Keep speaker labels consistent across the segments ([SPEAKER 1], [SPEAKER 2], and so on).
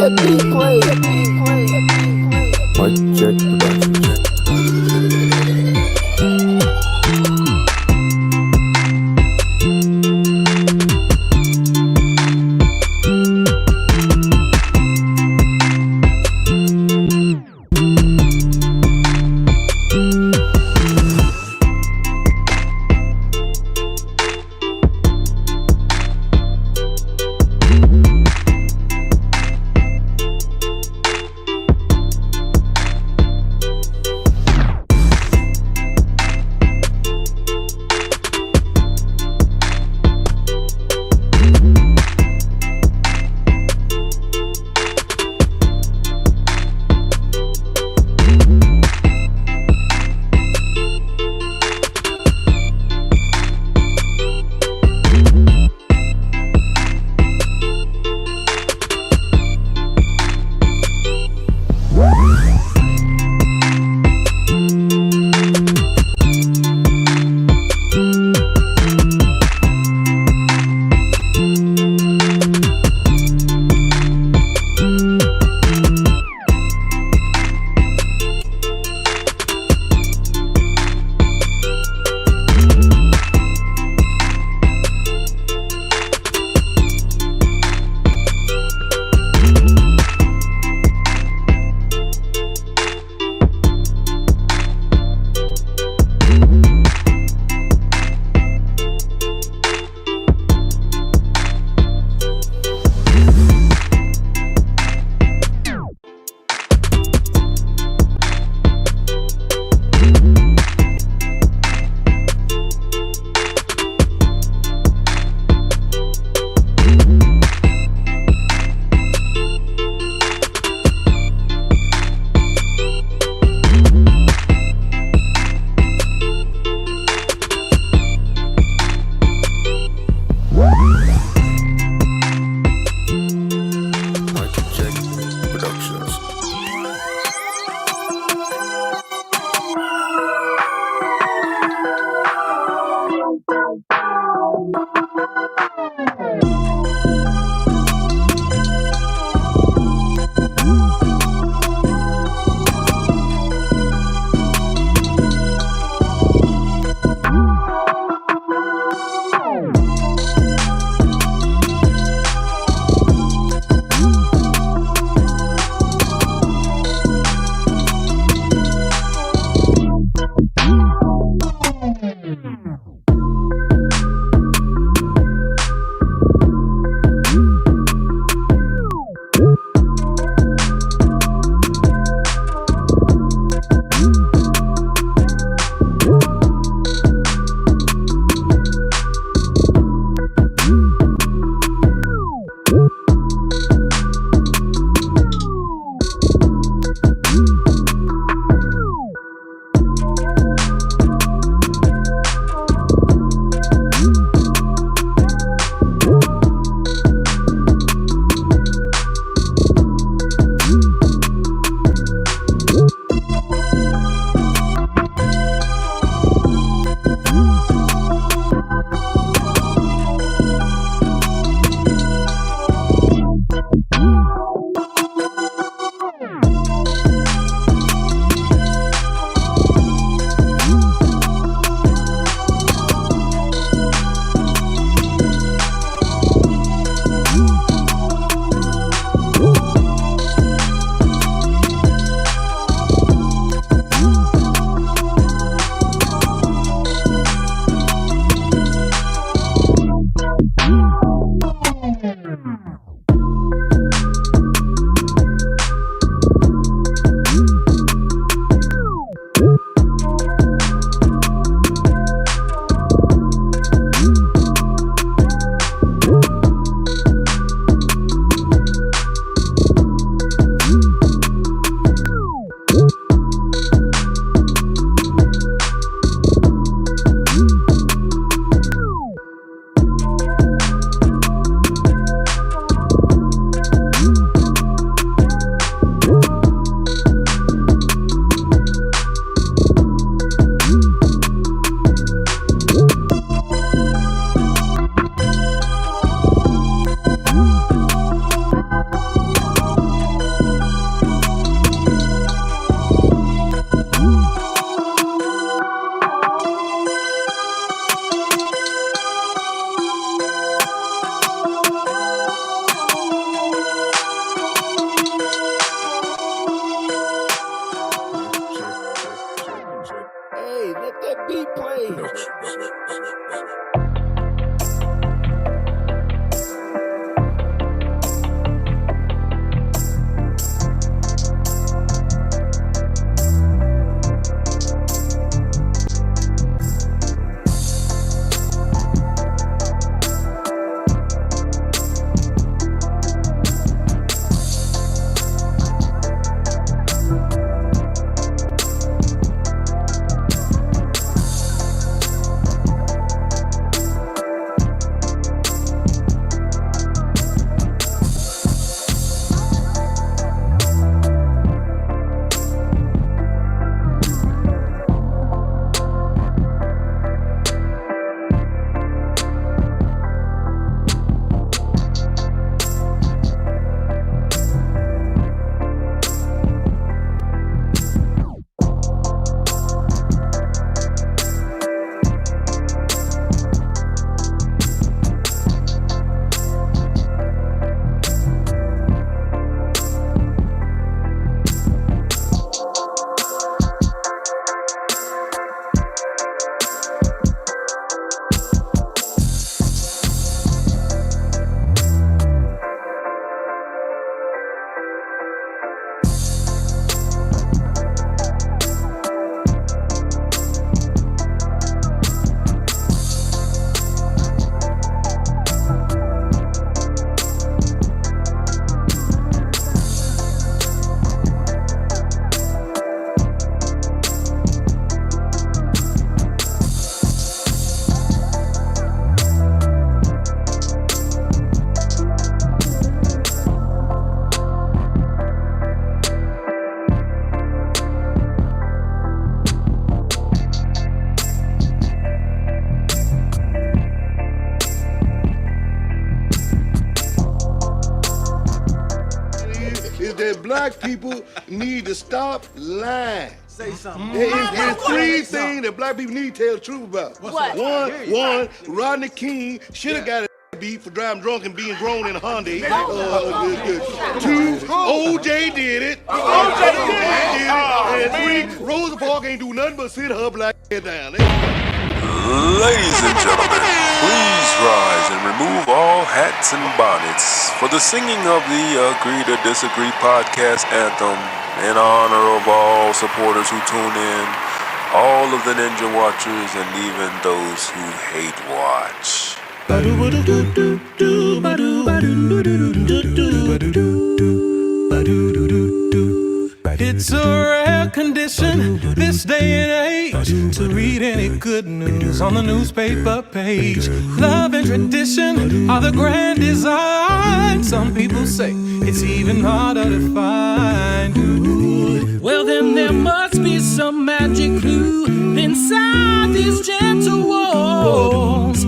[SPEAKER 1] Mic check production. that black people need to stop lying.
[SPEAKER 2] Say something.
[SPEAKER 1] There's three things that black people need to tell the truth about.
[SPEAKER 3] What?
[SPEAKER 1] One, Rodney King should have got a beat for driving drunk and being grown in a Hyundai. Two, OJ did it. And three, Rosa Parks ain't do nothing but sit her black head down.
[SPEAKER 4] Ladies and gentlemen, please rise and remove all hats and bonnets for the singing of the Agree to Disagree podcast anthem in honor of all supporters who tune in, all of the Ninja Watchers, and even those who hate watch.
[SPEAKER 5] It's a rare condition this day and age to read any good news on the newspaper page. Love and tradition are the grand design. Some people say it's even harder to find. Well, then there must be some magic clue inside these gentle walls.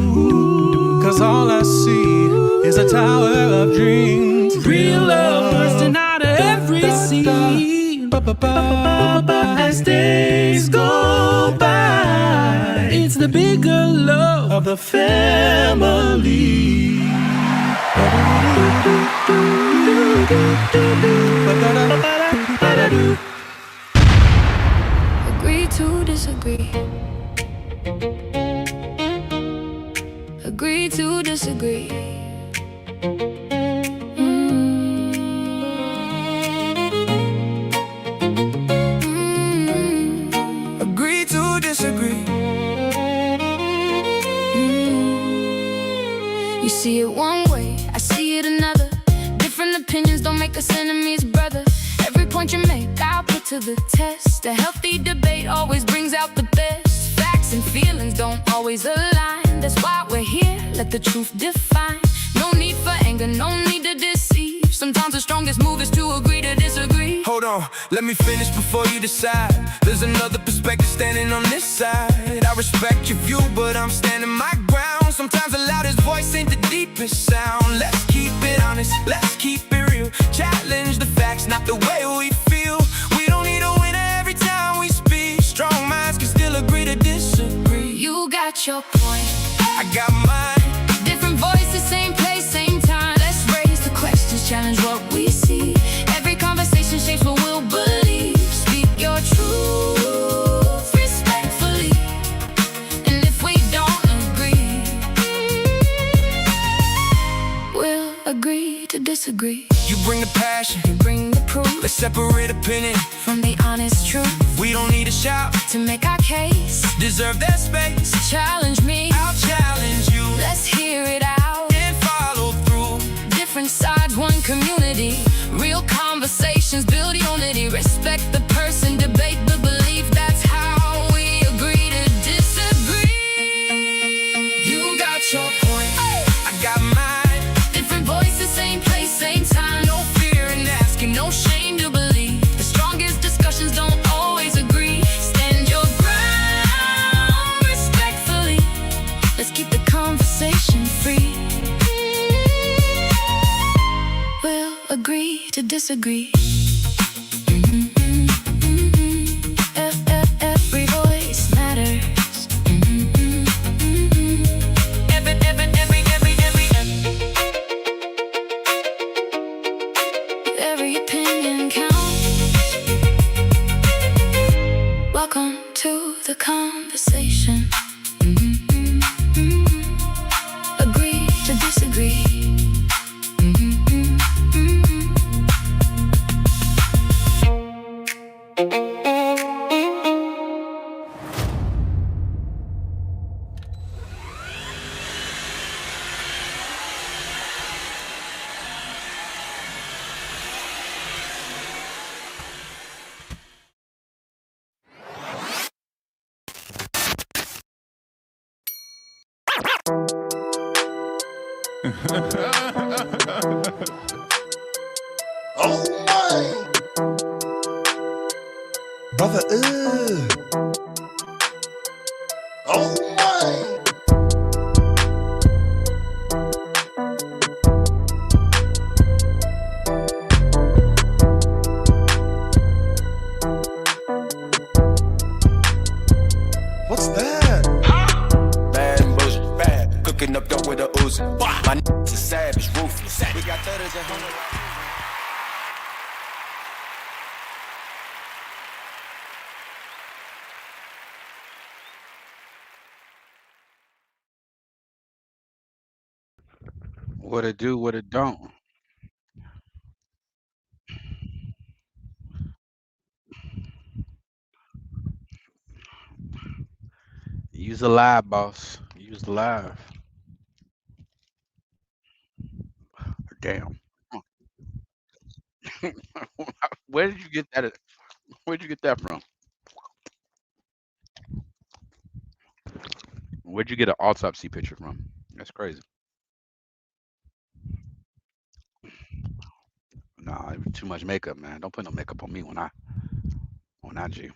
[SPEAKER 5] 'Cause all I see is a tower of dreams. Real love bursting out of every scene. As days go by, it's the bigger love of the family.
[SPEAKER 6] Agree to disagree. Agree to disagree.
[SPEAKER 5] Agree to disagree.
[SPEAKER 6] You see it one way, I see it another. Different opinions don't make us enemies, brother. Every point you make, I'll put to the test. A healthy debate always brings out the best. Facts and feelings don't always align. That's why we're here, let the truth define. No need for anger, no need to deceive. Sometimes the strongest move is to agree to disagree.
[SPEAKER 5] Hold on, let me finish before you decide. There's another perspective standing on this side. I respect your view, but I'm standing my ground. Sometimes the loudest voice ain't the deepest sound. Let's keep it honest, let's keep it real. Challenge the facts, not the way we feel. We don't need a winner every time we speak. Strong minds can still agree to disagree.
[SPEAKER 6] You got your point,
[SPEAKER 5] I got mine.
[SPEAKER 6] different voices, same place, same time. Let's raise the questions, challenge what we see. Every conversation shapes what we'll believe. Speak your truth respectfully. And if we don't agree, we'll agree to disagree.
[SPEAKER 5] You bring the passion,
[SPEAKER 6] You bring the proof
[SPEAKER 5] let's separate opinion
[SPEAKER 6] from the honest truth
[SPEAKER 5] We don't need to shout,
[SPEAKER 6] to make our case.
[SPEAKER 5] deserve that space.
[SPEAKER 6] Challenge me,
[SPEAKER 5] I'll challenge you
[SPEAKER 6] let's hear it out.
[SPEAKER 5] and follow through.
[SPEAKER 6] Different sides, one community. Real conversations build unity. Respect the person, debate the belief. That's how we agree to disagree. You got your point,
[SPEAKER 5] I got mine.
[SPEAKER 6] different voices, same place, same time.
[SPEAKER 5] No fear in asking, no
[SPEAKER 6] No shame to believe. The strongest discussions don't always agree. Stand your ground respectfully. Let's keep the conversation free. We'll agree to disagree. Every voice matters. Every opinion counts. Welcome to the conversation. Agree to disagree.
[SPEAKER 1] Oh my! Brother, oh my!
[SPEAKER 2] What it do, what it don't. Use the live, boss. Use the live. Damn. Where did you get that? Where'd you get that from? Where'd you get an autopsy picture from? That's crazy. Nah, too much makeup, man. Don't put no makeup on me when I G.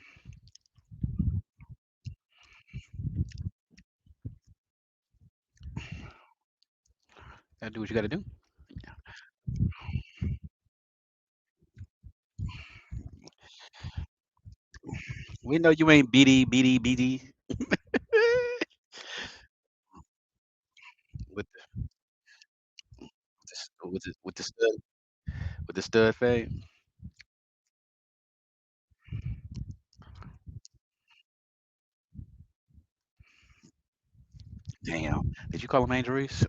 [SPEAKER 2] Gotta do what you gotta do. We know you ain't BD with with the stud fade. Damn. Did you call him Angel Reese?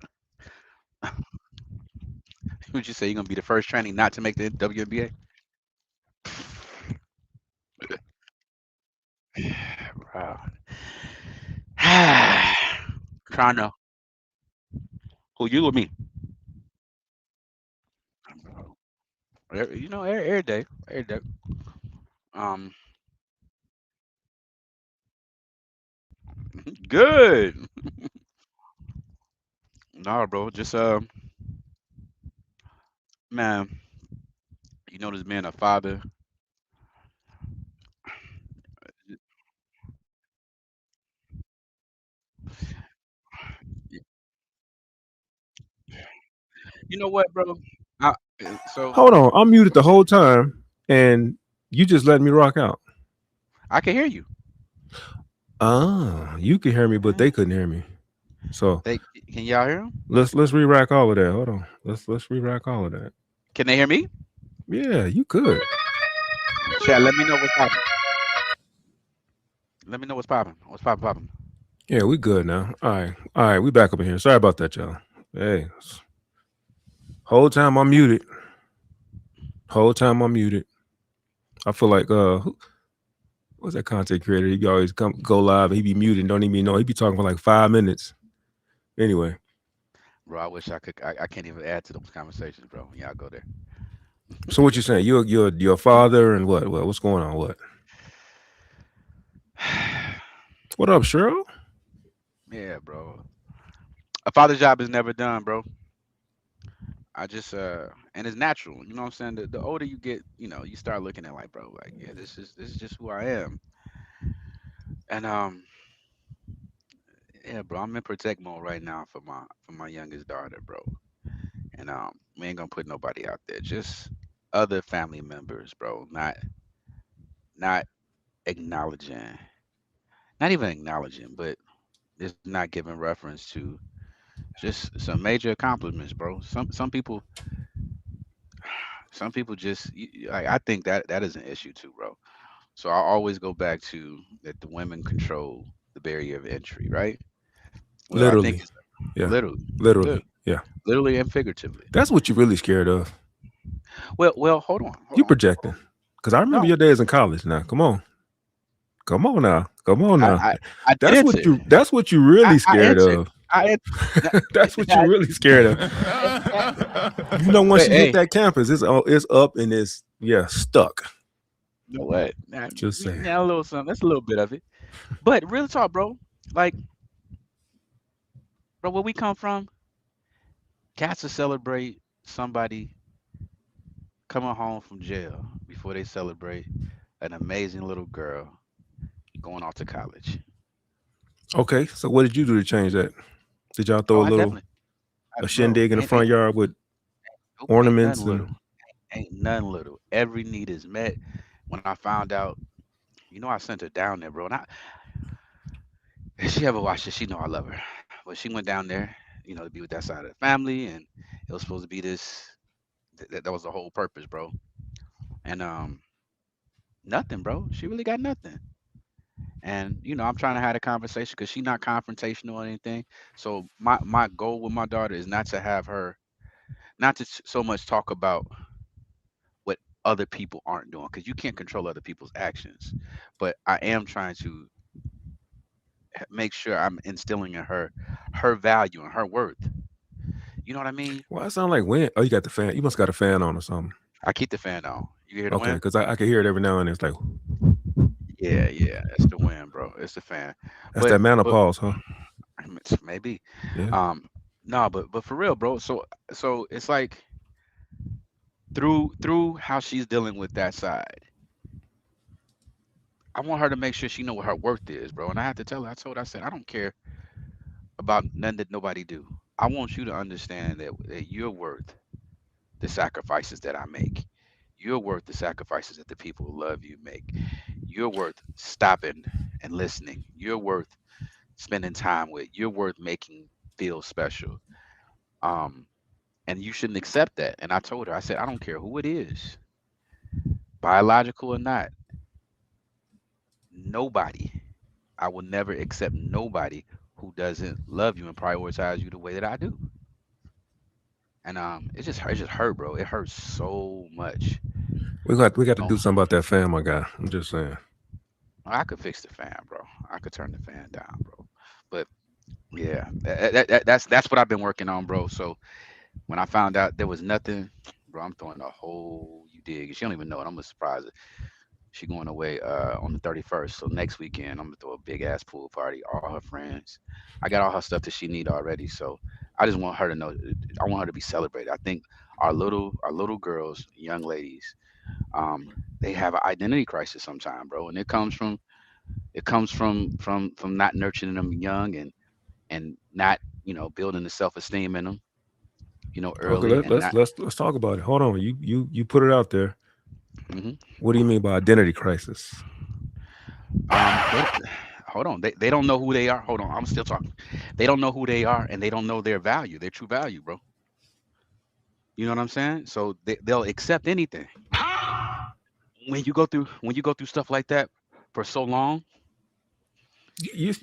[SPEAKER 2] Would you say you're gonna be the first tranny not to make the WNBA? Wow. Trying to who you or me? You know, every day, every day. Um, good. Nah, bro. Just man, you know this man a father. You know what, bro? I, so
[SPEAKER 3] Hold on, I'm muted the whole time, and you just let me rock out.
[SPEAKER 2] I can hear you.
[SPEAKER 3] Ah, you could hear me, but
[SPEAKER 2] Yeah.
[SPEAKER 3] they couldn't hear me. So
[SPEAKER 2] They can y'all hear him?
[SPEAKER 3] let's re-rack all of that. Hold on, let's re-rack all of that.
[SPEAKER 2] Can they hear me?
[SPEAKER 3] Yeah, you could.
[SPEAKER 2] Chat. Let me know what's popping. Let me know what's popping. What's popping?
[SPEAKER 3] Yeah, we good now. All right, we back up in here. Sorry about that, y'all. Hey, whole time I'm muted. Whole time I'm muted. I feel like what's that content creator? He always go live and he be muted and don't even know. He be talking for like 5 minutes. Anyway,
[SPEAKER 2] Bro, I wish I could. I can't even add to those conversations, bro. Y'all go there.
[SPEAKER 3] so what you saying? You're a father and what? What's going on? What up, Cheryl?
[SPEAKER 2] Yeah, bro. A father's job is never done, bro. I just and it's natural. You know what I'm saying? The older you get, you start looking at like, bro, like, yeah, this is just who I am. And yeah, bro, I'm in protect mode right now for my youngest daughter, bro. And we ain't gonna put nobody out there. Just other family members, bro. Not acknowledging, not even acknowledging, but just not giving reference to just some major accomplishments, bro. Some people just like I think that is an issue too, bro. So I always go back to that the women control the barrier of entry, right? Well, I think
[SPEAKER 3] Literally,
[SPEAKER 2] it's
[SPEAKER 3] yeah,
[SPEAKER 2] literally,
[SPEAKER 3] literally,
[SPEAKER 2] lit-
[SPEAKER 3] yeah.
[SPEAKER 2] literally and figuratively.
[SPEAKER 3] That's what you're really scared of.
[SPEAKER 2] Well, hold on, hold
[SPEAKER 3] You
[SPEAKER 2] on.
[SPEAKER 3] projecting? Because I remember
[SPEAKER 2] No,
[SPEAKER 3] your days in college. Now, come on now, come on
[SPEAKER 2] I,
[SPEAKER 3] now.
[SPEAKER 2] I, I did answer.
[SPEAKER 3] That's what you
[SPEAKER 2] I,
[SPEAKER 3] really
[SPEAKER 2] I
[SPEAKER 3] scared
[SPEAKER 2] answered.
[SPEAKER 3] of.
[SPEAKER 2] I answered. No,
[SPEAKER 3] That's what you
[SPEAKER 2] I-
[SPEAKER 3] really scared of. You know, once
[SPEAKER 2] Wait,
[SPEAKER 3] you hit
[SPEAKER 2] hey,
[SPEAKER 3] that campus, it's up and it's stuck.
[SPEAKER 2] you know what? Nah,
[SPEAKER 3] Just saying.
[SPEAKER 2] yeah, a little something. That's a little bit of it. But real talk, bro. Like, bro, where we come from, cats to celebrate somebody coming home from jail before they celebrate an amazing little girl going off to college.
[SPEAKER 3] Okay, so what did you do to change that? Did y'all
[SPEAKER 2] Oh,
[SPEAKER 3] throw a
[SPEAKER 2] I
[SPEAKER 3] little
[SPEAKER 2] definitely, bro,
[SPEAKER 3] shindig in the
[SPEAKER 2] ain't
[SPEAKER 3] front yard with
[SPEAKER 2] nope, ain't
[SPEAKER 3] ornaments
[SPEAKER 2] nothing
[SPEAKER 3] and?
[SPEAKER 2] little, ain't nothing little. Every need is met. When I found out, I sent her down there, bro. And if she ever watched it, she know I love her. But she went down there, to be with that side of the family, and it was supposed to be this That was the whole purpose, bro. And nothing, bro. She really got nothing. And I'm trying to have a conversation because she's not confrontational or anything. So my goal with my daughter is not to have her, not to so much talk about what other people aren't doing, because you can't control other people's actions. But I am trying to make sure I'm instilling in her value and her worth. You know what I mean?
[SPEAKER 3] Well, I sound like wind. Oh, you got the fan. You must got a fan on or something.
[SPEAKER 2] I keep the fan on. You hear the
[SPEAKER 3] Okay,
[SPEAKER 2] wind?
[SPEAKER 3] because I can hear it every now and then. It's like
[SPEAKER 2] Yeah, yeah. It's the wind, bro. It's the fan.
[SPEAKER 3] that's
[SPEAKER 2] But
[SPEAKER 3] that
[SPEAKER 2] but
[SPEAKER 3] menopause, huh?
[SPEAKER 2] maybe.
[SPEAKER 3] Yeah.
[SPEAKER 2] No, but for real, bro. So it's like through how she's dealing with that side, I want her to make sure she know what her worth is, bro. And I have to tell her. I said, I don't care about none that nobody do. I want you to understand that you're worth the sacrifices that I make. You're worth the sacrifices that the people who love you make. You're worth stopping and listening. You're worth spending time with. You're worth making feel special. Um, and you shouldn't accept that. And I told her, I said, I don't care who it is, biological or not, nobody. I will never accept nobody who doesn't love you and prioritize you the way that I do. And it just hurt, bro. It hurts so much.
[SPEAKER 3] We got to
[SPEAKER 2] No,
[SPEAKER 3] do something about that fan, my guy. I'm just saying.
[SPEAKER 2] I could fix the fan, bro. I could turn the fan down, bro. But yeah, that's what I've been working on, bro. So when I found out there was nothing, bro, I'm throwing a whole you dig. She don't even know it. I'm gonna surprise her. She going away on the 31st. So next weekend I'm gonna throw a big ass pool party, all her friends. I got all her stuff that she need already. So I just want her to know I want her to be celebrated. I think our little girls, young ladies, they have an identity crisis sometime, bro. And it comes from not nurturing them young and not, building the self esteem in them,
[SPEAKER 3] Okay,
[SPEAKER 2] early and not.
[SPEAKER 3] let's talk about it. Hold on. You put it out there.
[SPEAKER 2] Mhm.
[SPEAKER 3] What do you mean by identity crisis?
[SPEAKER 2] They hold on. They don't know who they are. Hold on. I'm still talking. They don't know who they are and they don't know their value, their true value, bro. You know what I'm saying? So they'll accept anything. When you go through stuff like that for so long,
[SPEAKER 3] You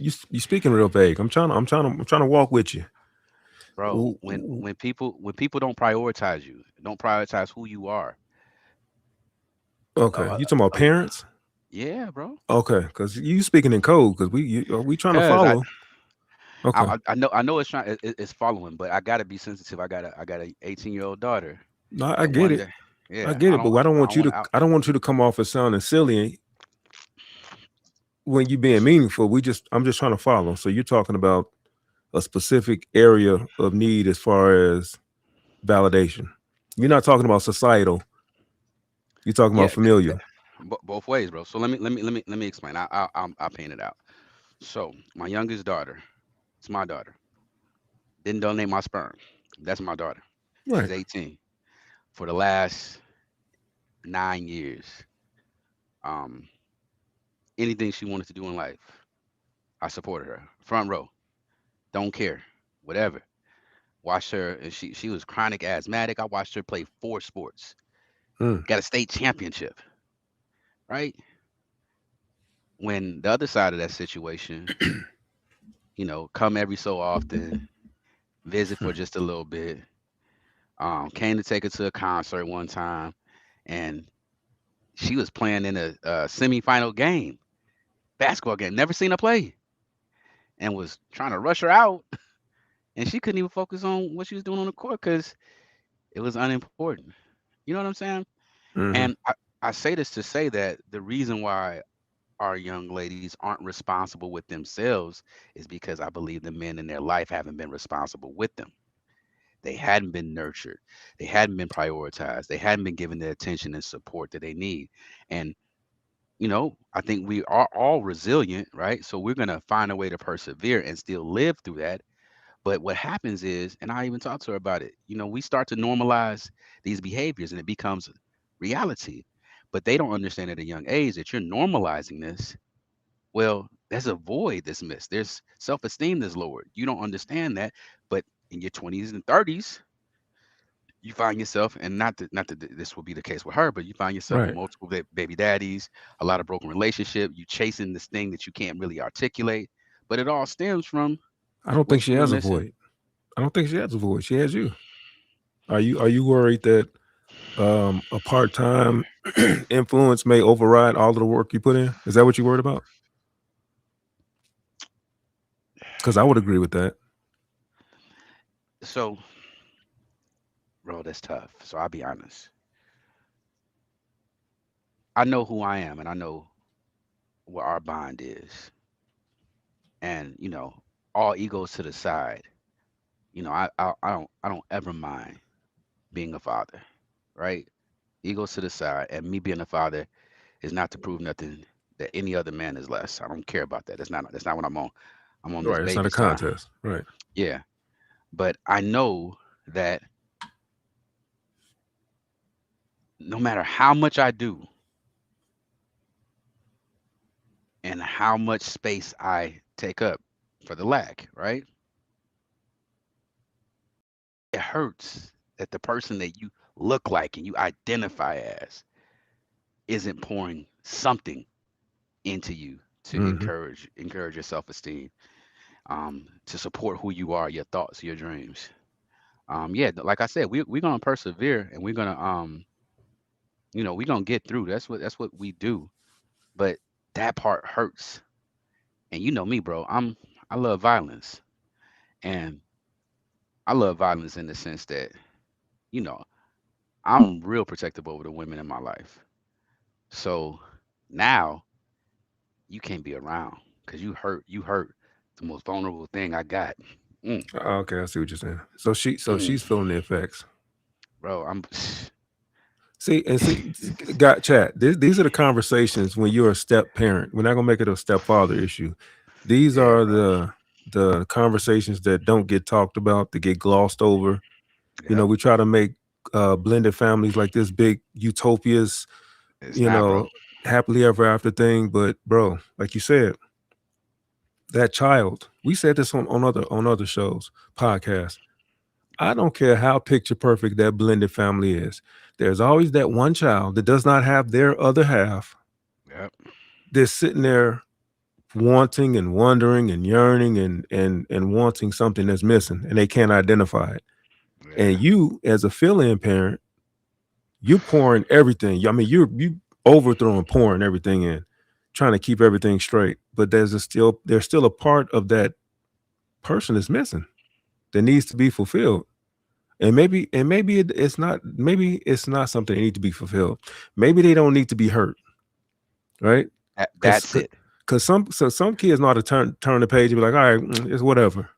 [SPEAKER 3] speaking real vague. I'm trying to walk with you.
[SPEAKER 2] bro,
[SPEAKER 3] Ooh,
[SPEAKER 2] when
[SPEAKER 3] ooh,
[SPEAKER 2] when people when people don't prioritize you, don't prioritize who you are.
[SPEAKER 3] okay,
[SPEAKER 2] Uh,
[SPEAKER 3] you talking about
[SPEAKER 2] uh,
[SPEAKER 3] parents?
[SPEAKER 2] yeah, bro.
[SPEAKER 3] Okay, because you speaking in code. Because we trying to
[SPEAKER 2] Cause
[SPEAKER 3] follow. Okay,
[SPEAKER 2] I know it's following, but I gotta be sensitive. I got a 18-year-old daughter
[SPEAKER 3] no, I
[SPEAKER 2] that
[SPEAKER 3] get
[SPEAKER 2] one
[SPEAKER 3] it.
[SPEAKER 2] day,
[SPEAKER 3] I
[SPEAKER 2] yeah,
[SPEAKER 3] get
[SPEAKER 2] I
[SPEAKER 3] it.
[SPEAKER 2] don't
[SPEAKER 3] But I don't
[SPEAKER 2] I
[SPEAKER 3] want
[SPEAKER 2] don't
[SPEAKER 3] you
[SPEAKER 2] want
[SPEAKER 3] to.
[SPEAKER 2] to out.
[SPEAKER 3] I don't want you to come off as sounding silly when you being meaningful. I'm just trying to follow. So you're talking about a specific area of need as far as validation. You're not talking about societal. You're talking about
[SPEAKER 2] Yeah,
[SPEAKER 3] familial.
[SPEAKER 2] both ways, bro. So let me explain. I'll paint it out. So my youngest daughter, it's my daughter. Didn't donate my sperm. That's my daughter.
[SPEAKER 3] Right.
[SPEAKER 2] She's 18. For the last 9 years, um, anything she wanted to do in life, I supported her. Front row, don't care, whatever. Watched her, and she was chronic asthmatic. I watched her play 4 sports,
[SPEAKER 3] Mm.
[SPEAKER 2] got a state championship, right? When the other side of that situation, come every so often, visit for just a little bit. Came to take her to a concert one time, and she was playing in a, semifinal game, basketball game. Never seen her play, and was trying to rush her out, and she couldn't even focus on what she was doing on the court because it was unimportant. You know what I'm saying?
[SPEAKER 3] Hmm.
[SPEAKER 2] And I say this to say that the reason why our young ladies aren't responsible with themselves is because I believe the men in their life haven't been responsible with them. They hadn't been nurtured. They hadn't been prioritized. They hadn't been given the attention and support that they need. And, I think we are all resilient, right? So we're going to find a way to persevere and still live through that. But what happens is, and I even talked to her about it, we start to normalize these behaviors and it becomes reality. But they don't understand at a young age that you're normalizing this. Well, there's a void that's missed. There's self esteem that's lowered. You don't understand that. But in your 20s and 30s, you find yourself, and not that this will be the case with her, but you find yourself with
[SPEAKER 3] Right.
[SPEAKER 2] multiple baby daddies, a lot of broken relationship. You chasing this thing that you can't really articulate, but it all stems from
[SPEAKER 3] I don't think
[SPEAKER 2] what
[SPEAKER 3] she
[SPEAKER 2] you were
[SPEAKER 3] has a
[SPEAKER 2] missing.
[SPEAKER 3] void. I don't think she has a void. She has you. Are you worried that a part time influence may override all of the work you put in? Is that what you're worried about? Because I would agree with that.
[SPEAKER 2] So, bro, that's tough. So I'll be honest. I know who I am, and I know what our bond is, and all egos to the side. I don't ever mind being a father, right? Egos to the side, and me being a father is not to prove nothing that any other man is less. I don't care about that. That's not what I'm on. I'm on this
[SPEAKER 3] Right. It's not
[SPEAKER 2] baby
[SPEAKER 3] a
[SPEAKER 2] side.
[SPEAKER 3] contest. Right.
[SPEAKER 2] Yeah. But I know that no matter how much I do and how much space I take up for the lack, right? It hurts that the person that you look like and you identify as isn't pouring something into you to
[SPEAKER 3] Hmm.
[SPEAKER 2] encourage your self-esteem, to support who you are, your thoughts, your dreams. Yeah, like I said, we're gonna persevere, and we're gonna get through. That's what we do. But that part hurts. And you know me, bro. I love violence. And I love violence in the sense that, you know, I'm real protective over the women in my life. So now you can't be around because you hurt the most vulnerable thing I got. Mm,
[SPEAKER 3] Okay, I see what you're saying. So she's
[SPEAKER 2] mm,
[SPEAKER 3] feeling the effects.
[SPEAKER 2] bro, I'm
[SPEAKER 3] See, got chat. These are the conversations when you're a step parent. We're not gonna make it a stepfather issue. These
[SPEAKER 2] yeah,
[SPEAKER 3] are
[SPEAKER 2] bro.
[SPEAKER 3] the conversations that don't get talked about, that get glossed over.
[SPEAKER 2] Yep.
[SPEAKER 3] We try to make blended families like this big utopias,
[SPEAKER 2] It's
[SPEAKER 3] you
[SPEAKER 2] not, bro.
[SPEAKER 3] know, happily ever after thing. But bro, like you said, that child. We said this on other shows, podcasts. I don't care how picture perfect that blended family is. There's always that one child that does not have their other half.
[SPEAKER 2] Yep.
[SPEAKER 3] They're sitting there wanting and wondering and yearning and wanting something that's missing, and they can't identify it. And
[SPEAKER 2] Yeah.
[SPEAKER 3] you, as a fill-in parent, you pouring everything. I mean, you overthrowing, pouring everything in, trying to keep everything straight. But there's still a part of that person that's missing that needs to be fulfilled. And maybe it's not something that need to be fulfilled. Maybe they don't need to be hurt, right? Because
[SPEAKER 2] That's it.
[SPEAKER 3] some kids know how to turn the page and be like, all right, it's whatever.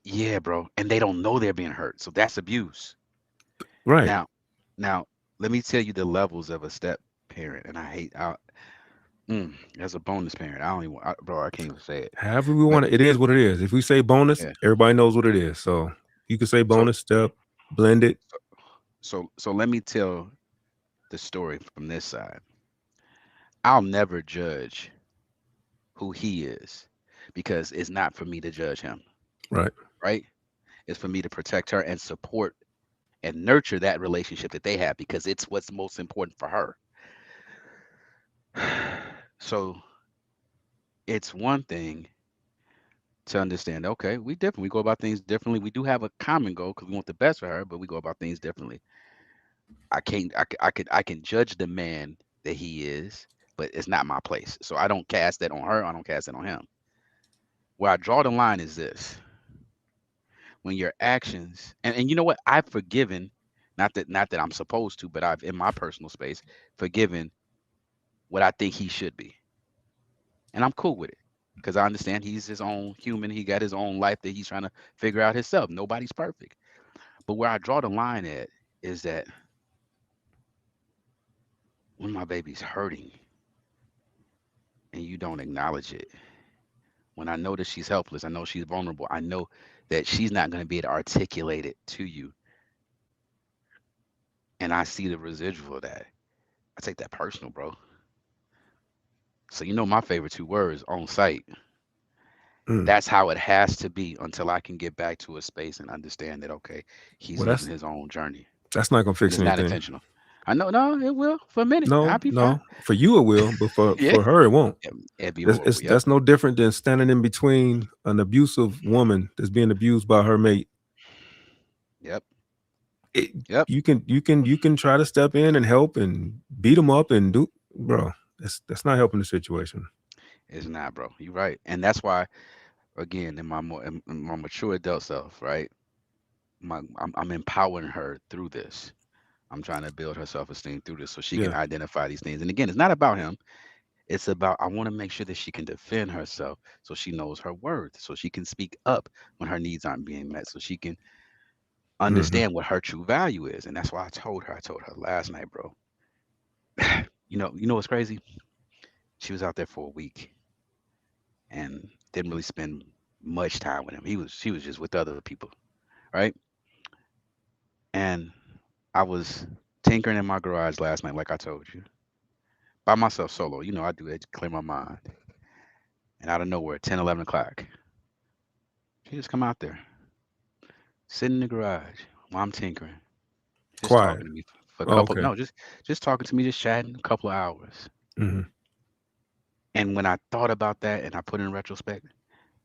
[SPEAKER 2] Yeah, bro. And they don't know they're being hurt. So that's abuse.
[SPEAKER 3] Right.
[SPEAKER 2] Now, now let me tell you the levels of a step parent. And as a bonus parent, I don't even, bro, I can't even say it.
[SPEAKER 3] However we
[SPEAKER 2] But
[SPEAKER 3] want it is what it is. If we say bonus,
[SPEAKER 2] yeah.
[SPEAKER 3] everybody knows what it is. So you can say
[SPEAKER 2] So
[SPEAKER 3] bonus, step, blended.
[SPEAKER 2] so let me tell the story from this side. I'll never judge who he is because it's not for me to judge him,
[SPEAKER 3] Right.
[SPEAKER 2] right? It's for me to protect her and support and nurture that relationship that they have because it's what's most important for her. So it's one thing to understand, okay, we different. We go about things differently. We do have a common goal because we want the best for her, but we go about things differently. I can judge the man that he is, but it's not my place. So I don't cast that on her. I don't cast that on him. Where I draw the line is this: when your actions, and you know what, I've forgiven, not that I'm supposed to, but I've in my personal space forgiven what I think he should be, and I'm cool with it because I understand he's his own human. He got his own life that he's trying to figure out himself. Nobody's perfect, but where I draw the line at is that when my baby's hurting and you don't acknowledge it, when I know that she's helpless, I know she's vulnerable, I know that she's not going to be able to articulate it to you, and I see the residual of that, I take that personal, bro. So my favorite two words, on site.
[SPEAKER 3] Mm.
[SPEAKER 2] That's how it has to be until I can get back to a space and understand that okay, he's
[SPEAKER 3] Well,
[SPEAKER 2] living
[SPEAKER 3] that's
[SPEAKER 2] his own journey.
[SPEAKER 3] That's not gonna
[SPEAKER 2] and
[SPEAKER 3] fix
[SPEAKER 2] it's not
[SPEAKER 3] anything.
[SPEAKER 2] intentional. I know, no, it will for a minute. I'll
[SPEAKER 3] No,
[SPEAKER 2] be fine.
[SPEAKER 3] no. For you it will, but
[SPEAKER 2] Yeah,
[SPEAKER 3] for her it won't.
[SPEAKER 2] it'd be horrible. Yep,
[SPEAKER 3] That's no different than standing in between an abusive woman that's being abused by her mate.
[SPEAKER 2] yep,
[SPEAKER 3] It,
[SPEAKER 2] yep.
[SPEAKER 3] you can try to step in and help and beat them up and do, bro. That's not helping the situation.
[SPEAKER 2] It's not, bro. You're right, and that's why, again, in my mature adult self, right? I'm empowering her through this. I'm trying to build her self-esteem through this so she can
[SPEAKER 3] Yeah.
[SPEAKER 2] identify these things. And again, it's not about him. It's about I want to make sure that she can defend herself so she knows her worth, so she can speak up when her needs aren't being met, so she can
[SPEAKER 3] Mm-hmm.
[SPEAKER 2] understand what her true value is. And that's why I told her last night, bro. You know what's crazy? She was out there for a week and didn't really spend much time with him. She was just with other people, right? And I was tinkering in my garage last night, like I told you, by myself solo. I do it to clear my mind. And out of nowhere, 10, 11 o'clock, she just come out there, sit in the garage while I'm tinkering, just
[SPEAKER 3] Quiet.
[SPEAKER 2] talking to me for a
[SPEAKER 3] Oh,
[SPEAKER 2] couple,
[SPEAKER 3] okay.
[SPEAKER 2] no, just talking to me, just chatting a couple of hours.
[SPEAKER 3] Mm-hmm.
[SPEAKER 2] And when I thought about that and I put in retrospect,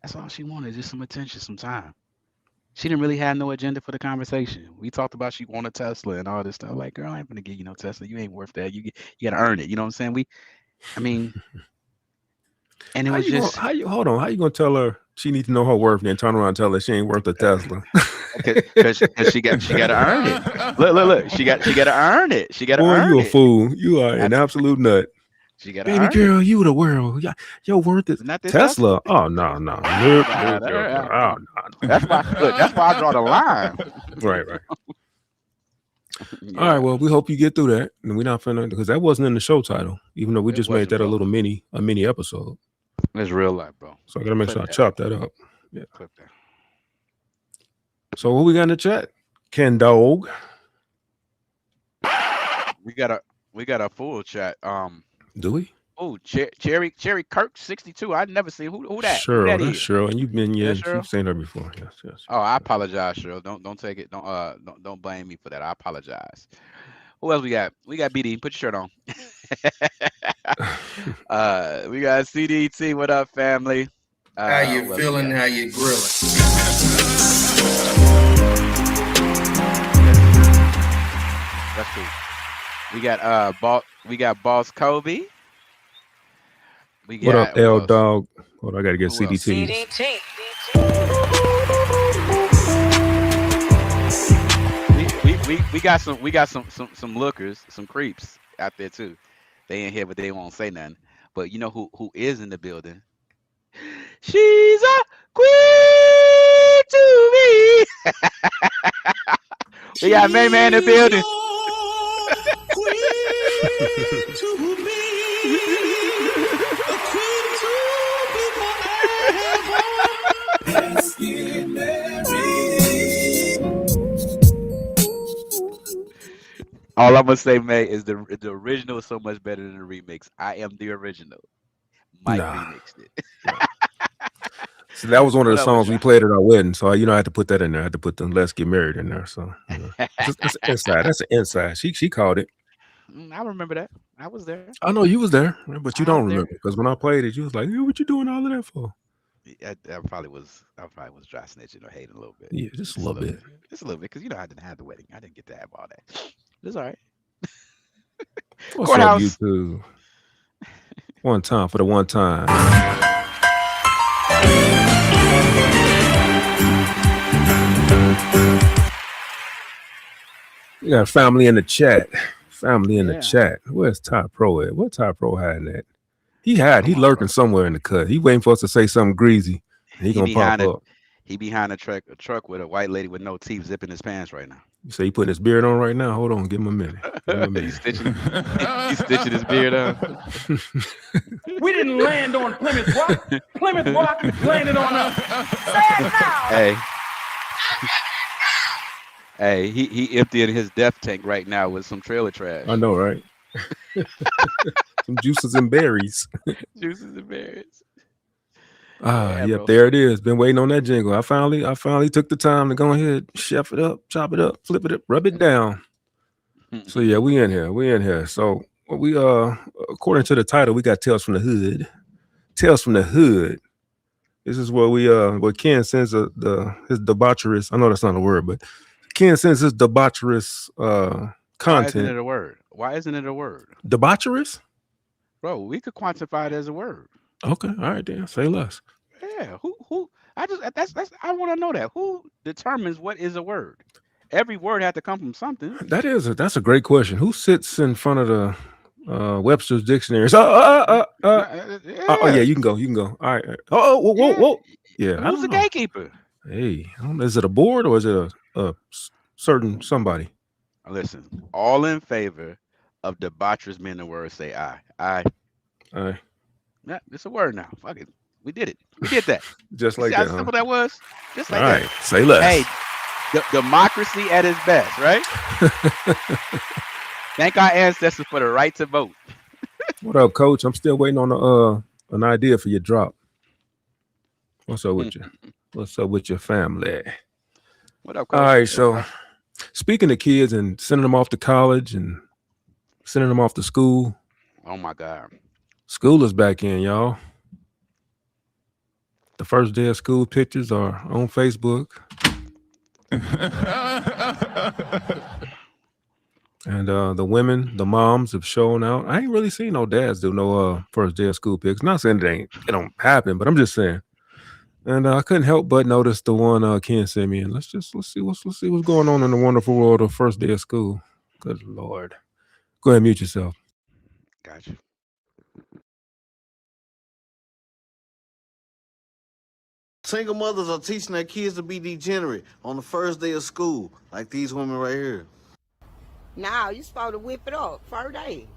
[SPEAKER 2] that's all she wanted, just some attention, some time. She didn't really have no agenda for the conversation. We talked about she wanted Tesla and all this stuff. Like, girl, I ain't gonna give you no Tesla. You ain't worth that. You gotta earn it. You know what I'm saying? I mean, and it was just
[SPEAKER 3] How you hold on? How you gonna tell her she needs to know her worth and then turn around and tell her she ain't worth a Tesla?
[SPEAKER 2] because she got to earn it. Look. She got to earn it. She got to
[SPEAKER 3] Boy,
[SPEAKER 2] earn
[SPEAKER 3] you a
[SPEAKER 2] it.
[SPEAKER 3] fool. You are an absolute nut.
[SPEAKER 2] She got to
[SPEAKER 3] Baby
[SPEAKER 2] earn
[SPEAKER 3] girl, you the world. Your worth is
[SPEAKER 2] Not this
[SPEAKER 3] Tesla. Oh no.
[SPEAKER 2] Nah,
[SPEAKER 3] Oh, no.
[SPEAKER 2] that's why. Look, that's why I draw the line.
[SPEAKER 3] Right.
[SPEAKER 2] Yeah.
[SPEAKER 3] All right. Well, we hope you get through that. And we're not finna, because that wasn't in the show title, even though we
[SPEAKER 2] It
[SPEAKER 3] just made
[SPEAKER 2] wasn't,
[SPEAKER 3] that a
[SPEAKER 2] bro.
[SPEAKER 3] little mini episode.
[SPEAKER 2] It's real life, bro.
[SPEAKER 3] So I gotta make
[SPEAKER 2] Clip
[SPEAKER 3] sure I
[SPEAKER 2] that.
[SPEAKER 3] chop that up. Yeah.
[SPEAKER 2] Clip that.
[SPEAKER 3] So what we got in the chat? Ken Dog.
[SPEAKER 2] We got a full chat.
[SPEAKER 3] Do we?
[SPEAKER 2] Oh, Cherry Kirk 62. I'd never seen who that.
[SPEAKER 3] Cheryl,
[SPEAKER 2] Who that
[SPEAKER 3] that's
[SPEAKER 2] is?
[SPEAKER 3] Cheryl. And you've been
[SPEAKER 2] That's Cheryl?
[SPEAKER 3] you've seen her before. Yes.
[SPEAKER 2] Oh, I apologize, Cheryl. Don't take it. Don't blame me for that. I apologize. Who else we got? We got BD. Put your shirt on. We got CDT. What up, family?
[SPEAKER 7] How you feeling? How you grilling?
[SPEAKER 2] That's cool. We got Boss Kobe.
[SPEAKER 3] What up, L Dog? Hold on, I gotta get
[SPEAKER 2] Who else?
[SPEAKER 3] CDT.
[SPEAKER 2] We got some lookers, some creeps out there too. They in here, but they won't say nothing. But you know who is in the building? She's a queen to me. We got May Man in the building. All I'm gonna say, May, is the original is so much better than the remix. I am the original. Mike remixed it.
[SPEAKER 3] So that was one of the
[SPEAKER 2] What up,
[SPEAKER 3] songs we
[SPEAKER 2] Rachet?
[SPEAKER 3] played at our wedding. So I had to put that in there. I had to put the "Let's Get Married" in there. So that's an inside. That's an inside. She called it.
[SPEAKER 2] I remember that. I was there.
[SPEAKER 3] I know you was there, but you
[SPEAKER 2] I
[SPEAKER 3] don't
[SPEAKER 2] was there.
[SPEAKER 3] remember because when I played it, you was like, "Yeah, what you doing all of that for?"
[SPEAKER 2] I probably was dry snitching or hating a little bit.
[SPEAKER 3] Yeah, just a little bit.
[SPEAKER 2] Just a little bit, because I didn't have the wedding. I didn't get to have all that. It's all right.
[SPEAKER 3] What's
[SPEAKER 2] Courthouse.
[SPEAKER 3] up, YouTube? One time for the one time. We got family in the chat. Family in the chat. Where's Ty Pro at? What Ty Pro hiding at? He lurking somewhere in the cut. He waiting for us to say something greasy. And he gonna pop up.
[SPEAKER 2] He behind a truck with a white lady with no teeth zipping his pants right now.
[SPEAKER 3] You say he putting his beard on right now? Hold on, give him a minute.
[SPEAKER 2] He's stitching his beard up.
[SPEAKER 7] We didn't land on Plymouth Rock. Plymouth Rock landed on us. Say it now.
[SPEAKER 2] Hey, he emptying his death tank right now with some trailer trash.
[SPEAKER 3] I know, right? Some juices and berries.
[SPEAKER 2] Juices and berries.
[SPEAKER 3] Yep, there it is. Been waiting on that jingle. I finally took the time to go ahead, chef it up, chop it up, flip it up, rub it down. So yeah, we in here. We in here. So we according to the title, we got Tales from the Hood. Tales from the Hood. This is where where Ken sends his debaucherous. I know that's not a word, but Ken sends his debaucherous
[SPEAKER 2] Why isn't
[SPEAKER 3] content.
[SPEAKER 2] it a word? Why isn't it a word?
[SPEAKER 3] Debaucherous?
[SPEAKER 2] Bro, we could quantify it as a word.
[SPEAKER 3] Okay, all right then. Say less.
[SPEAKER 2] Yeah. Who I just that's I want to know that. Who determines what is a word? Every word had to come from something.
[SPEAKER 3] That's a great question. Who sits in front of the Webster's dictionary? Oh yeah,
[SPEAKER 2] Yeah.
[SPEAKER 3] you can go. You can go. All right. Oh, whoa, whoa,
[SPEAKER 2] Yeah.
[SPEAKER 3] whoa. Yeah, I
[SPEAKER 2] Who's
[SPEAKER 3] don't
[SPEAKER 2] the
[SPEAKER 3] know.
[SPEAKER 2] gatekeeper?
[SPEAKER 3] Hey, I don't know. Is it a board or is it a certain somebody?
[SPEAKER 2] Listen, all in favor of debaucherous men the word say I. I.
[SPEAKER 3] All right.
[SPEAKER 2] Yeah, it's a word now. Fuck it. We did it. We did that.
[SPEAKER 3] Just
[SPEAKER 2] You see
[SPEAKER 3] like
[SPEAKER 2] how
[SPEAKER 3] that, huh?
[SPEAKER 2] simple that was? Just
[SPEAKER 3] All
[SPEAKER 2] like that.
[SPEAKER 3] right. Say less.
[SPEAKER 2] Hey, democracy at its best, right? Thank our ancestors for the right to vote.
[SPEAKER 3] What up, Coach? I'm still waiting on an idea for your drop. What's up with you? What's up with your family?
[SPEAKER 2] What up, Coach?
[SPEAKER 3] All right. So, speaking of kids and sending them off to college and sending them off to school,
[SPEAKER 2] Oh my God.
[SPEAKER 3] school is back in, y'all. The first day of school pictures are on Facebook. And the women, the moms have shown out. I ain't really seen no dads do no first day of school pics. Not saying it don't happen, but I'm just saying. And I couldn't help but notice the one Ken sent me. And let's see what's going on in the wonderful world of first day of school. Good Lord. Go ahead, mute yourself.
[SPEAKER 2] Gotcha.
[SPEAKER 8] Single mothers are teaching their kids to be degenerate on the first day of school, like these women right here.
[SPEAKER 9] Now you supposed to whip it up. First day.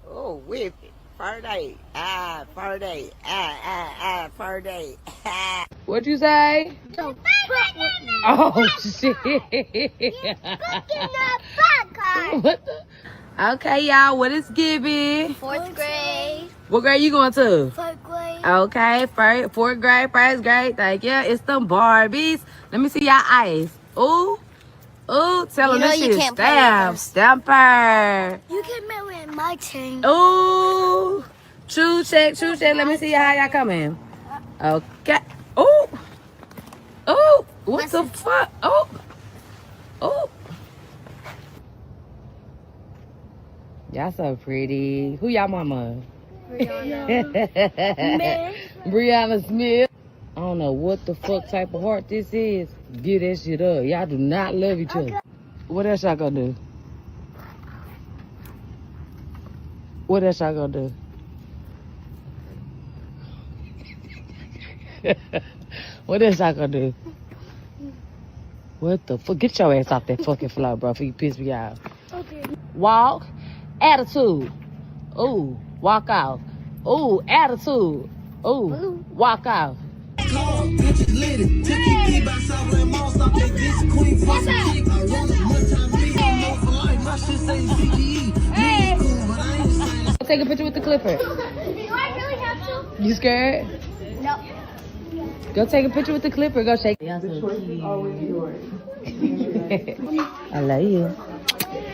[SPEAKER 9] Oh, whip it. First day. First day. First day.
[SPEAKER 10] What'd you say?
[SPEAKER 11] So,
[SPEAKER 10] Oh, shit. What the? Okay, y'all, what is Gibby?
[SPEAKER 11] 4th grade.
[SPEAKER 10] What grade you going to?
[SPEAKER 11] 4th grade.
[SPEAKER 10] Okay, 4th grade, 1st grade. Thank you. It's them Barbies. Let me see y'all eyes. Ooh. Ooh, tell them
[SPEAKER 11] You know
[SPEAKER 10] this
[SPEAKER 11] you
[SPEAKER 10] shit
[SPEAKER 11] can't play with
[SPEAKER 10] stamp.
[SPEAKER 11] us.
[SPEAKER 10] Stamper.
[SPEAKER 11] You can marry in my team.
[SPEAKER 10] Ooh. True check. Let me see how y'all coming. Okay. Ooh. Ooh. What the fuck? Ooh. Ooh. Y'all so pretty. Who y'all mama?
[SPEAKER 11] Brianna.
[SPEAKER 10] Brianna Smith. I don't know what the fuck type of heart this is. Get that shit up. Y'all do not love each other. What else y'all gonna do? What else y'all gonna do? What else y'all gonna do? What the fuck? Get your ass off that fucking floor, bro, before you piss me off.
[SPEAKER 11] Okay.
[SPEAKER 10] Walk. Attitude. Ooh. Walk out. Ooh. Attitude. Ooh. Walk out. Take a picture with the clipper.
[SPEAKER 11] Do I really have to?
[SPEAKER 10] You scared?
[SPEAKER 11] No.
[SPEAKER 10] Go take a picture with the clipper. Go shake. I love you.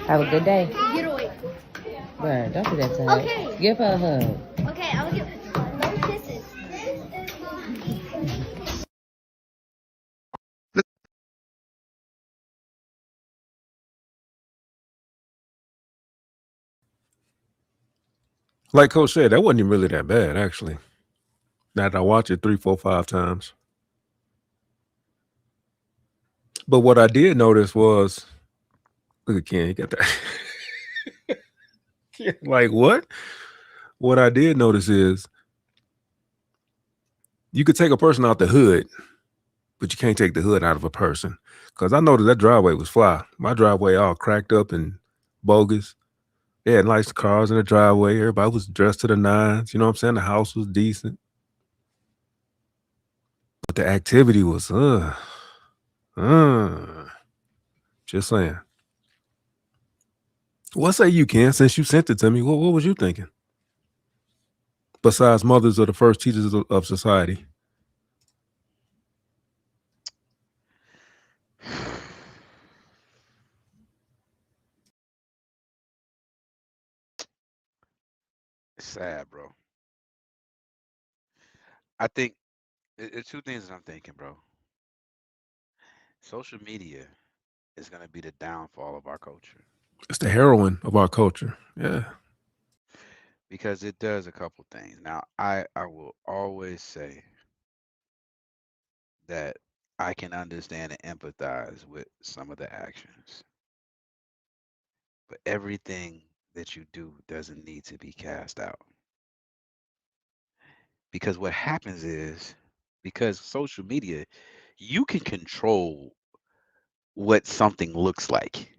[SPEAKER 10] Have a good day.
[SPEAKER 11] Get away.
[SPEAKER 10] Bruh, don't do that to her.
[SPEAKER 11] Okay.
[SPEAKER 10] Give her a hug.
[SPEAKER 11] Okay, I'll give no kisses.
[SPEAKER 3] Like Coach said, that wasn't even really that bad, actually. Now that I watch it 3, 4, 5 times. But what I did notice was, look at Ken, he got that. Like what? What I did notice is you could take a person out the hood, but you can't take the hood out of a person. Because I noticed that driveway was fly. My driveway all cracked up and bogus. They had nice cars in the driveway. Everybody was dressed to the nines. You know what I'm saying? The house was decent. But the activity was, just saying. What say you, Ken? Since you sent it to me, what was you thinking? Besides mothers are the first teachers of society.
[SPEAKER 2] sad, bro. I think it's two things that I'm thinking, bro. Social media is gonna be the downfall of our culture
[SPEAKER 3] It's the heroine of our culture. Yeah.
[SPEAKER 2] because it does a couple things. Now, I will always say that I can understand and empathize with some of the actions, but everything that you do doesn't need to be cast out. Because what happens is, because social media, you can control what something looks like.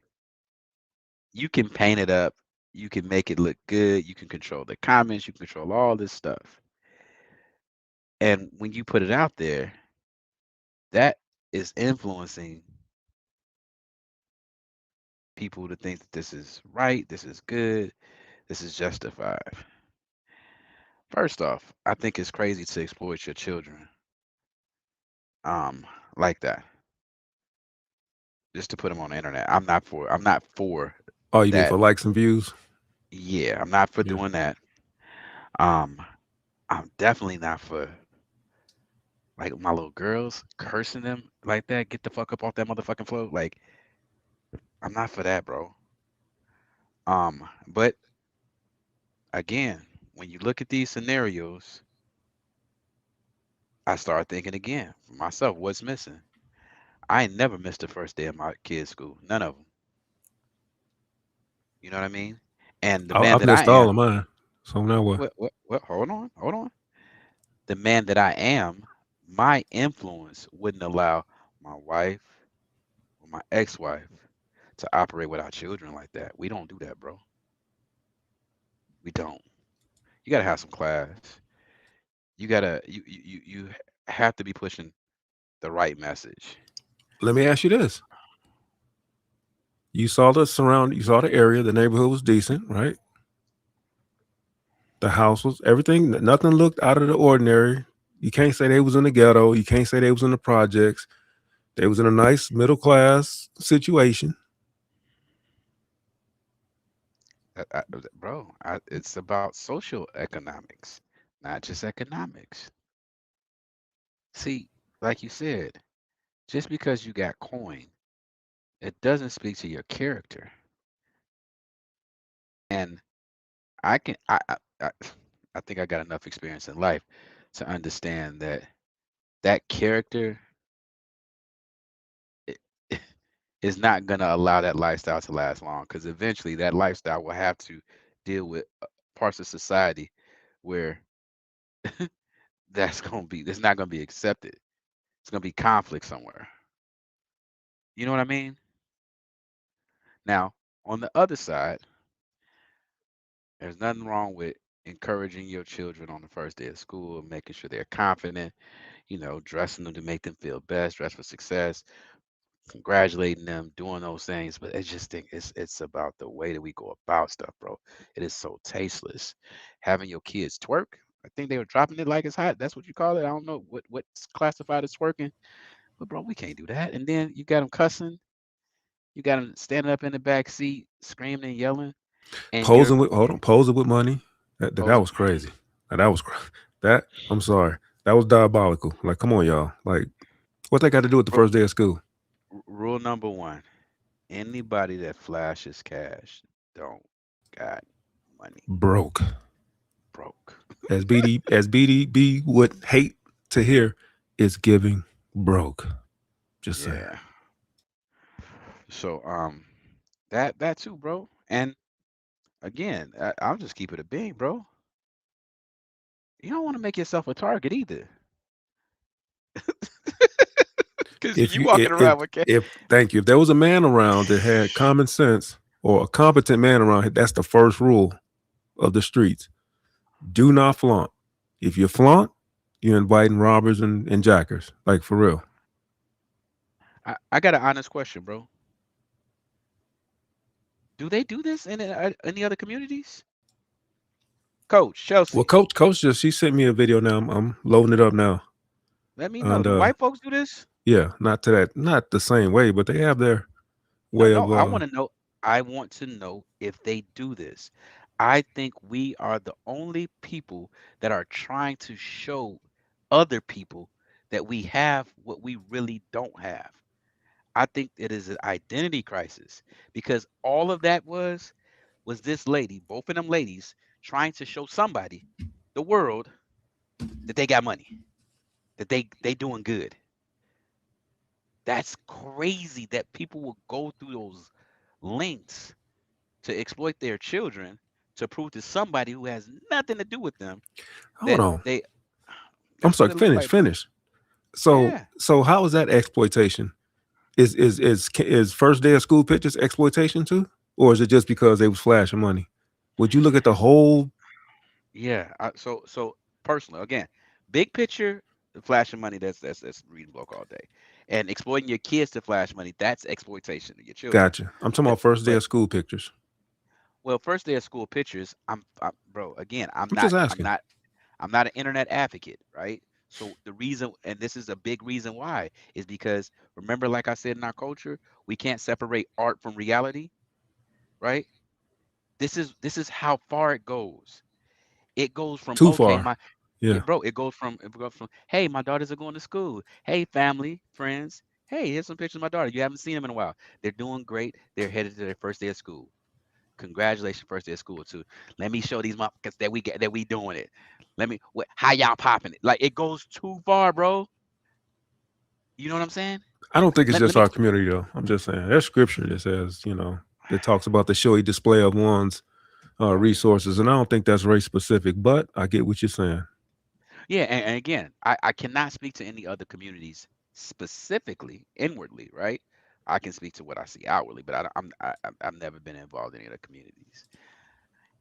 [SPEAKER 2] You can paint it up, you can make it look good, you can control the comments, you can control all this stuff. And when you put it out there, that is influencing people to think that this is right, this is good, this is justified. First off, I think it's crazy to exploit your children um like that, just to put them on the internet. I'm not for
[SPEAKER 3] Oh, you mean
[SPEAKER 2] that.
[SPEAKER 3] for likes and views?
[SPEAKER 2] Yeah, I'm not for
[SPEAKER 3] Yeah.
[SPEAKER 2] doing that. Um, I'm definitely not for like my little girls cursing them like that. Get the fuck up off that motherfucking floor. Like, I'm not for that, bro. But again, when you look at these scenarios, I start thinking again for myself, what's missing? I ain't never missed the first day of my kids' school. None of them. You know what I mean? And the man
[SPEAKER 3] I've
[SPEAKER 2] that I
[SPEAKER 3] missed all
[SPEAKER 2] am,
[SPEAKER 3] of mine. So now what?
[SPEAKER 2] what? Hold on. The man that I am, my influence wouldn't allow my wife or my ex-wife to operate with our children like that. We don't do that, bro. We don't. You gotta have some class. You have to be pushing the right message.
[SPEAKER 3] Let me ask you this. You saw you saw the area, the neighborhood was decent, right? The house was everything, nothing looked out of the ordinary. You can't say they was in the ghetto. You can't say they was in the projects. They was in a nice middle class situation.
[SPEAKER 2] I, bro, it's about social economics, not just economics. See, like you said, just because you got coin, it doesn't speak to your character. And I can I think I got enough experience in life to understand that that character i- is not going to allow that lifestyle to last long because eventually that lifestyle will have to deal with parts of society where that's not going to be accepted. It's going to be conflict somewhere. You know what I mean? Now, on the other side, there's nothing wrong with encouraging your children on the first day of school, making sure they're confident, dressing them to make them feel best, dress for success, congratulating them, doing those things. But I just think it's about the way that we go about stuff, bro. It is so tasteless. Having your kids twerk, I think they were dropping it like it's hot. That's what you call it. I don't know what's classified as twerking, but bro, we can't do that. And then you got them cussing, you got them standing up in the back seat, screaming and yelling, and you're
[SPEAKER 3] Posing with money. That
[SPEAKER 2] posing.
[SPEAKER 3] was crazy. That was that. I'm sorry. That was diabolical. Like, come on, y'all. Like, what they got to do with the first day of school?
[SPEAKER 2] Rule number one: anybody that flashes cash don't got money.
[SPEAKER 3] Broke.
[SPEAKER 2] Broke.
[SPEAKER 3] As BDB would hate to hear, is giving broke. Just saying.
[SPEAKER 2] Yeah. So that too, bro. And again, I'll just keep it a bean, bro. You don't want to make yourself a target either. Because
[SPEAKER 3] If
[SPEAKER 2] you
[SPEAKER 3] you
[SPEAKER 2] walking around with cash.
[SPEAKER 3] if thank you. If there was a man around that had common sense or a competent man around, that's the first rule of the streets. Do not flaunt. If you flaunt, you're inviting robbers and jackers. Like, for real.
[SPEAKER 2] I got an honest question, bro. Do they do this in any other communities? Coach
[SPEAKER 3] Well,
[SPEAKER 2] Chelsea,
[SPEAKER 3] Coach she sent me a video now. I'm loading it up now.
[SPEAKER 2] let me know.
[SPEAKER 3] And
[SPEAKER 2] Do white folks do this?
[SPEAKER 3] yeah, not the same way, but they have their
[SPEAKER 2] No,
[SPEAKER 3] way
[SPEAKER 2] no.
[SPEAKER 3] of
[SPEAKER 2] I want to know. I want to know if they do this. I think we are the only people that are trying to show other people that we have what we really don't have. I think it is an identity crisis because all of that was this lady, both of them ladies, trying to show somebody, the world, that they got money, that they doing good. That's crazy that people will go through those lengths to exploit their children to prove to somebody who has nothing to do with them
[SPEAKER 3] Hold
[SPEAKER 2] that
[SPEAKER 3] on.
[SPEAKER 2] they
[SPEAKER 3] I'm
[SPEAKER 2] that's what
[SPEAKER 3] sorry.
[SPEAKER 2] it looked
[SPEAKER 3] Finish.
[SPEAKER 2] like, bro.
[SPEAKER 3] Finish. So
[SPEAKER 2] Yeah.
[SPEAKER 3] so how is that exploitation? Is first day of school pictures exploitation too, or is it just because they was flashing money? Would you look at the whole?
[SPEAKER 2] Yeah. So personally, again, big picture, the flashing money, that's reading block all day. And exploiting your kids to flash money, that's exploitation of your children.
[SPEAKER 3] Gotcha. I'm talking
[SPEAKER 2] That
[SPEAKER 3] about first day
[SPEAKER 2] but
[SPEAKER 3] of school pictures.
[SPEAKER 2] well, first day of school pictures, bro, again,
[SPEAKER 3] I'm just asking.
[SPEAKER 2] I'm not an internet advocate, right? So the reason, and this is a big reason why, is because remember, like I said in our culture, we can't separate art from reality, right? This is how far it goes. It goes from
[SPEAKER 3] Too
[SPEAKER 2] okay,
[SPEAKER 3] far.
[SPEAKER 2] my yeah,
[SPEAKER 3] Yeah.
[SPEAKER 2] bro. It goes from hey, my daughters are going to school. Hey, family, friends. Hey, here's some pictures of my daughter. You haven't seen them in a while. They're doing great. They're headed to their first day of school. Congratulations, first day of school too. Let me show these motherfuckers that we doing it. How y'all popping it? Like it goes too far, bro. You know what I'm saying?
[SPEAKER 3] I don't think it's
[SPEAKER 2] Let
[SPEAKER 3] just
[SPEAKER 2] me.
[SPEAKER 3] our community though. I'm just saying there's scripture that says, that talks about the showy display of one's
[SPEAKER 2] Right.
[SPEAKER 3] resources, and I don't think that's race specific. But I get what you're saying.
[SPEAKER 2] Yeah, and again, I cannot speak to any other communities specifically inwardly, right? I can speak to what I see outwardly, but I've never been involved in any other communities.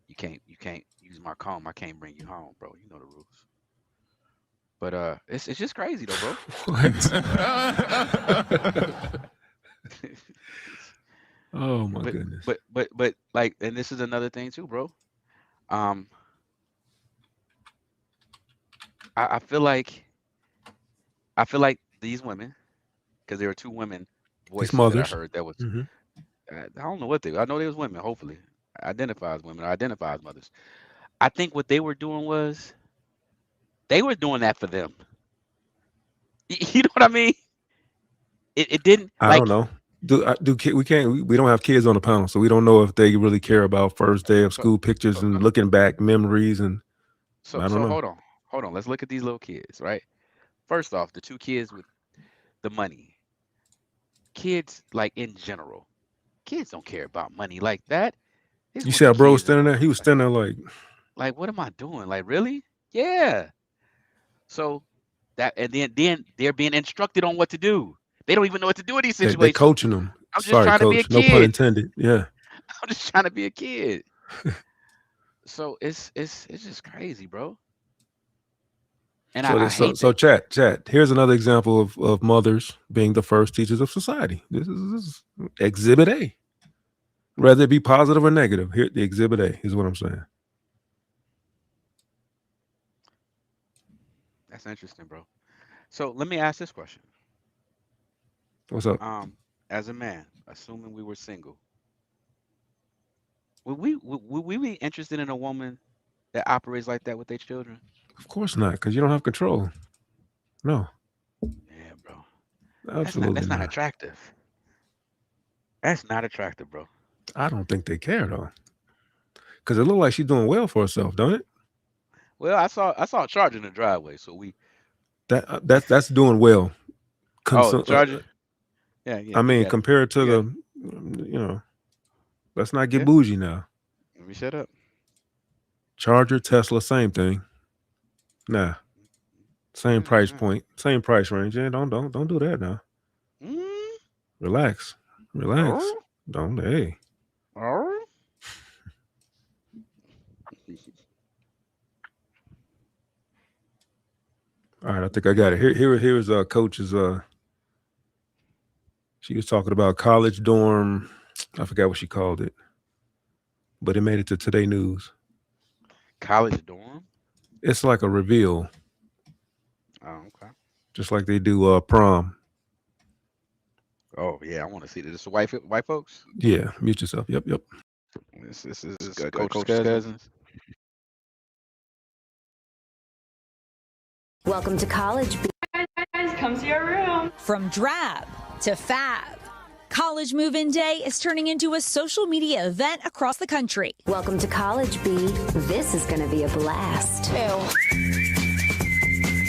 [SPEAKER 2] You can't use my comb. I can't bring you home, bro. You know the rules. But it's just crazy though, bro.
[SPEAKER 3] What? Oh my
[SPEAKER 2] but
[SPEAKER 3] goodness.
[SPEAKER 2] but like, and this is another thing too, bro. Um, I feel like these women, because there were two women
[SPEAKER 3] These
[SPEAKER 2] voices that I
[SPEAKER 3] mothers.
[SPEAKER 2] heard that was
[SPEAKER 3] Hmm.
[SPEAKER 2] I don't know what they. I know they was women. Hopefully, identify as women or identify as mothers. I think what they were doing was they were doing that for them. You know what I mean? It didn't
[SPEAKER 3] I don't
[SPEAKER 2] like
[SPEAKER 3] know. We don't have kids on the panel, so we don't know if they really care about first day of
[SPEAKER 2] so
[SPEAKER 3] school pictures
[SPEAKER 2] so
[SPEAKER 3] and looking back memories, and
[SPEAKER 2] so
[SPEAKER 3] I don't
[SPEAKER 2] so
[SPEAKER 3] know.
[SPEAKER 2] hold on. Let's look at these little kids, right? First off, the two kids with the money. Kids, like in general, kids don't care about money like that. They just
[SPEAKER 3] You
[SPEAKER 2] want
[SPEAKER 3] see
[SPEAKER 2] the
[SPEAKER 3] how bro was
[SPEAKER 2] kids.
[SPEAKER 3] standing there? He was standing there like
[SPEAKER 2] Like, what am I doing? Like, really? Yeah. So that and then they're being instructed on what to do. They don't even know what to do in these
[SPEAKER 3] they
[SPEAKER 2] situations.
[SPEAKER 3] coaching them.
[SPEAKER 2] I'm just
[SPEAKER 3] Sorry,
[SPEAKER 2] trying to be a
[SPEAKER 3] coach. No pun
[SPEAKER 2] kid.
[SPEAKER 3] intended. Yeah.
[SPEAKER 2] I'm just trying to be a kid. So it's just crazy, bro. And I hate
[SPEAKER 3] So
[SPEAKER 2] that.
[SPEAKER 3] chat. Here's another example of mothers being the first teachers of society. This is exhibit A. Whether it be positive or negative, here the exhibit A is what I'm saying.
[SPEAKER 2] That's interesting, bro. So let me ask this question.
[SPEAKER 3] What's up?
[SPEAKER 2] As a man, assuming we were single, would we be interested in a woman that operates like that with their children?
[SPEAKER 3] Of course not, because you don't have control. No,
[SPEAKER 2] Yeah, bro.
[SPEAKER 3] absolutely
[SPEAKER 2] That's not
[SPEAKER 3] not.
[SPEAKER 2] attractive. That's not attractive, bro.
[SPEAKER 3] I don't think they care though, because it looked like she's doing well for herself, don't it?
[SPEAKER 2] Well, I saw a charger in the driveway, so we.
[SPEAKER 3] That's doing well.
[SPEAKER 2] Oh, the
[SPEAKER 3] Consum-
[SPEAKER 2] charger. Yeah, yeah,
[SPEAKER 3] I
[SPEAKER 2] we
[SPEAKER 3] mean,
[SPEAKER 2] got it.
[SPEAKER 3] compared to
[SPEAKER 2] We got it.
[SPEAKER 3] let's not get
[SPEAKER 2] Yeah.
[SPEAKER 3] bougie now.
[SPEAKER 2] Let me shut up.
[SPEAKER 3] Charger, Tesla, same thing. Nah, same price
[SPEAKER 2] Mm-hmm.
[SPEAKER 3] point, same price range. Yeah, don't do that now.
[SPEAKER 2] Mm,
[SPEAKER 3] Relax, relax.
[SPEAKER 2] oh,
[SPEAKER 3] Don't hey.
[SPEAKER 2] oh.
[SPEAKER 3] All right, I think I got it. Here's coach's. She was talking about college dorm. I forgot what she called it, but it made it to Today News.
[SPEAKER 2] College dorm.
[SPEAKER 3] It's like a reveal,
[SPEAKER 2] Oh, okay.
[SPEAKER 3] just like they do prom.
[SPEAKER 2] Oh, yeah, I want to see this. White folks.
[SPEAKER 3] Yeah, mute yourself. Yep.
[SPEAKER 2] This is Coach's cousins.
[SPEAKER 12] Welcome to college.
[SPEAKER 13] Guys, come to your room.
[SPEAKER 12] From drab to fab, College Move-In Day is turning into a social media event across the country. Welcome to College, B. This is going to be a blast.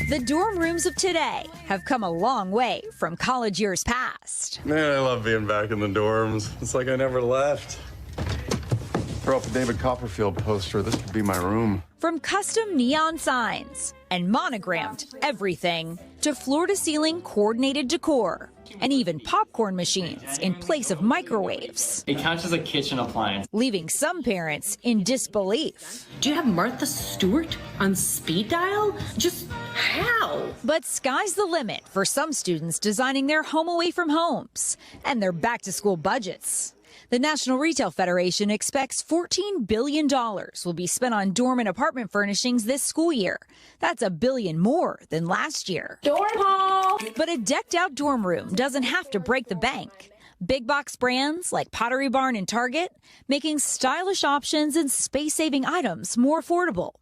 [SPEAKER 12] The dorm rooms of today have come a long way from college years past.
[SPEAKER 14] Man, I love being back in the dorms. It's like I never left. Throw up a David Copperfield poster. This could be my room.
[SPEAKER 12] From custom neon signs and monogrammed everything to floor-to-ceiling coordinated decor and even popcorn machines in place of microwaves.
[SPEAKER 15] It counts as a kitchen appliance.
[SPEAKER 12] Leaving some parents in disbelief.
[SPEAKER 16] Do you have Martha Stewart on speed dial? Just how?
[SPEAKER 12] But sky's the limit for some students designing their home away from homes and their back-to-school budgets. The National Retail Federation expects $14 billion will be spent on dorm and apartment furnishings this school year. That's $1 billion more than last year.
[SPEAKER 13] Dorm hall!
[SPEAKER 12] But a decked-out dorm room doesn't have to break the bank. Big box brands like Pottery Barn and Target making stylish options and space-saving items more affordable,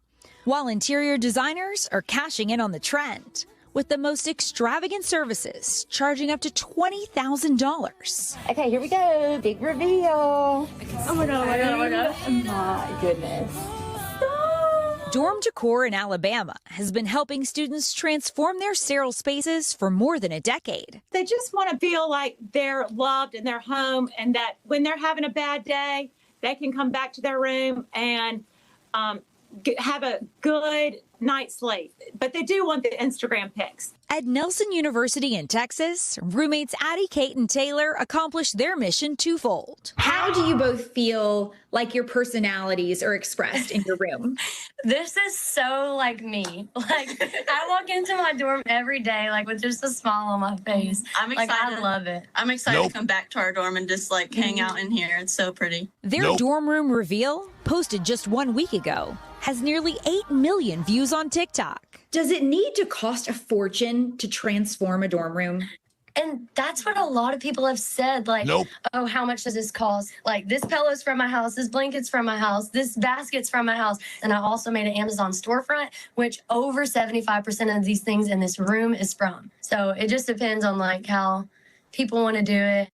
[SPEAKER 12] while interior designers are cashing in on the trend, with the most extravagant services charging up to $20,000.
[SPEAKER 13] Okay, here we go. Big reveal. Oh my god, oh my god, oh my god. My goodness.
[SPEAKER 12] Dorm Decor in Alabama has been helping students transform their sterile spaces for more than a decade.
[SPEAKER 17] They just want to feel like they're loved in their home, and that when they're having a bad day, they can come back to their room and have a good night's sleep. But they do want the Instagram pics.
[SPEAKER 12] At Nelson University in Texas, roommates Addie, Kate, and Taylor accomplished their mission twofold.
[SPEAKER 18] How do you both feel like your personalities are expressed in your room?
[SPEAKER 19] This is so like me. Like, I walk into my dorm every day, like, with just a smile on my face.
[SPEAKER 20] I'm excited.
[SPEAKER 19] Like, I love it.
[SPEAKER 20] I'm excited to come back to our dorm and just, like, hang out in here. It's so pretty.
[SPEAKER 12] Their dorm room reveal, posted just 1 week ago, has nearly 8 million views on TikTok.
[SPEAKER 18] Does it need to cost a fortune to transform a dorm room?
[SPEAKER 19] And that's what a lot of people have said, like, oh, how much does this cost? Like, this pillow's from my house, this blanket's from my house, this basket's from my house. And I also made an Amazon storefront, which over 75% of these things in this room is from. So it just depends on, like, how people want to do it.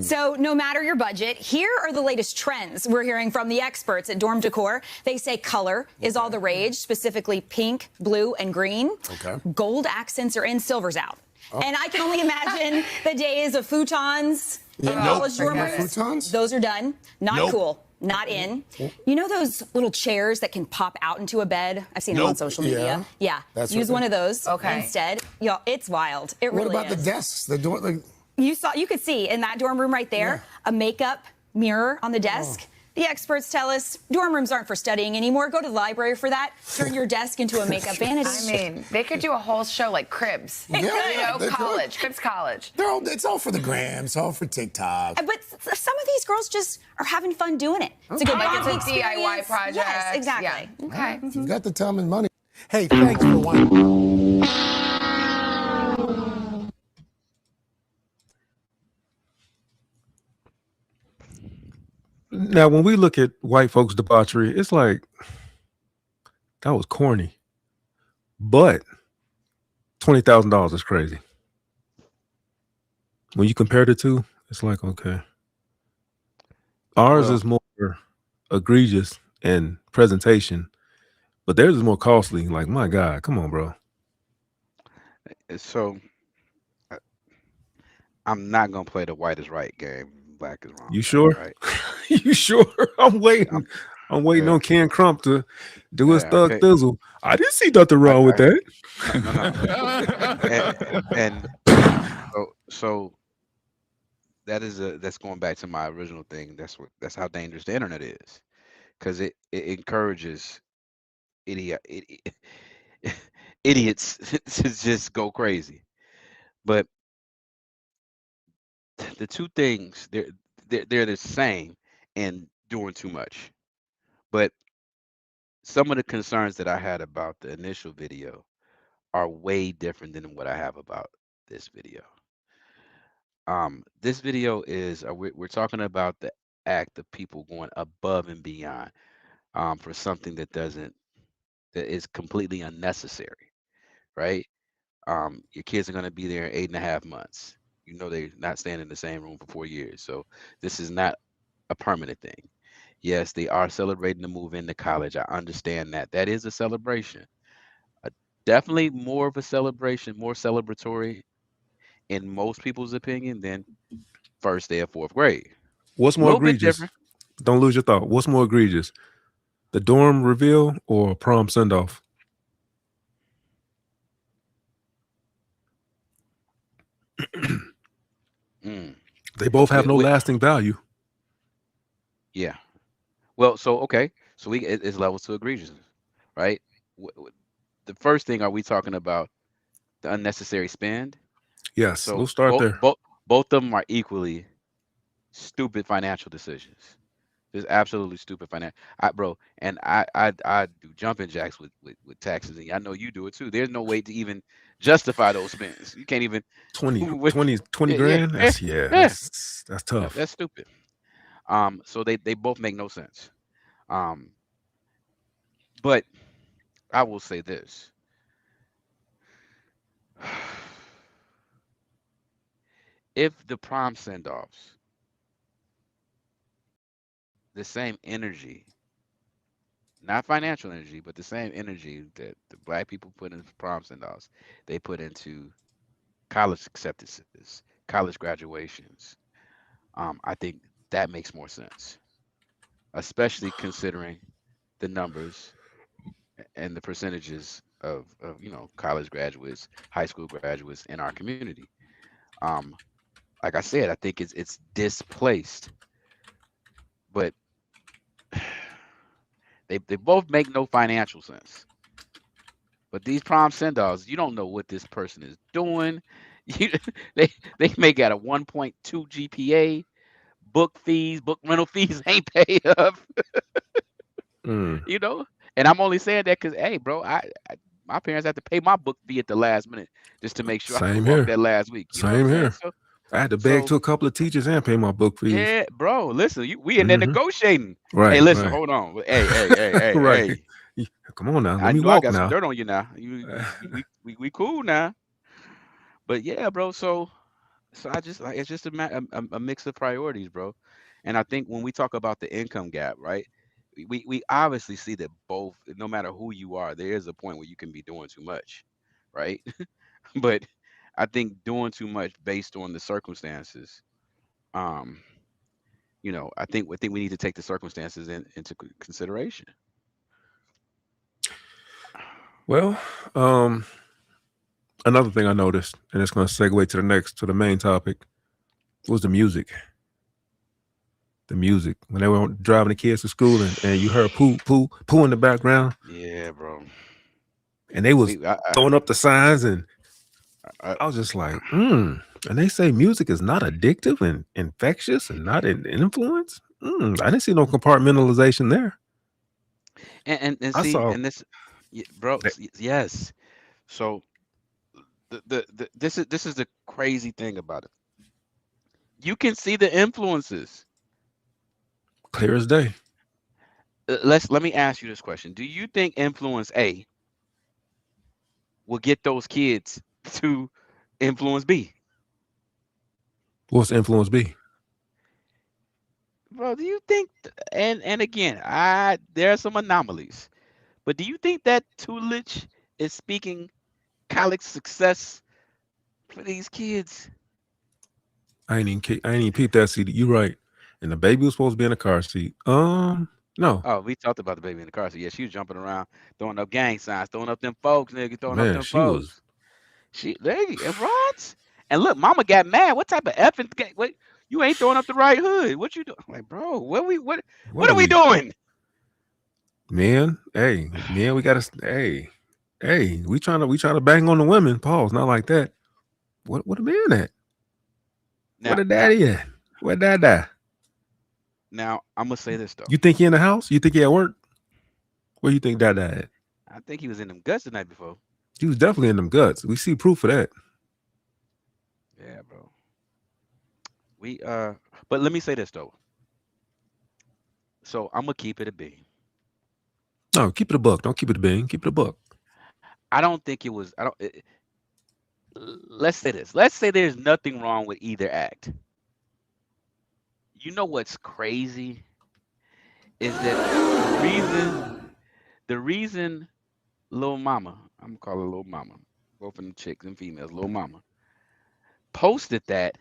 [SPEAKER 18] So no matter your budget, here are the latest trends we're hearing from the experts at Dorm Decor. They say color is all the rage, specifically pink, blue, and green.
[SPEAKER 21] Okay.
[SPEAKER 18] Gold accents are in, silver's out. And I can only imagine the days of futons in college dorm rooms.
[SPEAKER 21] Futons?
[SPEAKER 18] Those are done. Not cool. Not in. You know those little chairs that can pop out into a bed? I've seen them on social media. Yeah. Use one of those instead. Y'all, it's wild. It really is.
[SPEAKER 21] What about the desks? The door,
[SPEAKER 18] You could see in that dorm room right there, a makeup mirror on the desk. The experts tell us dorm rooms aren't for studying anymore. Go to the library for that. Turn your desk into a makeup vanity.
[SPEAKER 22] I mean, they could do a whole show like Cribs.
[SPEAKER 21] Yeah,
[SPEAKER 22] college. Cribs College.
[SPEAKER 21] It's all for the gram. It's all for TikTok.
[SPEAKER 18] But some of these girls just are having fun doing it. It's a good bonding
[SPEAKER 22] it's a DIY
[SPEAKER 18] experience.
[SPEAKER 22] project.
[SPEAKER 18] Yes, exactly.
[SPEAKER 22] Yeah. Okay.
[SPEAKER 21] You got the time and money. Hey, thanks for one.
[SPEAKER 3] Now, when we look at white folks' debauchery, it's like, that was corny. But $20,000 is crazy. When you compare the two, it's like, okay. Ours is more egregious in presentation, but theirs is more costly. Like, my God, come on, bro.
[SPEAKER 2] So, I'm not going to play the white is right game. Black is wrong.
[SPEAKER 3] You sure?
[SPEAKER 2] Right?
[SPEAKER 3] You sure? I'm waiting. I'm waiting on Ken Crump to do his thug thizzle. I didn't see nothing wrong with that.
[SPEAKER 2] So that's going back to my original thing. That's how dangerous the internet is, because it encourages idiots to just go crazy. But the two things, they're the same and doing too much. But some of the concerns that I had about the initial video are way different than what I have about this video. This video is we're talking about act of people going above and beyond for something that is completely unnecessary, right? Your kids are going to be there in 8.5 months. You know they're not staying in the same room for 4 years, so this is not a permanent thing. Yes, they are celebrating the move into college. I understand that. That is a celebration. Uh, Definitely more of a celebration, more celebratory in most people's opinion than first day of 4th grade.
[SPEAKER 3] What's
[SPEAKER 2] A
[SPEAKER 3] more
[SPEAKER 2] little bit
[SPEAKER 3] egregious?
[SPEAKER 2] different.
[SPEAKER 3] Don't lose your thought. What's more egregious? The dorm reveal or prom send off? They both have no lasting value.
[SPEAKER 2] Yeah. Well, so okay, so it's levels to egregiousness, right? The first thing, are we talking about the unnecessary spend?
[SPEAKER 3] Yes,
[SPEAKER 2] So
[SPEAKER 3] we'll start there.
[SPEAKER 2] both of them are equally stupid financial decisions. Just absolutely stupid financial. Bro, and I do jumping jacks with taxes, and I know you do it too. There's no way to even justify those spends. You can't even
[SPEAKER 3] 20
[SPEAKER 2] yeah,
[SPEAKER 3] grand. That's
[SPEAKER 2] yeah.
[SPEAKER 3] that's tough.
[SPEAKER 2] That's stupid. So they both make no sense. But I will say this. If the prom send-offs, the same energy, not financial energy, but the same energy that the black people put into prom send-offs, they put into college acceptances, college graduations, I think that makes more sense, especially considering the numbers and the percentages of college graduates, high school graduates in our community. Um, like I said, I think it's displaced, but they both make no financial sense. But these prom send-offs, you don't know what this person is doing. You, they may got a 1.2 GPA, book rental fees ain't paid up. You know, and I'm only saying that because, hey, bro, my parents had to pay my book fee at the last minute just to make sure I could
[SPEAKER 3] Same
[SPEAKER 2] walk
[SPEAKER 3] here.
[SPEAKER 2] that last week. You know what I'm
[SPEAKER 3] Same
[SPEAKER 2] saying?
[SPEAKER 3] here. I had to beg to a couple of teachers and pay my book fees.
[SPEAKER 2] Yeah, bro. Listen, we in there negotiating.
[SPEAKER 3] Right.
[SPEAKER 2] Hey, listen,
[SPEAKER 3] Right.
[SPEAKER 2] hold on. Hey,
[SPEAKER 3] right.
[SPEAKER 2] hey.
[SPEAKER 3] Come on now.
[SPEAKER 2] I
[SPEAKER 3] Let me
[SPEAKER 2] know I
[SPEAKER 3] walk
[SPEAKER 2] got some
[SPEAKER 3] now.
[SPEAKER 2] dirt on you now. We cool now. But yeah, bro. So I just like it's just a mix of priorities, bro. And I think when we talk about the income gap, right? We obviously see that both, no matter who you are, there is a point where you can be doing too much, right? But I think doing too much based on the circumstances, um, I think we need to take the circumstances into consideration.
[SPEAKER 3] Well, another thing I noticed, and it's going to segue to the main topic, was the music. The music. When they were driving the kids to school and you heard poo in the background.
[SPEAKER 2] Yeah, bro.
[SPEAKER 3] And they was throwing up the signs, and I was just like, And they say music is not addictive and infectious and not an influence. I didn't see no compartmentalization there.
[SPEAKER 2] And
[SPEAKER 3] I
[SPEAKER 2] see,
[SPEAKER 3] saw,
[SPEAKER 2] and this, bro, yes. So this is the crazy thing about it. You can see the influences
[SPEAKER 3] clear as day.
[SPEAKER 2] Let me ask you this question. Do you think influence A will get those kids to influence B?
[SPEAKER 3] What's influence B?
[SPEAKER 2] Bro, do you think and again, there are some anomalies. But do you think that tutelage is speaking college success for these kids?
[SPEAKER 3] I ain't even peeped that seat. You right. And the baby was supposed to be in a car seat. No.
[SPEAKER 2] Oh, we talked about the baby in the car seat. Yeah, she was jumping around, throwing up gang signs, throwing up them folks, nigga, throwing up
[SPEAKER 3] Man,
[SPEAKER 2] them
[SPEAKER 3] she was.
[SPEAKER 2] folks. What? And look, mama got mad. What type of effing what you ain't throwing up the right hood? What you doing? I'm like, bro, what are we doing?
[SPEAKER 3] Man, we gotta we trying to bang on the women. Pause, not like that. What a man at? Where the daddy at? Where dad?
[SPEAKER 2] Now I'm gonna say this though.
[SPEAKER 3] You think he in the house? You think he at work? Where you think dad at?
[SPEAKER 2] I think he was in them guts the night before.
[SPEAKER 3] He was definitely in them guts. We see proof of that.
[SPEAKER 2] Yeah, bro. But let me say this though. So I'm gonna keep it a bean.
[SPEAKER 3] No, keep it a buck. Don't keep it a bean. Keep it a buck.
[SPEAKER 2] I don't think it was. I don't. Let's say this. Let's say there's nothing wrong with either act. You know what's crazy is that the reason Lil Mama, I'm gonna call her Lil Mama, both of them chicks and females, Lil Mama, posted that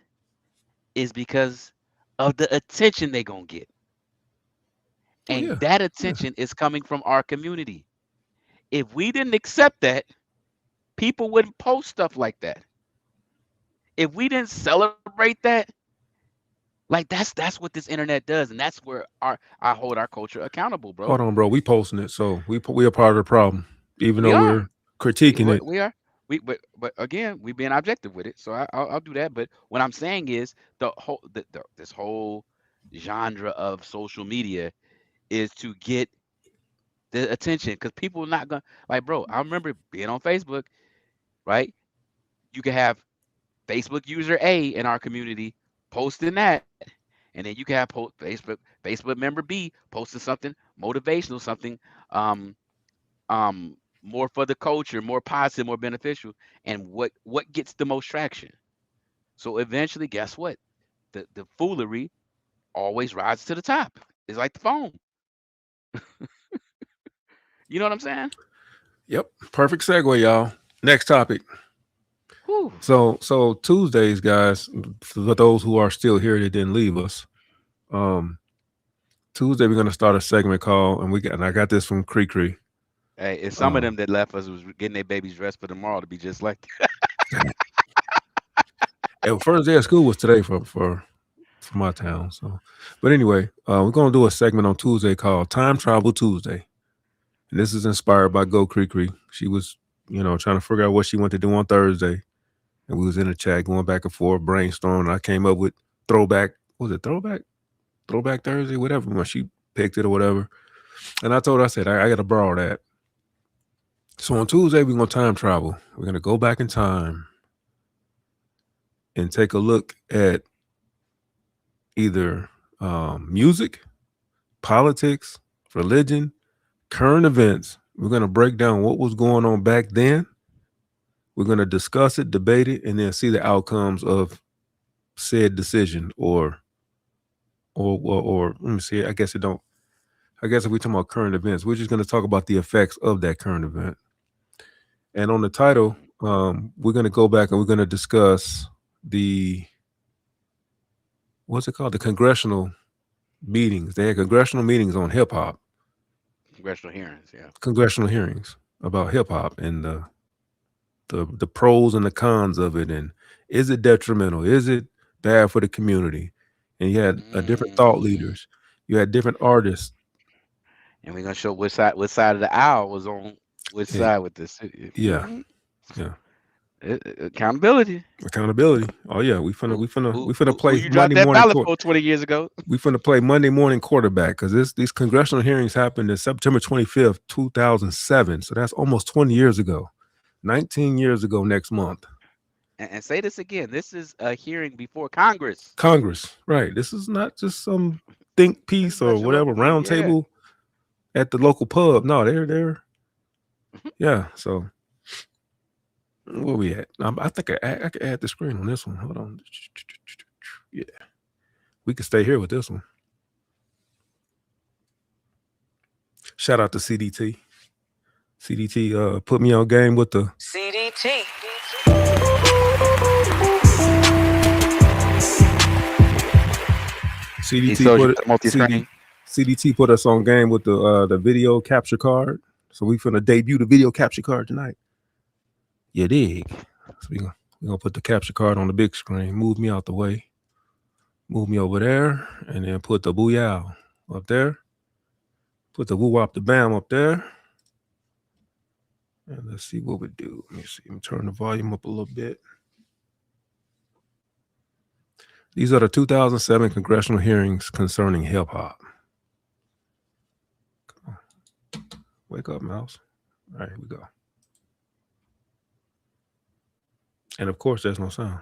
[SPEAKER 2] is because of the attention they gonna get.
[SPEAKER 3] Oh
[SPEAKER 2] And
[SPEAKER 3] yeah.
[SPEAKER 2] that attention is coming from our community. If we didn't accept that, people wouldn't post stuff like that. If we didn't celebrate that, like that's what this internet does, and that's where I hold our culture accountable, bro.
[SPEAKER 3] Hold on, bro. We posting it, so we are part of the problem, even
[SPEAKER 2] We
[SPEAKER 3] though
[SPEAKER 2] are.
[SPEAKER 3] we're critiquing it.
[SPEAKER 2] We are. But again, we being objective with it. So I'll do that. But what I'm saying is this whole genre of social media is to get the attention because people are not gonna like, bro. I remember being on Facebook, right? You can have Facebook user A in our community posting that, and then you can have Facebook member B posting something motivational, something um more for the culture, more positive, more beneficial, and what gets the most traction. So eventually, guess what? The foolery always rises to the top. It's like the phone. You know what I'm saying?
[SPEAKER 3] Yep. Perfect segue, y'all. Next topic.
[SPEAKER 2] Whew.
[SPEAKER 3] So Tuesdays, guys, for those who are still here that didn't leave us, Tuesday we're gonna start a segment called, and I got this from Cree.
[SPEAKER 2] Hey, it's some of them that left us was getting their babies dressed for tomorrow to be just like
[SPEAKER 3] And first day of school was today for my town. So, but anyway, we're gonna do a segment on Tuesday called Time Travel Tuesday, and this is inspired by Go Cree. She was, trying to figure out what she wanted to do on Thursday, and we was in the chat going back and forth, brainstorming. I came up with throwback. Was it throwback Thursday? Whatever. When she picked it or whatever, and I told her, I said, I got to borrow that. So on Tuesday we're gonna time travel. We're gonna go back in time and take a look at either music, politics, religion, current events. We're going to break down what was going on back then. We're going to discuss it, debate it, and then see the outcomes of said decision or let me see. I guess if we're talking about current events, we're just going to talk about the effects of that current event. And on the title, we're going to go back and we're going to discuss what's it called? The congressional meetings. They had congressional meetings on hip hop.
[SPEAKER 2] Congressional hearings, yeah.
[SPEAKER 3] Congressional hearings about hip hop and the pros and the cons of it, and is it detrimental? Is it bad for the community? And you had different thought leaders. You had different artists.
[SPEAKER 2] And we're gonna show which side of the aisle was on which side with this.
[SPEAKER 3] Yeah. Yeah.
[SPEAKER 2] Accountability.
[SPEAKER 3] Oh yeah, we finna play
[SPEAKER 2] who you
[SPEAKER 3] Monday
[SPEAKER 2] that
[SPEAKER 3] morning.
[SPEAKER 2] Ballot for 20 years ago.
[SPEAKER 3] We finna play Monday morning quarterback because these congressional hearings happened in September 25th, 2007. So that's almost 20 years ago. 19 years ago next month.
[SPEAKER 2] And say this again. This is a hearing before Congress.
[SPEAKER 3] Congress, right? This is not just some think piece or whatever round table at the local pub. No, they're yeah. So. Where we at? I think I could add the screen on this one. Hold on. Yeah. We can stay here with this one. Shout out to CDT. CDT put me on game with the
[SPEAKER 4] CDT.
[SPEAKER 3] CDT put us on game with the video capture card. So we finna debut the video capture card tonight. You dig? So we're gonna put the capture card on the big screen. Move me out the way. Move me over there. And then put the booyah up there. Put the woo-wop the bam up there. And let's see what we do. Let me see. Let me turn the volume up a little bit. These are the 2007 congressional hearings concerning hip-hop. Come on. Wake up, mouse. All right, here we go. And of course, there's no sound.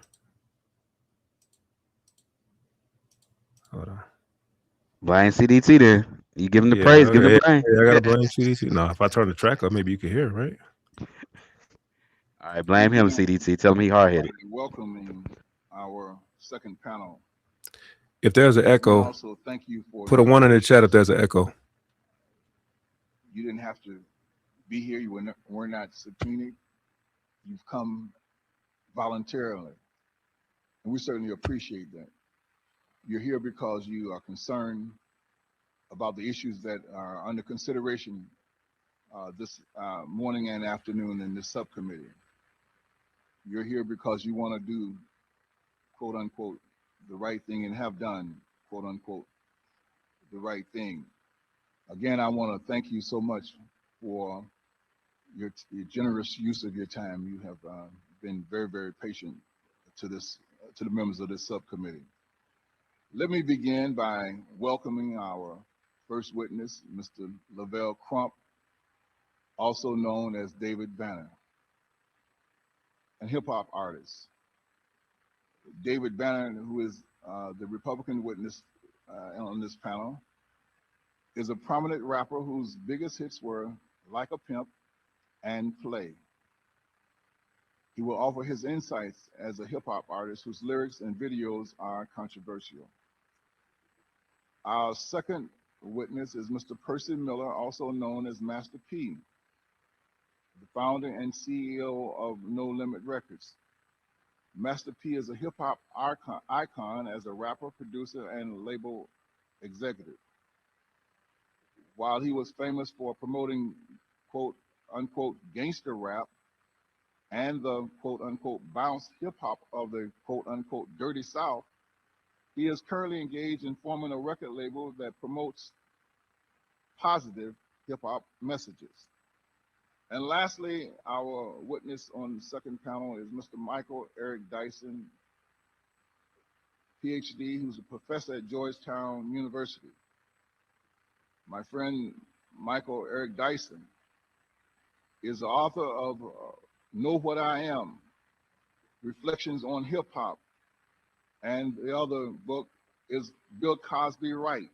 [SPEAKER 3] Hold on.
[SPEAKER 2] Blind CDT there. You give him the
[SPEAKER 3] Yeah,
[SPEAKER 2] praise, give him the
[SPEAKER 3] okay.
[SPEAKER 2] blame.
[SPEAKER 3] Yeah, I gotta blame CDT. No, if I turn the track up, maybe you can hear, right?
[SPEAKER 2] All right, blame him, CDT. Tell him he hard headed.
[SPEAKER 4] Welcoming our second panel.
[SPEAKER 3] If there's an
[SPEAKER 4] Let me
[SPEAKER 3] echo,
[SPEAKER 4] also thank you for
[SPEAKER 3] put a
[SPEAKER 4] your
[SPEAKER 3] 1 in the chat if
[SPEAKER 4] patience.
[SPEAKER 3] there's an echo.
[SPEAKER 4] You didn't have to be here. You were not subpoenaed. You've come voluntarily, and we certainly appreciate that. You're here because you are concerned about the issues that are under consideration this morning and afternoon in this subcommittee. You're here because you want to do, quote unquote, the right thing and have done, quote unquote, the right thing. Again, I want to thank you so much for your generous use of your time. You have been very, very patient to the members of this subcommittee. Let me begin by welcoming our first witness, Mr. Lavelle Crump, also known as David Banner, a hip-hop artist. David Banner, who is the Republican witness on this panel, is a prominent rapper whose biggest hits were Like a Pimp and Play. He will offer his insights as a hip-hop artist whose lyrics and videos are controversial. Our second witness is Mr. Percy Miller, also known as Master P, the founder and CEO of No Limit Records. Master P is a hip-hop icon as a rapper, producer, and label executive. While he was famous for promoting quote-unquote gangster rap and the quote-unquote bounce hip-hop of the quote-unquote dirty South, he is currently engaged in forming a record label that promotes positive hip-hop messages. And lastly, our witness on the second panel is Mr. Michael Eric Dyson, PhD, who's a professor at Georgetown University. My friend Michael Eric Dyson is the author of Know What I Am, Reflections on Hip Hop, and the other book is Bill Cosby Right,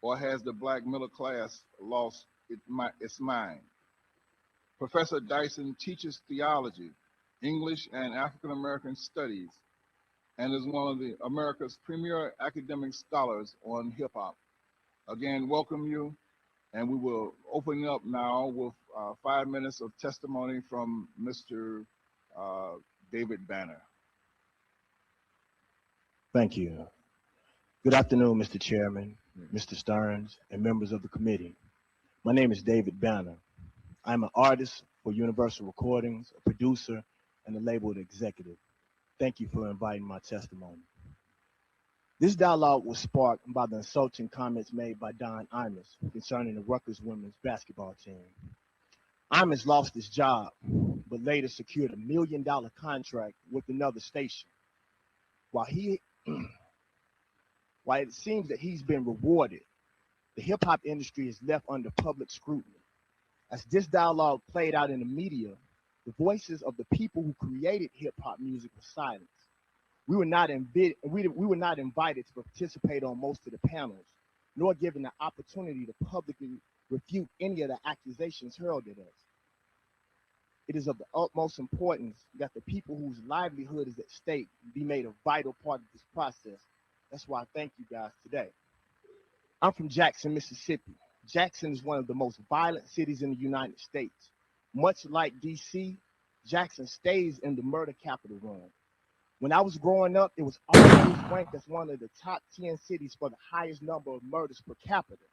[SPEAKER 4] or Has the Black Middle Class Lost Its Mind? Professor Dyson teaches theology, English, and African American studies, and is one of America's premier academic scholars on hip hop. Again, welcome you, and we will open up now with 5 minutes of testimony from Mr. David Banner.
[SPEAKER 5] Thank you. Good afternoon, Mr. Chairman, Mr. Stearns, and members of the committee. My name is David Banner. I'm an artist for Universal Recordings, a producer, and a label executive. Thank you for inviting my testimony. This dialogue was sparked by the insulting comments made by Don Imus concerning the Rutgers women's basketball team. Imus lost his job, but later secured $1 million contract with another station. While it seems that he's been rewarded, the hip-hop industry is left under public scrutiny. As this dialogue played out in the media, the voices of the people who created hip-hop music were silenced. We were not invited to participate on most of the panels, nor given the opportunity to publicly refute any of the accusations hurled at us. It is of the utmost importance that the people whose livelihood is at stake be made a vital part of this process. That's why I thank you guys today. I'm from Jackson, Mississippi. Jackson is one of the most violent cities in the United States. Much like DC, Jackson stays in the murder capital run. When I was growing up, it was always ranked as one of the top 10 cities for the highest number of murders per capita.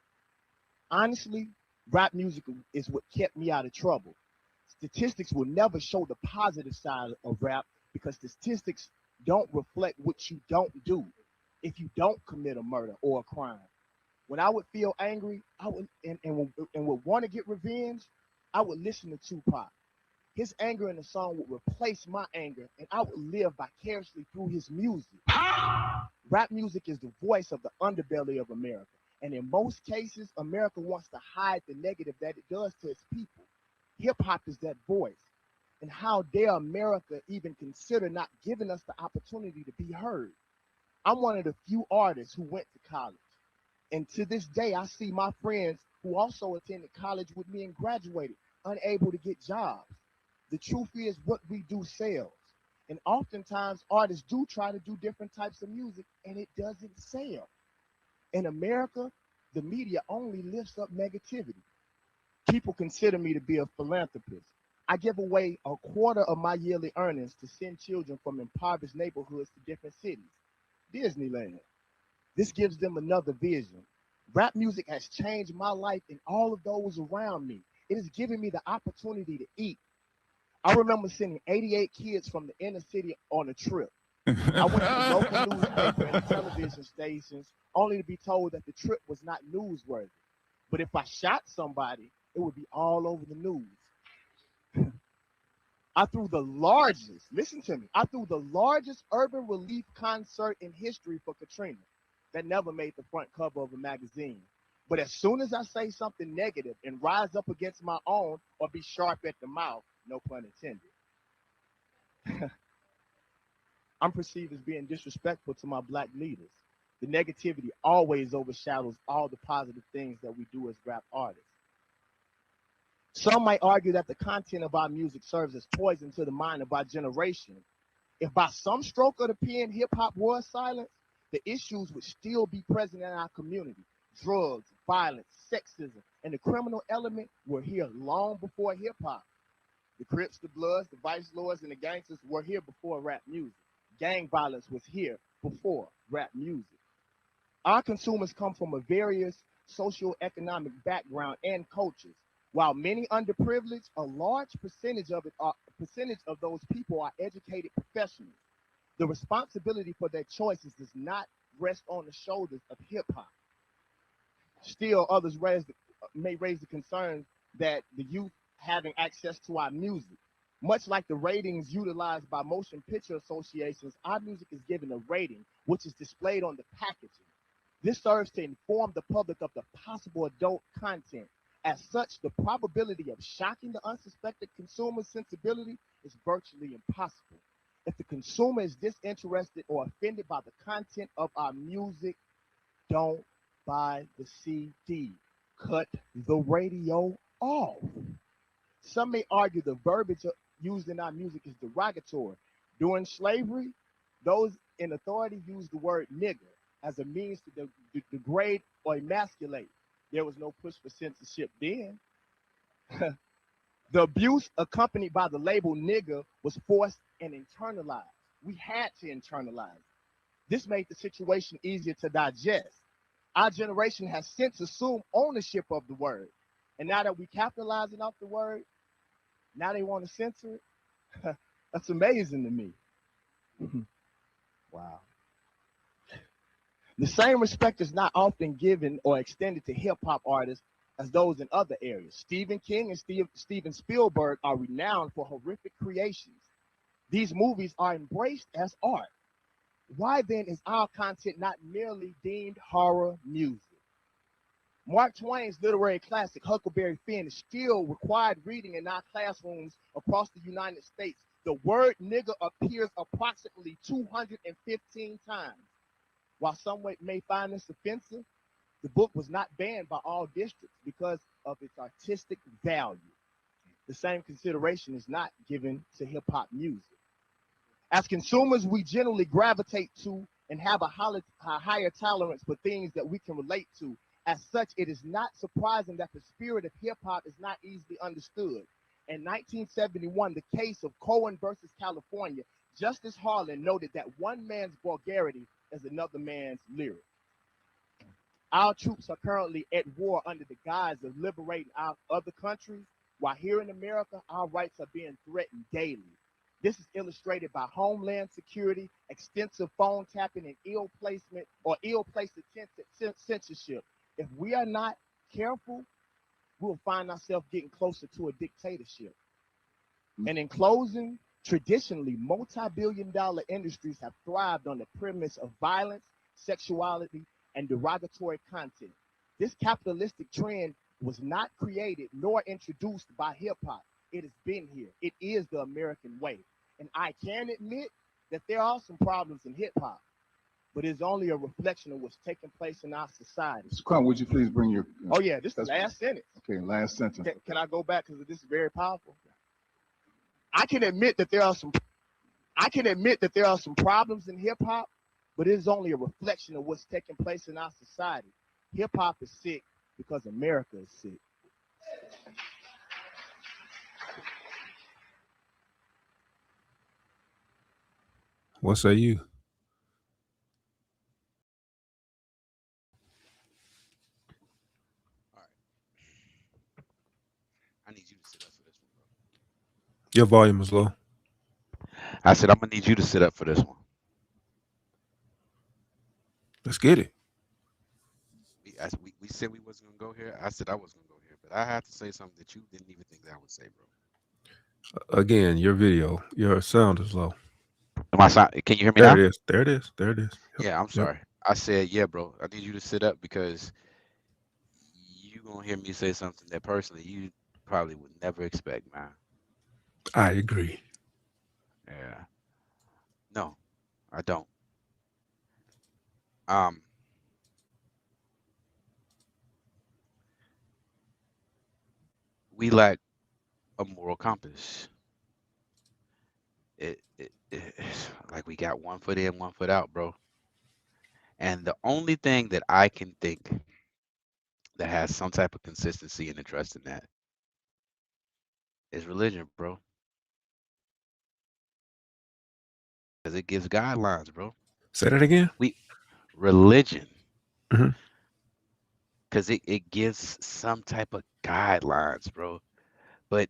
[SPEAKER 5] Honestly, rap music is what kept me out of trouble. Statistics will never show the positive side of rap because statistics don't reflect what you don't do if you don't commit a murder or a crime. When I would feel angry, I would would want to get revenge, I would listen to Tupac. His anger in the song would replace my anger, and I would live vicariously through his music. Rap music is the voice of the underbelly of America, and in most cases, America wants to hide the negative that it does to its people. Hip-hop is that voice, and how dare America even consider not giving us the opportunity to be heard? I'm one of the few artists who went to college. And to this day, I see my friends who also attended college with me and graduated unable to get jobs. The truth is, what we do sells. And oftentimes, artists do try to do different types of music, and it doesn't sell. In America, the media only lifts up negativity. People consider me to be a philanthropist. I give away a quarter of my yearly earnings to send children from impoverished neighborhoods to different cities. Disneyland. This gives them another vision. Rap music has changed my life and all of those around me. It has given me the opportunity to eat. I remember sending 88 kids from the inner city on a trip. I went to local newspaper and television stations only to be told that the trip was not newsworthy. But if I shot somebody, it would be all over the news. I threw the largest, listen to me, I threw the largest urban relief concert in history for Katrina. That never made the front cover of a magazine. But as soon as I say something negative and rise up against my own or be sharp at the mouth, no pun intended, I'm perceived as being disrespectful to my black leaders. The negativity always overshadows all the positive things that we do as rap artists. Some might argue that the content of our music serves as poison to the mind of our generation. If by some stroke of the pen hip hop was silenced, the issues would still be present in our community. Drugs, violence, sexism, and the criminal element were here long before hip hop. The Crips, the Bloods, the Vice Lords, and the gangsters were here before rap music. Gang violence was here before rap music. Our consumers come from a various socioeconomic background and cultures. While many underprivileged, a large percentage of those people are educated professionals. The responsibility for their choices does not rest on the shoulders of hip hop. Still, others may raise the concern that the youth having access to our music. Much like the ratings utilized by motion picture associations, our music is given a rating, which is displayed on the packaging. This serves to inform the public of the possible adult content. As such, the probability of shocking the unsuspected consumer's sensibility is virtually impossible. If the consumer is disinterested or offended by the content of our music, don't buy the CD. Cut the radio off. Some may argue the verbiage used in our music is derogatory. During slavery, those in authority used the word nigger as a means to degrade or emasculate. There was no push for censorship then. The abuse accompanied by the label nigger was forced and internalized. We had to internalize it. This made the situation easier to digest. Our generation has since assumed ownership of the word. And now that we capitalizing off the word, now they want to censor it. That's amazing to me. Wow. The same respect is not often given or extended to hip hop artists as those in other areas. Stephen King and Steven Spielberg are renowned for horrific creations. These movies are embraced as art. Why then is our content not merely deemed horror music? Mark Twain's literary classic, Huckleberry Finn, is still required reading in our classrooms across the United States. The word nigger appears approximately 215 times. While some may find this offensive, the book was not banned by all districts because of its artistic value. The same consideration is not given to hip hop music. As consumers, we generally gravitate to and have a higher tolerance for things that we can relate to. As such, it is not surprising that the spirit of hip hop is not easily understood. In 1971, the case of Cohen versus California, Justice Harlan noted that one man's vulgarity is another man's lyric. Our troops are currently at war under the guise of liberating our other countries, while here in America, our rights are being threatened daily. This is illustrated by Homeland Security, extensive phone tapping, and ill-placed attempts at censorship. If we are not careful, we'll find ourselves getting closer to a dictatorship. And in closing, traditionally, multi-billion-dollar industries have thrived on the premise of violence, sexuality, and derogatory content. This capitalistic trend was not created nor introduced by hip-hop. It has been here. It is the American way. And I can admit that there are some problems in hip-hop. but it's only a reflection of what's taking place in our society.
[SPEAKER 4] Mr. Crump, would you please bring your...
[SPEAKER 5] Oh, yeah, this is the last sentence.
[SPEAKER 4] Okay, last sentence.
[SPEAKER 5] Can I go back, because this is very powerful? I can admit that there are some problems in hip-hop, but it is only a reflection of what's taking place in our society. Hip-hop is sick because America is sick.
[SPEAKER 3] What say you?
[SPEAKER 2] I need you to sit up for this one, bro.
[SPEAKER 3] Your volume is low.
[SPEAKER 2] I said I'm gonna need you to sit up for this one.
[SPEAKER 3] Let's get it.
[SPEAKER 2] We said we wasn't gonna go here. I said I was gonna go here, but I had to say something that you didn't even think that I would say, bro.
[SPEAKER 3] Again, your video, your sound is low.
[SPEAKER 2] My sound, can you hear me now?
[SPEAKER 3] There it is. There it is. There it is. Yep.
[SPEAKER 2] Yeah, I'm sorry. I said, yeah, bro. I need you to sit up because you gonna hear me say something that personally you probably would never expect, man.
[SPEAKER 3] I agree.
[SPEAKER 2] Yeah. No, I don't. We lack a moral compass. It's like we got one foot in, one foot out, bro. And the only thing that I can think that has some type of consistency and interest in that is religion, bro. Because it gives guidelines, bro.
[SPEAKER 3] Say that again.
[SPEAKER 2] Religion.
[SPEAKER 3] Mhm.
[SPEAKER 2] Because it gives some type of guidelines, bro. But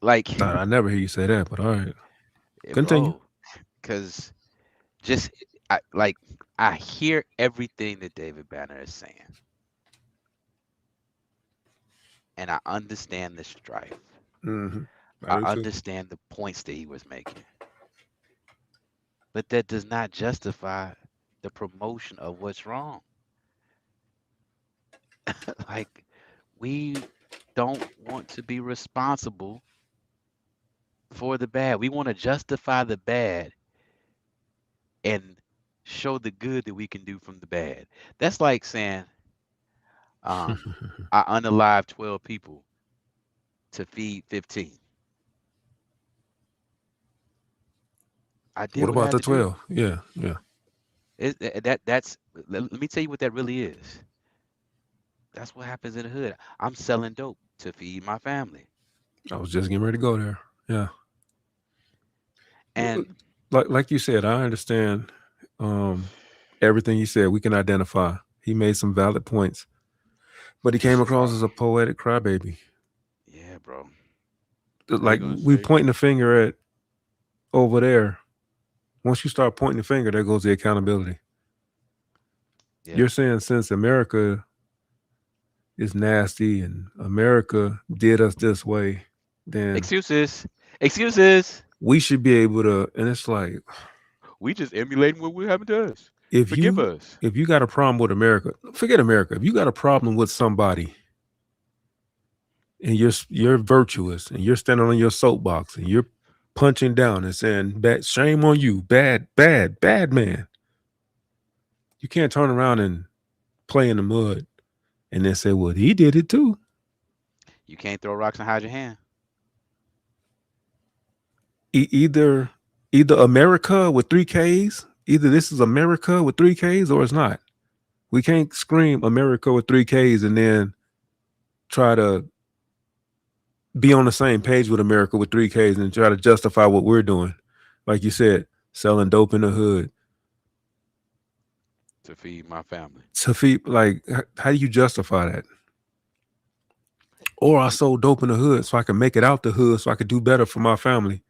[SPEAKER 2] like,
[SPEAKER 3] I never hear you say that, but all right. Continue.
[SPEAKER 2] bro, because just I hear everything that David Banner is saying, and I understand the strife.
[SPEAKER 3] Mm-hmm.
[SPEAKER 2] I understand the points that he was making, but that does not justify the promotion of what's wrong. Like, we don't want to be responsible for the bad. We want to justify the bad and show the good that we can do from the bad. That's like saying, I unalive 12 people to feed 15. I did
[SPEAKER 3] What
[SPEAKER 2] what I
[SPEAKER 3] about
[SPEAKER 2] had
[SPEAKER 3] the
[SPEAKER 2] to do.
[SPEAKER 3] 12? Yeah, yeah.
[SPEAKER 2] Let me tell you what that really is. That's what happens in the hood. I'm selling dope to feed my family.
[SPEAKER 3] I was just getting ready to go there. Yeah.
[SPEAKER 2] And
[SPEAKER 3] like you said, I understand everything you said. We can identify. He made some valid points, but he came across as a poetic crybaby.
[SPEAKER 2] Yeah, bro.
[SPEAKER 3] Like we pointing the finger at over there. Once you start pointing the finger, there goes the accountability. Yeah. You're saying since America is nasty and America did us this way, then
[SPEAKER 2] excuses.
[SPEAKER 3] We should be able to, and it's like
[SPEAKER 2] we just emulating what happened to us.
[SPEAKER 3] Forgive
[SPEAKER 2] us.
[SPEAKER 3] If you got a problem with America, forget America. If you got a problem with somebody, and you're virtuous, and you're standing on your soapbox, and you're punching down and saying, "Bad, shame on you, bad man." You can't turn around and play in the mud, and then say, "Well, he did it too."
[SPEAKER 2] You can't throw rocks and hide your hand.
[SPEAKER 3] Either America with 3 Ks, either this is America with 3 Ks or it's not. We can't scream America with 3 Ks and then try to be on the same page with America with 3 Ks and try to justify what we're doing. Like you said, selling dope in the hood.
[SPEAKER 2] To feed my family.
[SPEAKER 3] Like, how do you justify that? Or I sold dope in the hood so I can make it out the hood so I could do better for my family.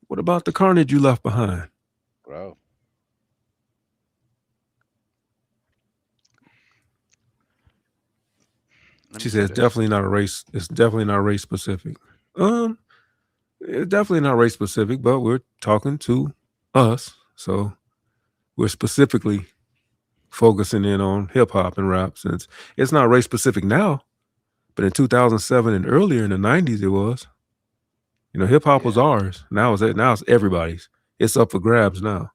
[SPEAKER 3] What about the carnage you left behind?
[SPEAKER 2] Bro.
[SPEAKER 3] She says definitely not a race. It's definitely not race specific. It's definitely not race specific, but we're talking to us. So we're specifically focusing in on hip hop and rap since it's not race specific now, but in 2007 and earlier in the 90s it was. You know, hip hop was ours. Now it's everybody's. It's up for grabs now.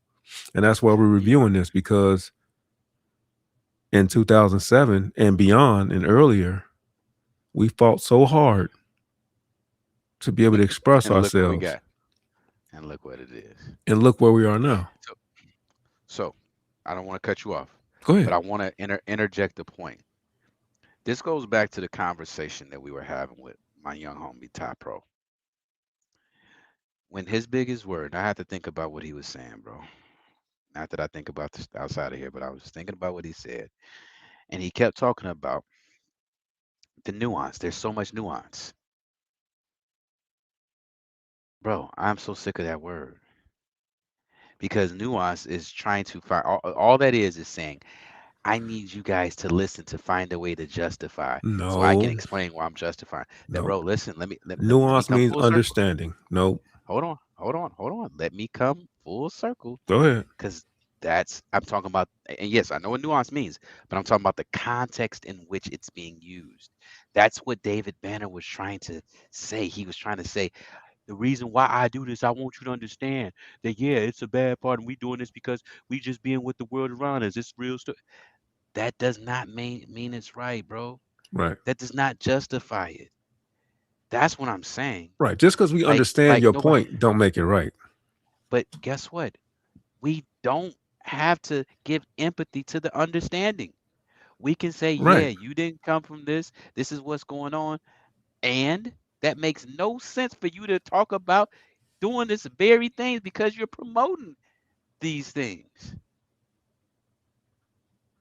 [SPEAKER 3] And that's why we're reviewing this, because in 2007 and beyond and earlier, we fought so hard to be able to express
[SPEAKER 2] And look what we
[SPEAKER 3] ourselves.
[SPEAKER 2] got. And look what it is.
[SPEAKER 3] And look where we are now.
[SPEAKER 2] So I don't want to cut you off,
[SPEAKER 3] Go ahead.
[SPEAKER 2] but I want to interject a point. This goes back to the conversation that we were having with my young homie Ty Pro. When his biggest word, I had to think about what he was saying, bro. Not that I think about this outside of here, but I was thinking about what he said. And he kept talking about the nuance. There's so much nuance. Bro, I'm so sick of that word, because nuance is trying to find all that is saying, I need you guys to listen to find a way to justify so I can
[SPEAKER 3] No,
[SPEAKER 2] explain why I'm justifying. That,
[SPEAKER 3] no.
[SPEAKER 2] bro, listen, let me
[SPEAKER 3] Nuance
[SPEAKER 2] come
[SPEAKER 3] means
[SPEAKER 2] full circle.
[SPEAKER 3] understanding. No.
[SPEAKER 2] Hold on. Let me come full circle,
[SPEAKER 3] Go ahead.
[SPEAKER 2] because I'm talking about, and yes, I know what nuance means, but I'm talking about the context in which it's being used. That's what David Banner was trying to say. He was trying to say, the reason why I do this, I want you to understand that, yeah, it's a bad part, and we doing this because we just being with the world around us. It's real stuff. That does not mean it's right, bro.
[SPEAKER 3] Right.
[SPEAKER 2] That does not justify it. That's what I'm saying.
[SPEAKER 3] Right. Just because we
[SPEAKER 2] Like
[SPEAKER 3] understand
[SPEAKER 2] like
[SPEAKER 3] your
[SPEAKER 2] nobody.
[SPEAKER 3] point don't make it right.
[SPEAKER 2] But guess what? We don't have to give empathy to the understanding. We can say, yeah,
[SPEAKER 3] Right.
[SPEAKER 2] you didn't come from this. This is what's going on. And that makes no sense for you to talk about doing this very things because you're promoting these things.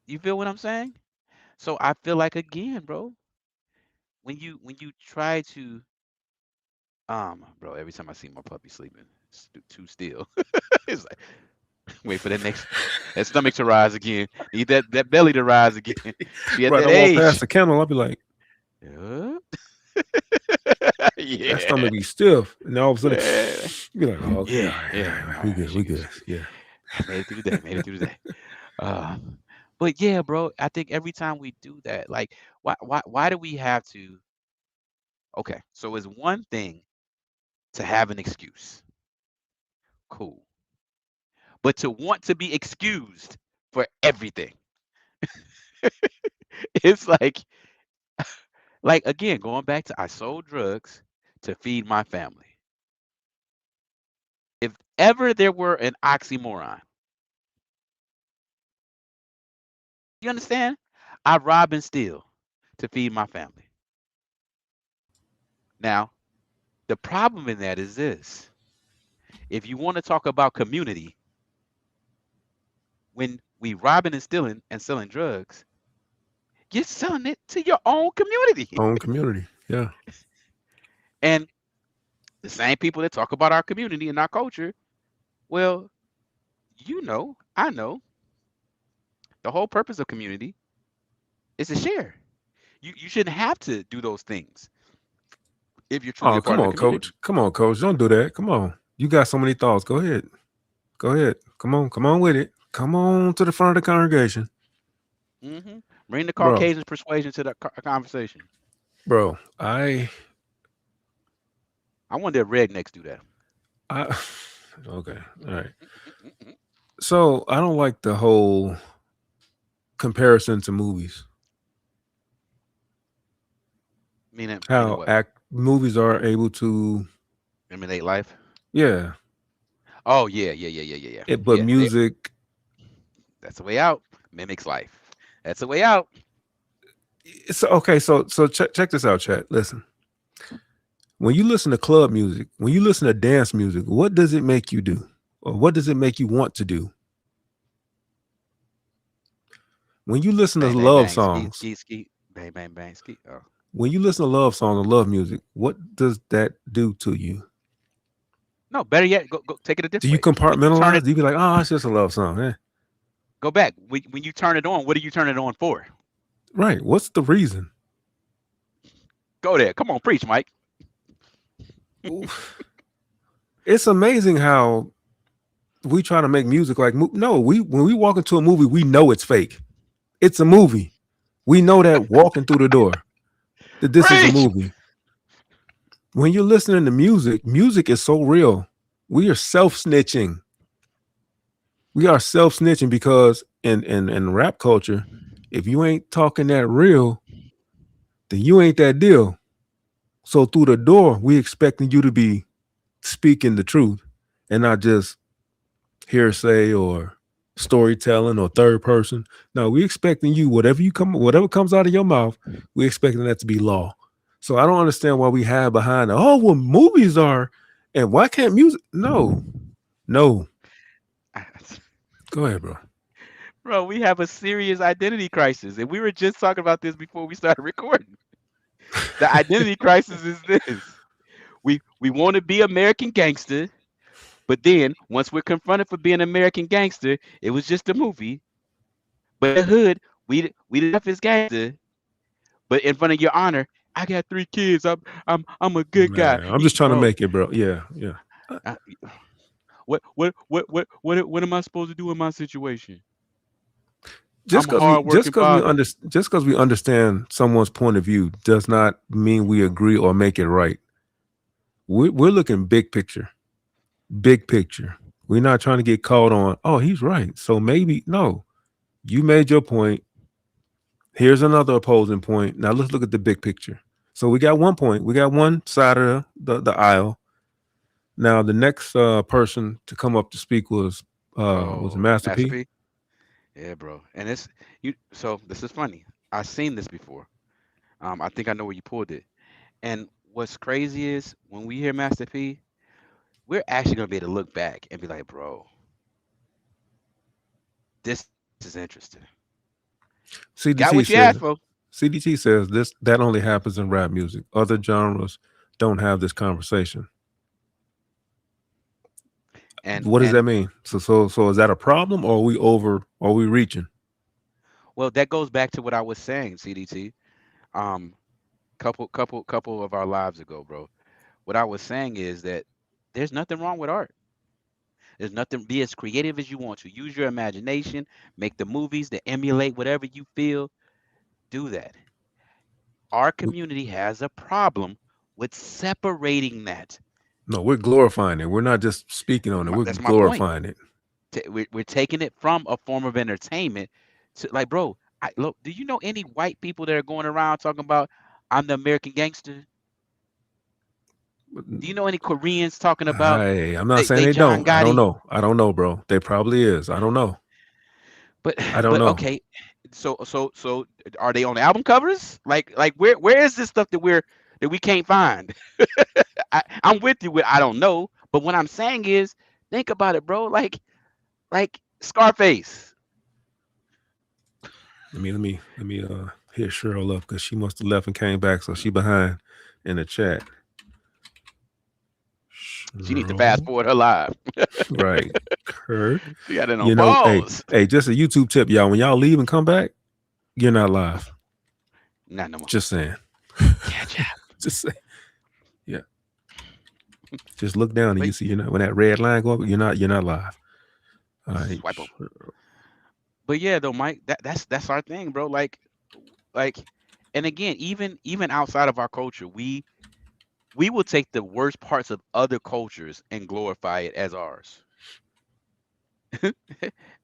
[SPEAKER 2] You feel what I'm saying? So I feel like, again, bro, when you try to bro, every time I see my puppy sleeping, it's too still. It's like, wait for that stomach to rise again. Need that belly to rise again. She at
[SPEAKER 3] Right.
[SPEAKER 2] that
[SPEAKER 3] I walk past
[SPEAKER 2] age.
[SPEAKER 3] the kennel, I'll be like,
[SPEAKER 2] Yeah.
[SPEAKER 3] that
[SPEAKER 2] Yeah.
[SPEAKER 3] stomach be stiff. And then all of a sudden,
[SPEAKER 2] Yeah.
[SPEAKER 3] you be like, oh, okay, all
[SPEAKER 2] Yeah.
[SPEAKER 3] right,
[SPEAKER 2] Yeah.
[SPEAKER 3] all right,
[SPEAKER 2] All
[SPEAKER 3] we
[SPEAKER 2] right.
[SPEAKER 3] good, we good. Yeah.
[SPEAKER 2] I made it through the day. Made it through the day. Uh, but yeah, bro, I think every time we do that, like, why do we have to? Okay, so it's one thing to have an excuse, cool, but to want to be excused for everything, it's like again, going back to I sold drugs to feed my family. If ever there were an oxymoron, you understand? I rob and steal to feed my family. Now, the problem in that is this: if you want to talk about community, when we robbing and stealing and selling drugs, you're selling it to your own community.
[SPEAKER 3] Own community. Yeah.
[SPEAKER 2] And the same people that talk about our community and our culture, well, I know, the whole purpose of community is to share. You shouldn't have to do those things if you're truly
[SPEAKER 3] Oh,
[SPEAKER 2] a part
[SPEAKER 3] come
[SPEAKER 2] of the
[SPEAKER 3] on, coach.
[SPEAKER 2] community.
[SPEAKER 3] Come on, coach. Don't do that. Come on. You got so many thoughts. Go ahead. Go ahead. Come on. Come on with it. Come on to the front of the congregation.
[SPEAKER 2] Bring the
[SPEAKER 3] Bro.
[SPEAKER 2] Caucasian persuasion to the conversation.
[SPEAKER 3] Bro,
[SPEAKER 2] I wonder if rednecks do that.
[SPEAKER 3] Okay. All right. So I don't like the whole comparison to movies.
[SPEAKER 2] Meaning
[SPEAKER 3] How
[SPEAKER 2] what?
[SPEAKER 3] Movies are able to
[SPEAKER 2] Emulate life.
[SPEAKER 3] Yeah.
[SPEAKER 2] Oh yeah.
[SPEAKER 3] But music,
[SPEAKER 2] that's the way out. Mimics life. That's the way out.
[SPEAKER 3] It's okay. So check this out, chat. Listen. When you listen to club music, when you listen to dance music, what does it make you do? Or what does it make you want to do? When you listen to
[SPEAKER 2] Bang, bang,
[SPEAKER 3] love
[SPEAKER 2] bang.
[SPEAKER 3] songs,
[SPEAKER 2] Ski. Bang, bang, bang. Ski. Oh.
[SPEAKER 3] when you listen to love songs and love music, what does that do to you?
[SPEAKER 2] No, better yet, go take it a
[SPEAKER 3] Do
[SPEAKER 2] different
[SPEAKER 3] you
[SPEAKER 2] way. When you turn
[SPEAKER 3] compartmentalize?
[SPEAKER 2] it,
[SPEAKER 3] Do you be like, oh, it's just a love song? Eh.
[SPEAKER 2] Go back. When you turn it on, what do you turn it on for?
[SPEAKER 3] Right. What's the reason?
[SPEAKER 2] Go there. Come on, preach, Mike.
[SPEAKER 3] It's amazing how we try to make music like no. When we walk into a movie, we know it's fake. It's a movie. We know that walking through the door that this is a movie. When you're listening to music, music is so real. We are self-snitching. We are self snitching because in rap culture, if you ain't talking that real, then you ain't that deal. So through the door, we expecting you to be speaking the truth and not just hearsay or storytelling or third person. No, we expecting you, whatever comes out of your mouth, we expecting that to be law. So I don't understand why we hide behind oh well movies are and why can't music no. No. Go ahead, bro.
[SPEAKER 2] Bro, we have a serious identity crisis, and we were just talking about this before we started recording. The identity crisis is this: we want to be American gangster, but then once we're confronted for being American gangster, it was just a movie. But in the hood, we left as gangster. But in front of your honor, I got 3 kids. I'm a good guy.
[SPEAKER 3] Man, I'm just trying to
[SPEAKER 2] Bro,
[SPEAKER 3] make it, bro. Yeah, yeah.
[SPEAKER 2] uh, what am I supposed to do in my situation?
[SPEAKER 3] Just
[SPEAKER 2] I'm a
[SPEAKER 3] because we
[SPEAKER 2] hardworking father.
[SPEAKER 3] just because we understand someone's point of view does not mean we agree or make it right. We're looking big picture, big picture. We're not trying to get caught on. Oh, he's right. So maybe no. You made your point. Here's another opposing point. Now let's look at the big picture. So we got one point. We got one side of the aisle. Now the next person to come up to speak was
[SPEAKER 2] Oh,
[SPEAKER 3] Master
[SPEAKER 2] Master
[SPEAKER 3] P.
[SPEAKER 2] P. Yeah, bro. And it's you. So this is funny. I've seen this before. I think I know where you pulled it. And what's crazy is when we hear Master P, we're actually gonna be able to look back and be like, bro, this is interesting. Got what you
[SPEAKER 3] CDT
[SPEAKER 2] asked for.
[SPEAKER 3] says CDT says this that only happens in rap music. Other genres don't have this conversation. What does
[SPEAKER 2] And
[SPEAKER 3] that mean? So is that a problem or are we reaching?
[SPEAKER 2] well, that goes back to what I was saying, CDT. Um, couple of our lives ago, bro. What I was saying is that there's nothing wrong with art. There's nothing. Be as creative as you want to. Use your imagination. Make the movies that emulate whatever you feel. Do that. Our community has a problem with separating that.
[SPEAKER 3] No, we're glorifying it. We're not just speaking on it. We're
[SPEAKER 2] That's my point.
[SPEAKER 3] glorifying it.
[SPEAKER 2] We're taking it from a form of entertainment to like, bro. Look. Do you know any white people that are going around talking about I'm the American gangster? Do you know any Koreans talking about
[SPEAKER 3] I'm not saying
[SPEAKER 2] they
[SPEAKER 3] they
[SPEAKER 2] John
[SPEAKER 3] don't. I don't
[SPEAKER 2] Gotti?
[SPEAKER 3] know. I don't know, bro. They probably is. I don't know.
[SPEAKER 2] But
[SPEAKER 3] I don't
[SPEAKER 2] but
[SPEAKER 3] know.
[SPEAKER 2] okay. So are they on the album covers? Like where is this stuff that we can't find? I'm with you with I don't know. But what I'm saying is think about it, bro. Like Scarface.
[SPEAKER 3] Let me hit Cheryl up because she must have left and came back, so she behind in the chat.
[SPEAKER 2] She needs to fast forward her live.
[SPEAKER 3] Right. Kurt.
[SPEAKER 2] She got it on
[SPEAKER 3] You know, hey,
[SPEAKER 2] pause.
[SPEAKER 3] hey, just a YouTube tip, y'all. When y'all leave and come back, you're not live.
[SPEAKER 2] Not no more.
[SPEAKER 3] Just saying.
[SPEAKER 2] Catch up.
[SPEAKER 3] Just say, yeah. Just look down and you see when that red line go up, you're not live. All right.
[SPEAKER 2] Swipe over. But yeah, though, Mike, that's our thing, bro. Like, and again, even outside of our culture, we will take the worst parts of other cultures and glorify it as ours.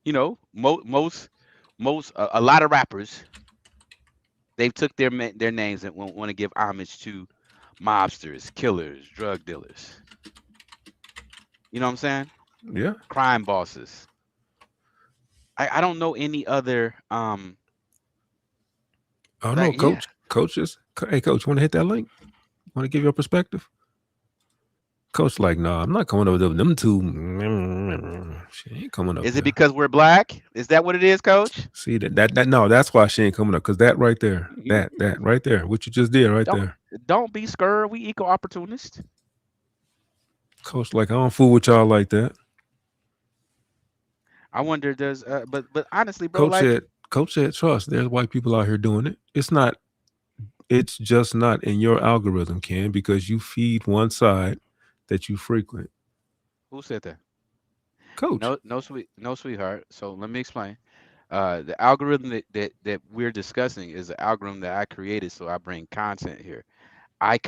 [SPEAKER 2] You know, most a lot of rappers they've took their names and want to give homage to mobsters, killers, drug dealers. You know what I'm saying?
[SPEAKER 3] Yeah.
[SPEAKER 2] Crime bosses. I don't know any other
[SPEAKER 3] I don't know,
[SPEAKER 2] yeah.
[SPEAKER 3] coaches. Hey, coach, want to hit that link? Want to give your perspective? Coach, like, no, I'm not coming over to them two. She ain't coming up.
[SPEAKER 2] Is it because we're black? Is that what it is, coach?
[SPEAKER 3] See that no, that's why she ain't coming up. Because that right there, that right there, what you just did right there.
[SPEAKER 2] Don't be scared. We equal opportunists.
[SPEAKER 3] Coach, like, I don't fool with y'all like that.
[SPEAKER 2] I wonder does but honestly, bro,
[SPEAKER 3] Coach said, trust. There's white people out here doing it. It's just not in your algorithm, Ken, because you feed one side that you frequent.
[SPEAKER 2] Who said that?
[SPEAKER 3] Coach.
[SPEAKER 2] No, sweetheart. So let me explain. The algorithm that we're discussing is the algorithm that I created, so I bring content here. I've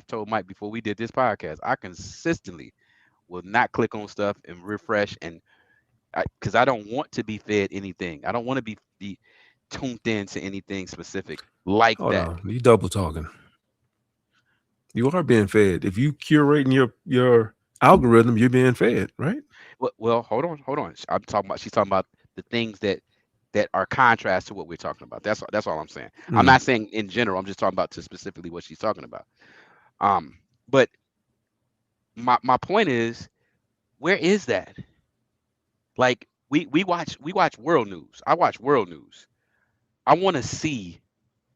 [SPEAKER 2] told Mike before we did this podcast, I consistently will not click on stuff and refresh and Because I don't want to be fed anything. I don't want to be tuned in to anything specific like
[SPEAKER 3] Hold
[SPEAKER 2] that.
[SPEAKER 3] on, you double talking. You are being fed. If you curating your algorithm, you're being fed, right?
[SPEAKER 2] Well, hold on. I'm talking about. She's talking about the things that are contrast to what we're talking about. That's all I'm saying. I'm
[SPEAKER 3] Mm.
[SPEAKER 2] not saying in general. I'm just talking about to specifically what she's talking about. But my point is, where is that? Like we watch world news. I watch world news. I want to see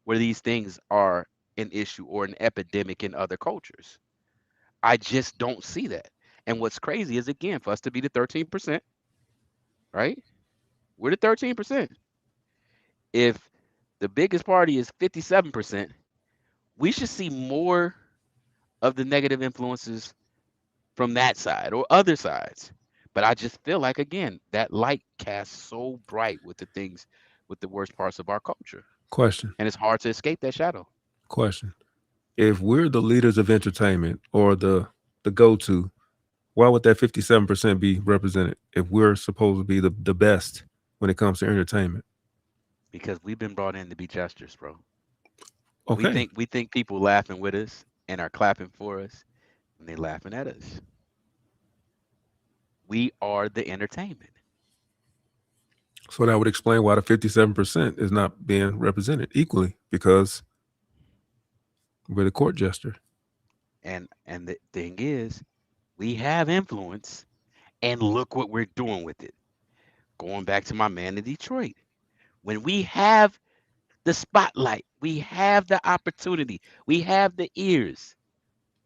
[SPEAKER 2] where these things are an issue or an epidemic in other cultures. I just don't see that. And what's crazy is again for us to be the 13%, right? We're the 13%. If the biggest party is 57%, we should see more of the negative influences from that side or other sides. But I just feel like again, that light casts so bright with the things with the worst parts of our culture.
[SPEAKER 3] Question.
[SPEAKER 2] And it's hard to escape that shadow.
[SPEAKER 3] Question. If we're the leaders of entertainment or the go-to, why would that 57% be represented if we're supposed to be the best when it comes to entertainment?
[SPEAKER 2] Because we've been brought in to be jesters, bro.
[SPEAKER 3] Okay.
[SPEAKER 2] We think people laughing with us and are clapping for us, and they laughing at us. We are the entertainment.
[SPEAKER 3] So that would explain why the 57% is not being represented equally because we're the court jester.
[SPEAKER 2] And the thing is, we have influence, and look what we're doing with it. Going back to my man in Detroit, when we have the spotlight, we have the opportunity, we have the ears.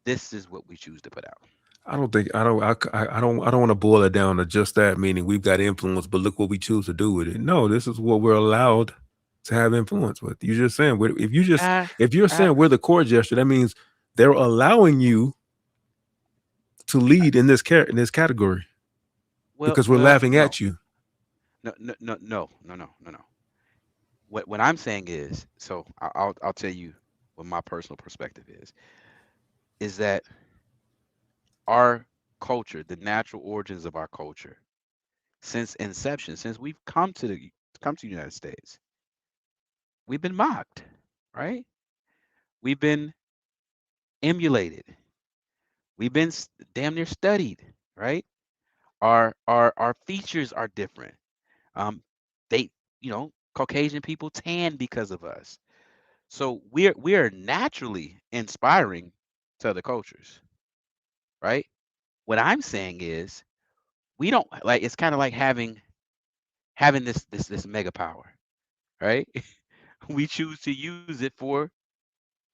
[SPEAKER 2] This is what we choose to put out.
[SPEAKER 3] I don't want to boil it down to just that, meaning we've got influence, but look what we choose to do with it. No, this is what we're allowed to have influence with. You're just saying if you're
[SPEAKER 2] Uh,
[SPEAKER 3] saying we're the court gesture, that means they're allowing you to lead in this category because we're laughing
[SPEAKER 2] no,
[SPEAKER 3] at you.
[SPEAKER 2] no. What I'm saying is, so I'll tell you what my personal perspective is that our culture, the natural origins of our culture, since inception, since we've come to the United States, we've been mocked, right? We've been emulated. We've been damn near studied, right? Our features are different. Um, they, Caucasian people tan because of us. So we are naturally inspiring to other cultures, right? What I'm saying is we don't like it's kind of like having this mega power, right? We choose to use it for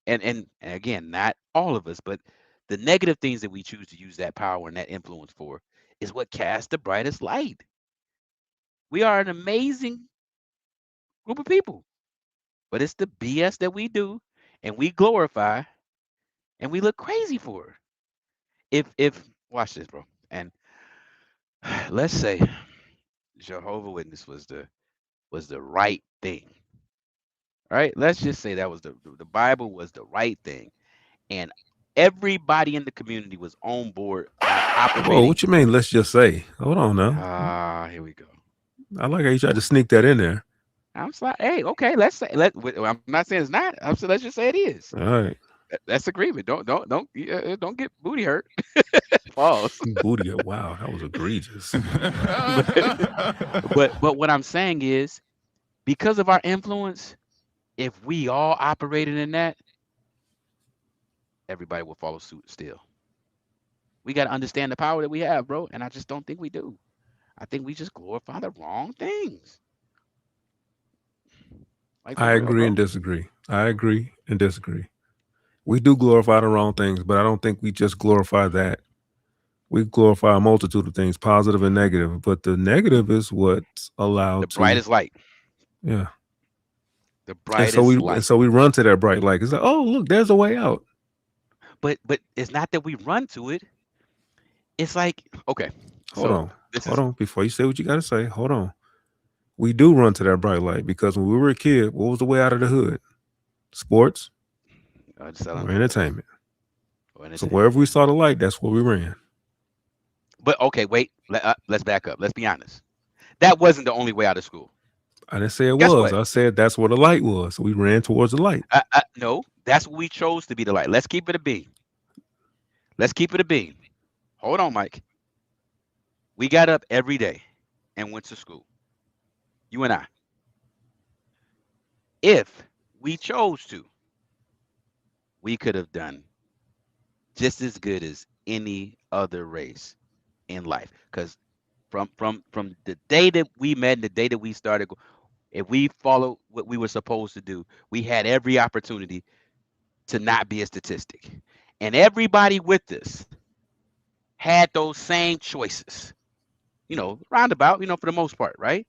[SPEAKER 2] and again, not all of us, but the negative things that we choose to use that power and that influence for is what casts the brightest light. We are an amazing group of people, but it's the BS that we do and we glorify and we look crazy for it. If watch this, bro, and let's say Jehovah Witness was the right thing, right? Let's just say that was the Bible was the right thing, and everybody in the community was on board on
[SPEAKER 3] Whoa,
[SPEAKER 2] operating.
[SPEAKER 3] what you mean? Let's just say. Hold on now.
[SPEAKER 2] Here we go.
[SPEAKER 3] I like how you tried to sneak that in there.
[SPEAKER 2] I'm like, hey, okay, let's say I'm not saying it's not. I'm saying let's just say it is.
[SPEAKER 3] All right.
[SPEAKER 2] That's agreement. Don't get booty hurt. Pause.
[SPEAKER 3] Booty. Wow, that was egregious.
[SPEAKER 2] But what I'm saying is because of our influence, if we all operated in that, everybody will follow suit still. We got to understand the power that we have, bro. And I just don't think we do. I think we just glorify the wrong things. Like for
[SPEAKER 3] I
[SPEAKER 2] real,
[SPEAKER 3] agree and
[SPEAKER 2] bro.
[SPEAKER 3] disagree. I agree and disagree. We do glorify the wrong things, but I don't think we just glorify that. We glorify a multitude of things, positive and negative. But the negative is what's
[SPEAKER 2] The
[SPEAKER 3] allowed to,
[SPEAKER 2] brightest light.
[SPEAKER 3] yeah.
[SPEAKER 2] The
[SPEAKER 3] And so we
[SPEAKER 2] brightest
[SPEAKER 3] and
[SPEAKER 2] light.
[SPEAKER 3] so we run to that bright light. It's like, oh, look, there's a way out.
[SPEAKER 2] But it's not that we run to it. It's like, okay,
[SPEAKER 3] Hold
[SPEAKER 2] so
[SPEAKER 3] on.
[SPEAKER 2] this
[SPEAKER 3] Hold
[SPEAKER 2] is
[SPEAKER 3] on. Before you say what you got to say, hold on. We do run to that bright light because when we were a kid, what was the way out of the hood? Sports
[SPEAKER 2] selling
[SPEAKER 3] or
[SPEAKER 2] drugs
[SPEAKER 3] entertainment.
[SPEAKER 2] or
[SPEAKER 3] So
[SPEAKER 2] entertainment.
[SPEAKER 3] wherever we saw the light, that's where we ran.
[SPEAKER 2] But okay, wait. Let's back up. Let's be honest. That wasn't the only way out of school.
[SPEAKER 3] I didn't say it
[SPEAKER 2] Guess
[SPEAKER 3] was.
[SPEAKER 2] what?
[SPEAKER 3] I said that's where the light was. So we ran towards the light.
[SPEAKER 2] No, that's what we chose to be the light. Let's keep it a beam. Let's keep it a beam. Hold on, Mike. We got up every day and went to school. You and I. If we chose to, we could have done just as good as any other race in life. Because from the day that we met and the day that we started, if we followed what we were supposed to do, we had every opportunity to not be a statistic. And everybody with us had those same choices, roundabout, for the most part, right?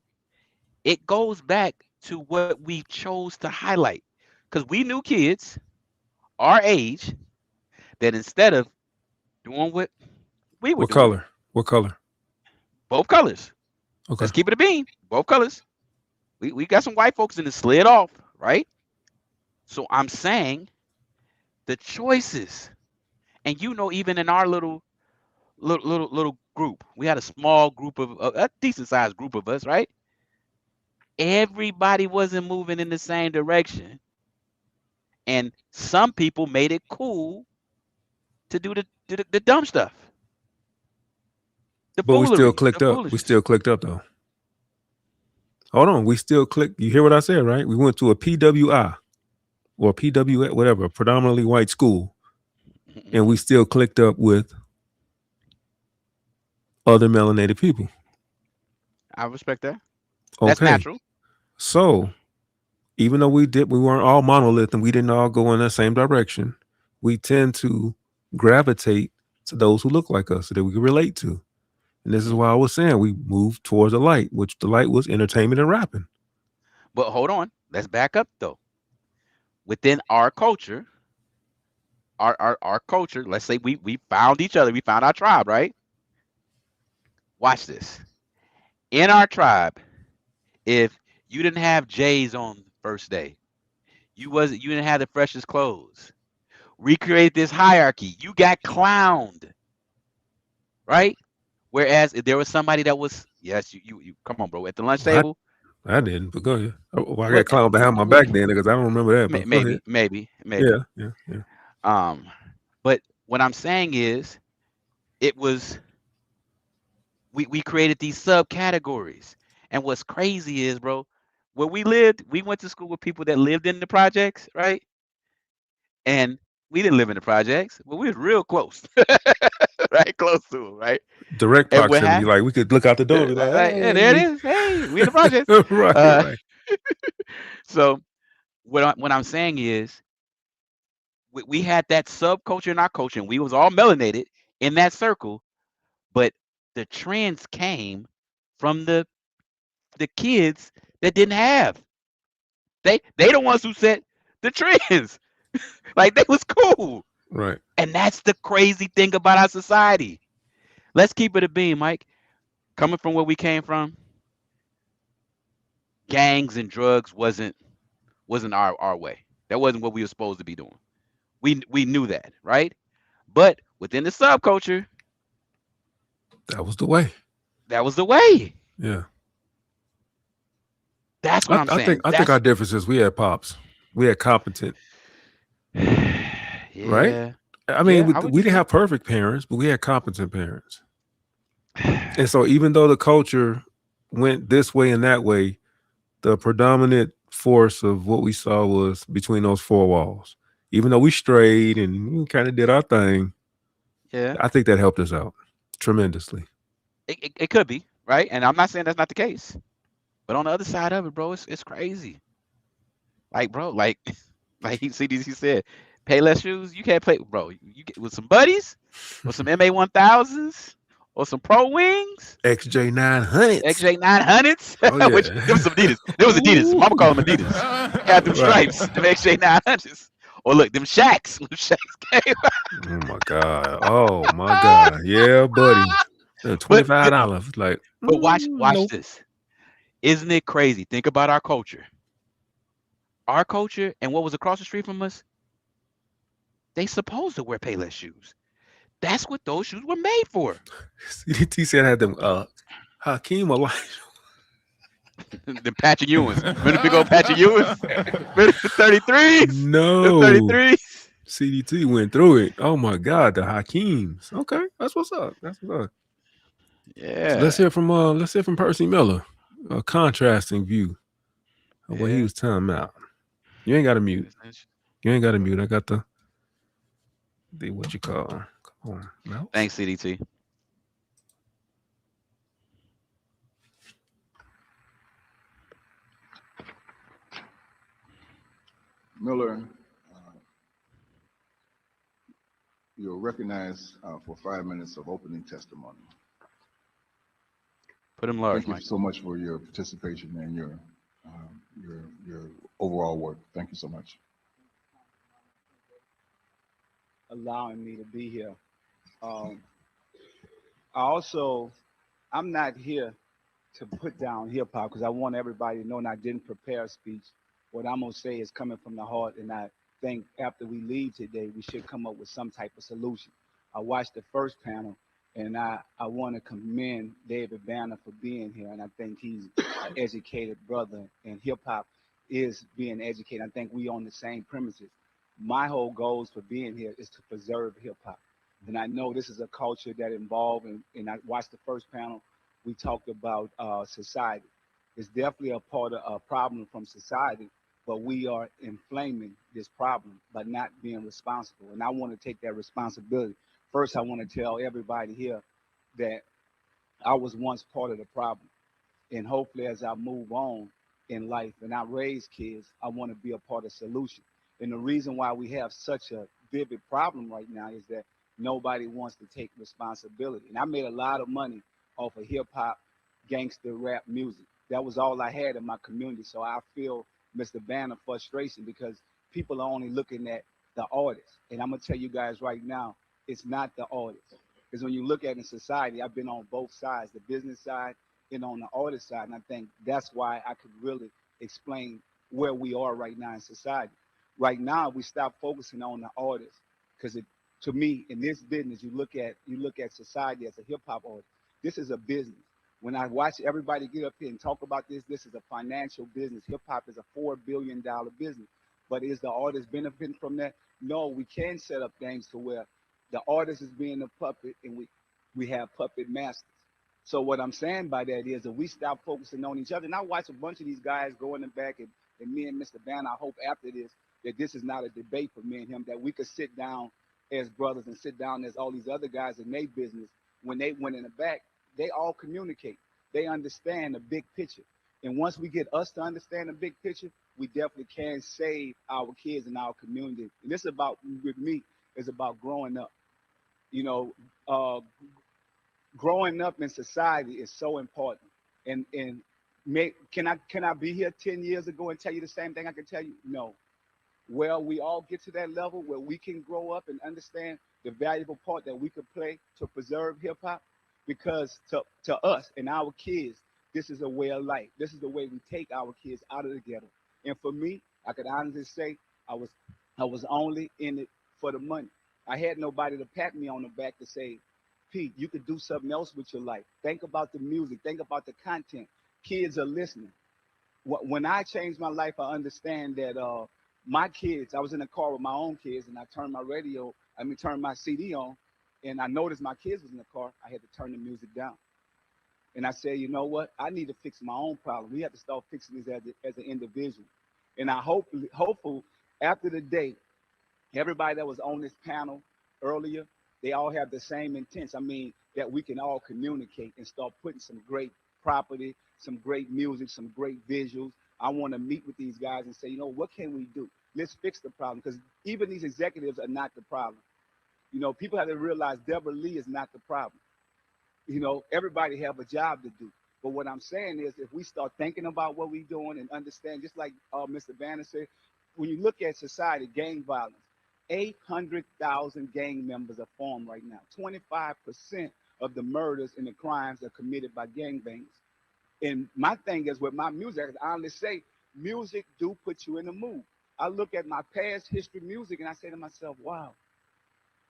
[SPEAKER 2] It goes back to what we chose to highlight because we knew kids our age that instead of doing what we were
[SPEAKER 3] What
[SPEAKER 2] doing,
[SPEAKER 3] color? What color?
[SPEAKER 2] both colors.
[SPEAKER 3] Okay.
[SPEAKER 2] Let's keep it a beam, both colors. We got some white folks in the slid off, right? So I'm saying the choices, and even in our little group, we had a small group of a decent sized group of us, right? Everybody wasn't moving in the same direction, and some people made it cool to do the dumb stuff, the
[SPEAKER 3] But we still
[SPEAKER 2] foolery, the
[SPEAKER 3] clicked up. We
[SPEAKER 2] foolishness.
[SPEAKER 3] still clicked up though. Hold on. We still clicked. You hear what I said, right? We went to a PWI or PW, whatever, predominantly white school, and we still clicked up with other melanated people.
[SPEAKER 2] I respect that.
[SPEAKER 3] Okay.
[SPEAKER 2] That's natural.
[SPEAKER 3] So even though we weren't all monolith and we didn't all go in the same direction, we tend to gravitate to those who look like us so that we can relate to. And this is why I was saying we moved towards the light, which the light was entertainment and rapping.
[SPEAKER 2] But hold on, let's back up though. Within our culture, our culture, let's say we found each other, we found our tribe, right? Watch this. In our tribe, if you didn't have J's on first day, you didn't have the freshest clothes. We created this hierarchy. You got clowned, right? Whereas if there was somebody that was, yes, you come on, bro, at the lunch table.
[SPEAKER 3] I didn't, but go ahead. Well, I got clowned behind my back then because I don't remember that. But
[SPEAKER 2] maybe.
[SPEAKER 3] Yeah.
[SPEAKER 2] But what I'm saying is, it was we created these subcategories, and what's crazy is, bro, where we lived, we went to school with people that lived in the projects, right? And we didn't live in the projects, but we was real close, right? Close to them, right?
[SPEAKER 3] Direct
[SPEAKER 2] And
[SPEAKER 3] proximity, like we could look out the door and be like,
[SPEAKER 2] hey, there it is. Hey, we in the projects.
[SPEAKER 3] right.
[SPEAKER 2] So what I'm saying is, we had that subculture in our culture, and we was all melanated in that circle, but the trends came from the kids that didn't have. They the ones who set the trends. Like, they was cool.
[SPEAKER 3] Right.
[SPEAKER 2] And that's the crazy thing about our society. Let's keep it a beam, Mike. Coming from where we came from, gangs and drugs wasn't our way. That wasn't what we were supposed to be doing. We knew that, right? But within the subculture,
[SPEAKER 3] that was the way.
[SPEAKER 2] That was the way.
[SPEAKER 3] Yeah.
[SPEAKER 2] That's what I'm saying.
[SPEAKER 3] I think our difference is we had pops. We had competent.
[SPEAKER 2] Yeah.
[SPEAKER 3] Right? I mean, we didn't have perfect parents, but we had competent parents. And so even though the culture went this way and that way, the predominant force of what we saw was between those four walls. Even though we strayed and we kind of did our thing,
[SPEAKER 2] yeah,
[SPEAKER 3] I think that helped us out tremendously.
[SPEAKER 2] It could be, right? And I'm not saying that's not the case. But on the other side of it, bro, it's crazy. Like, bro, like CDC said, pay less shoes. You can't play, bro. You get with some buddies, with some MA1000s, or some Pro Wings,
[SPEAKER 3] XJ900s.
[SPEAKER 2] XJ900s.
[SPEAKER 3] Oh, yeah.
[SPEAKER 2] Which them was Adidas. Them was Adidas. Mama called them Adidas. Had them stripes. Them XJ900s. Or look, them Shacks. When them Shacks came out.
[SPEAKER 3] Oh my God. Oh my God. Yeah, buddy. $25. Like,
[SPEAKER 2] but watch this. Isn't it crazy? Think about our culture. Our culture and what was across the street from us, they supposed to wear Payless shoes. That's what those shoes were made for.
[SPEAKER 3] CDT said I had them Hakeem Elijah.
[SPEAKER 2] The Patrick Ewins. Remember the big old Patrick Ewins? Remember the 33s? The
[SPEAKER 3] No.
[SPEAKER 2] 33s?
[SPEAKER 3] CDT went through it. Oh my God, the Hakeems. Okay, that's what's up. That's what's up. So
[SPEAKER 2] Yeah.
[SPEAKER 3] let's hear from Percy Miller. A contrasting view of what he
[SPEAKER 2] Yeah.
[SPEAKER 3] was telling me out. You ain't got to mute. You ain't got to mute. I got the what you call. Come on, mouse.
[SPEAKER 2] Thanks, CDT.
[SPEAKER 4] Miller, you're recognized for 5 minutes of opening testimony.
[SPEAKER 2] Put him large,
[SPEAKER 4] Thank you
[SPEAKER 2] Mike.
[SPEAKER 4] so much for your participation and your overall work. Thank you so much.
[SPEAKER 1] Allowing me to be here. I'm not here to put down hip hop because I want everybody to know, and I didn't prepare a speech. What I'm gonna say is coming from the heart, and I think after we leave today, we should come up with some type of solution. I watched the first panel, and I want to commend David Banner for being here, and I think he's an educated brother, and hip hop is being educated. I think we on the same premises. My whole goals for being here is to preserve hip hop. And I know this is a culture that involved, and I watched the first panel. We talked about society. It's definitely a part of a problem from society, but we are inflaming this problem by not being responsible. And I want to take that responsibility. First, I want to tell everybody here that I was once part of the problem. And hopefully, as I move on in life and I raise kids, I want to be a part of the solution. And the reason why we have such a vivid problem right now is that nobody wants to take responsibility. And I made a lot of money off of hip hop, gangster rap music. That was all I had in my community. So I feel Mr. Banner frustration because people are only looking at the artist. And I'm gonna tell you guys right now, it's not the artist. Because when you look at it in society, I've been on both sides, the business side and on the artist side. And I think that's why I could really explain where we are right now in society. Right now, we stop focusing on the artist because it, to me, in this business, you look at society as a hip hop artist. This is a business. When I watch everybody get up here and talk about this is a financial business. Hip hop is a $4 billion business. But is the artist benefiting from that? No, we can set up things to where the artist is being a puppet and we have puppet masters. So what I'm saying by that is that we stop focusing on each other. And I watch a bunch of these guys go in the back and me and Mr. Banner, I hope after this that this is not a debate for me and him, that we could sit down as brothers and sit down as all these other guys in their business. When they went in the back, they all communicate. They understand the big picture. And once we get us to understand the big picture, we definitely can save our kids and our community. And this is about, with me, is about growing up. You know, growing up in society is so important. And can I be here 10 years ago and tell you the same thing I can tell you? No. Well, we all get to that level where we can grow up and understand the valuable part that we could play to preserve hip hop, because to us and our kids, this is a way of life. This is the way we take our kids out of the ghetto. And for me, I could honestly say I was I was only in it for the money. I had nobody to pat me on the back to say, Pete, you could do something else with your life. Think about the music. Think about the content. Kids are listening. When I changed my life, I understand that my kids, I was in a car with my own kids and I turned my turned my CD on, and I noticed my kids was in the car. I had to turn the music down. And I said, you know what? I need to fix my own problem. We have to start fixing this as an individual. And I hopeful after the day, everybody that was on this panel earlier, they all have the same intents. I mean, that we can all communicate and start putting some great property, some great music, some great visuals. I want to meet with these guys and say, you know, what can we do? Let's fix the problem, because even these executives are not the problem. You know, people have to realize Deborah Lee is not the problem. You know, everybody have a job to do. But what I'm saying is, if we start thinking about what we're doing and understand, just like Mr. Banner said, when you look at society, gang violence, 800,000 gang members are formed right now. 25% of the murders and the crimes are committed by gangbangers. And my thing is with my music, I honestly say, music do put you in the mood. I look at my past history music and I say to myself, wow,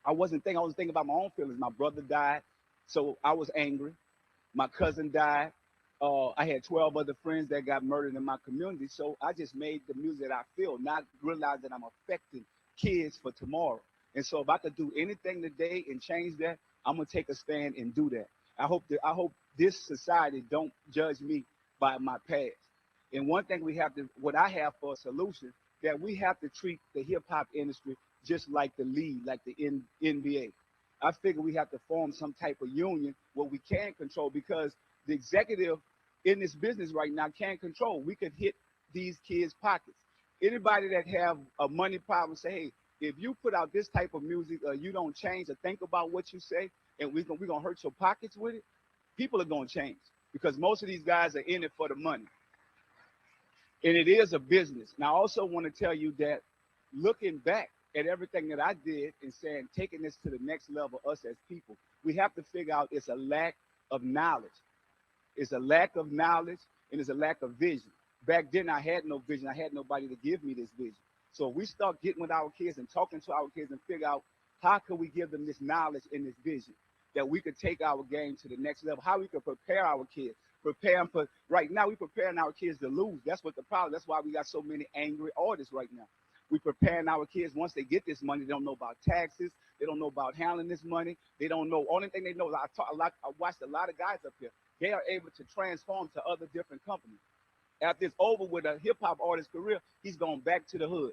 [SPEAKER 1] I was thinking about my own feelings. My brother died, so I was angry. My cousin died. I had 12 other friends that got murdered in my community. So I just made the music that I feel, not realize that I'm affecting kids for tomorrow. And so if I could do anything today and change that, I'm gonna take a stand and do that. I hope this society don't judge me by my past. And one thing we have to, what I have for a solution, that we have to treat the hip hop industry just like the league, like the NBA. I figure we have to form some type of union where we can control, because the executive in this business right now can't control. We could hit these kids' pockets. Anybody that have a money problem say, hey, if you put out this type of music, you don't change or think about what you say, and we're gonna hurt your pockets with it, people are gonna change, because most of these guys are in it for the money. And it is a business. Now, I also want to tell you that looking back at everything that I did and saying, taking this to the next level, us as people, we have to figure out it's a lack of knowledge. It's a lack of knowledge, and it's a lack of vision. Back then, I had no vision. I had nobody to give me this vision. So we start getting with our kids and talking to our kids and figure out how can we give them this knowledge and this vision that we could take our game to the next level, how we could prepare our kids, prepare them for, right now we preparing our kids to lose. That's what the problem, that's why we got so many angry artists right now. We preparing our kids, once they get this money, they don't know about taxes, they don't know about handling this money, they don't know, only thing they know, I watched a lot of guys up here, they are able to transform to other different companies. After it's over with a hip hop artist career, he's going back to the hood.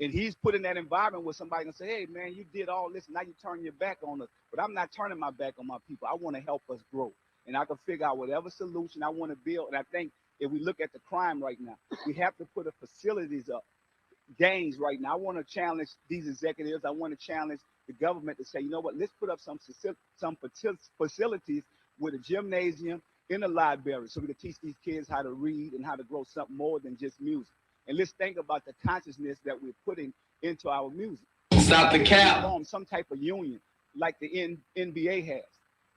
[SPEAKER 1] And he's put in that environment where somebody can say, hey, man, you did all this, now you turn your back on us. But I'm not turning my back on my people. I want to help us grow. And I can figure out whatever solution I want to build. And I think if we look at the crime right now, we have to put the facilities up, gangs right now. I want to challenge these executives. I want to challenge the government to say, you know what, let's put up some facilities with a gymnasium in a library so we can teach these kids how to read and how to grow something more than just music. And let's think about the consciousness that we're putting into our music.
[SPEAKER 15] Stop the cap.
[SPEAKER 1] Form some type of union like the NBA has.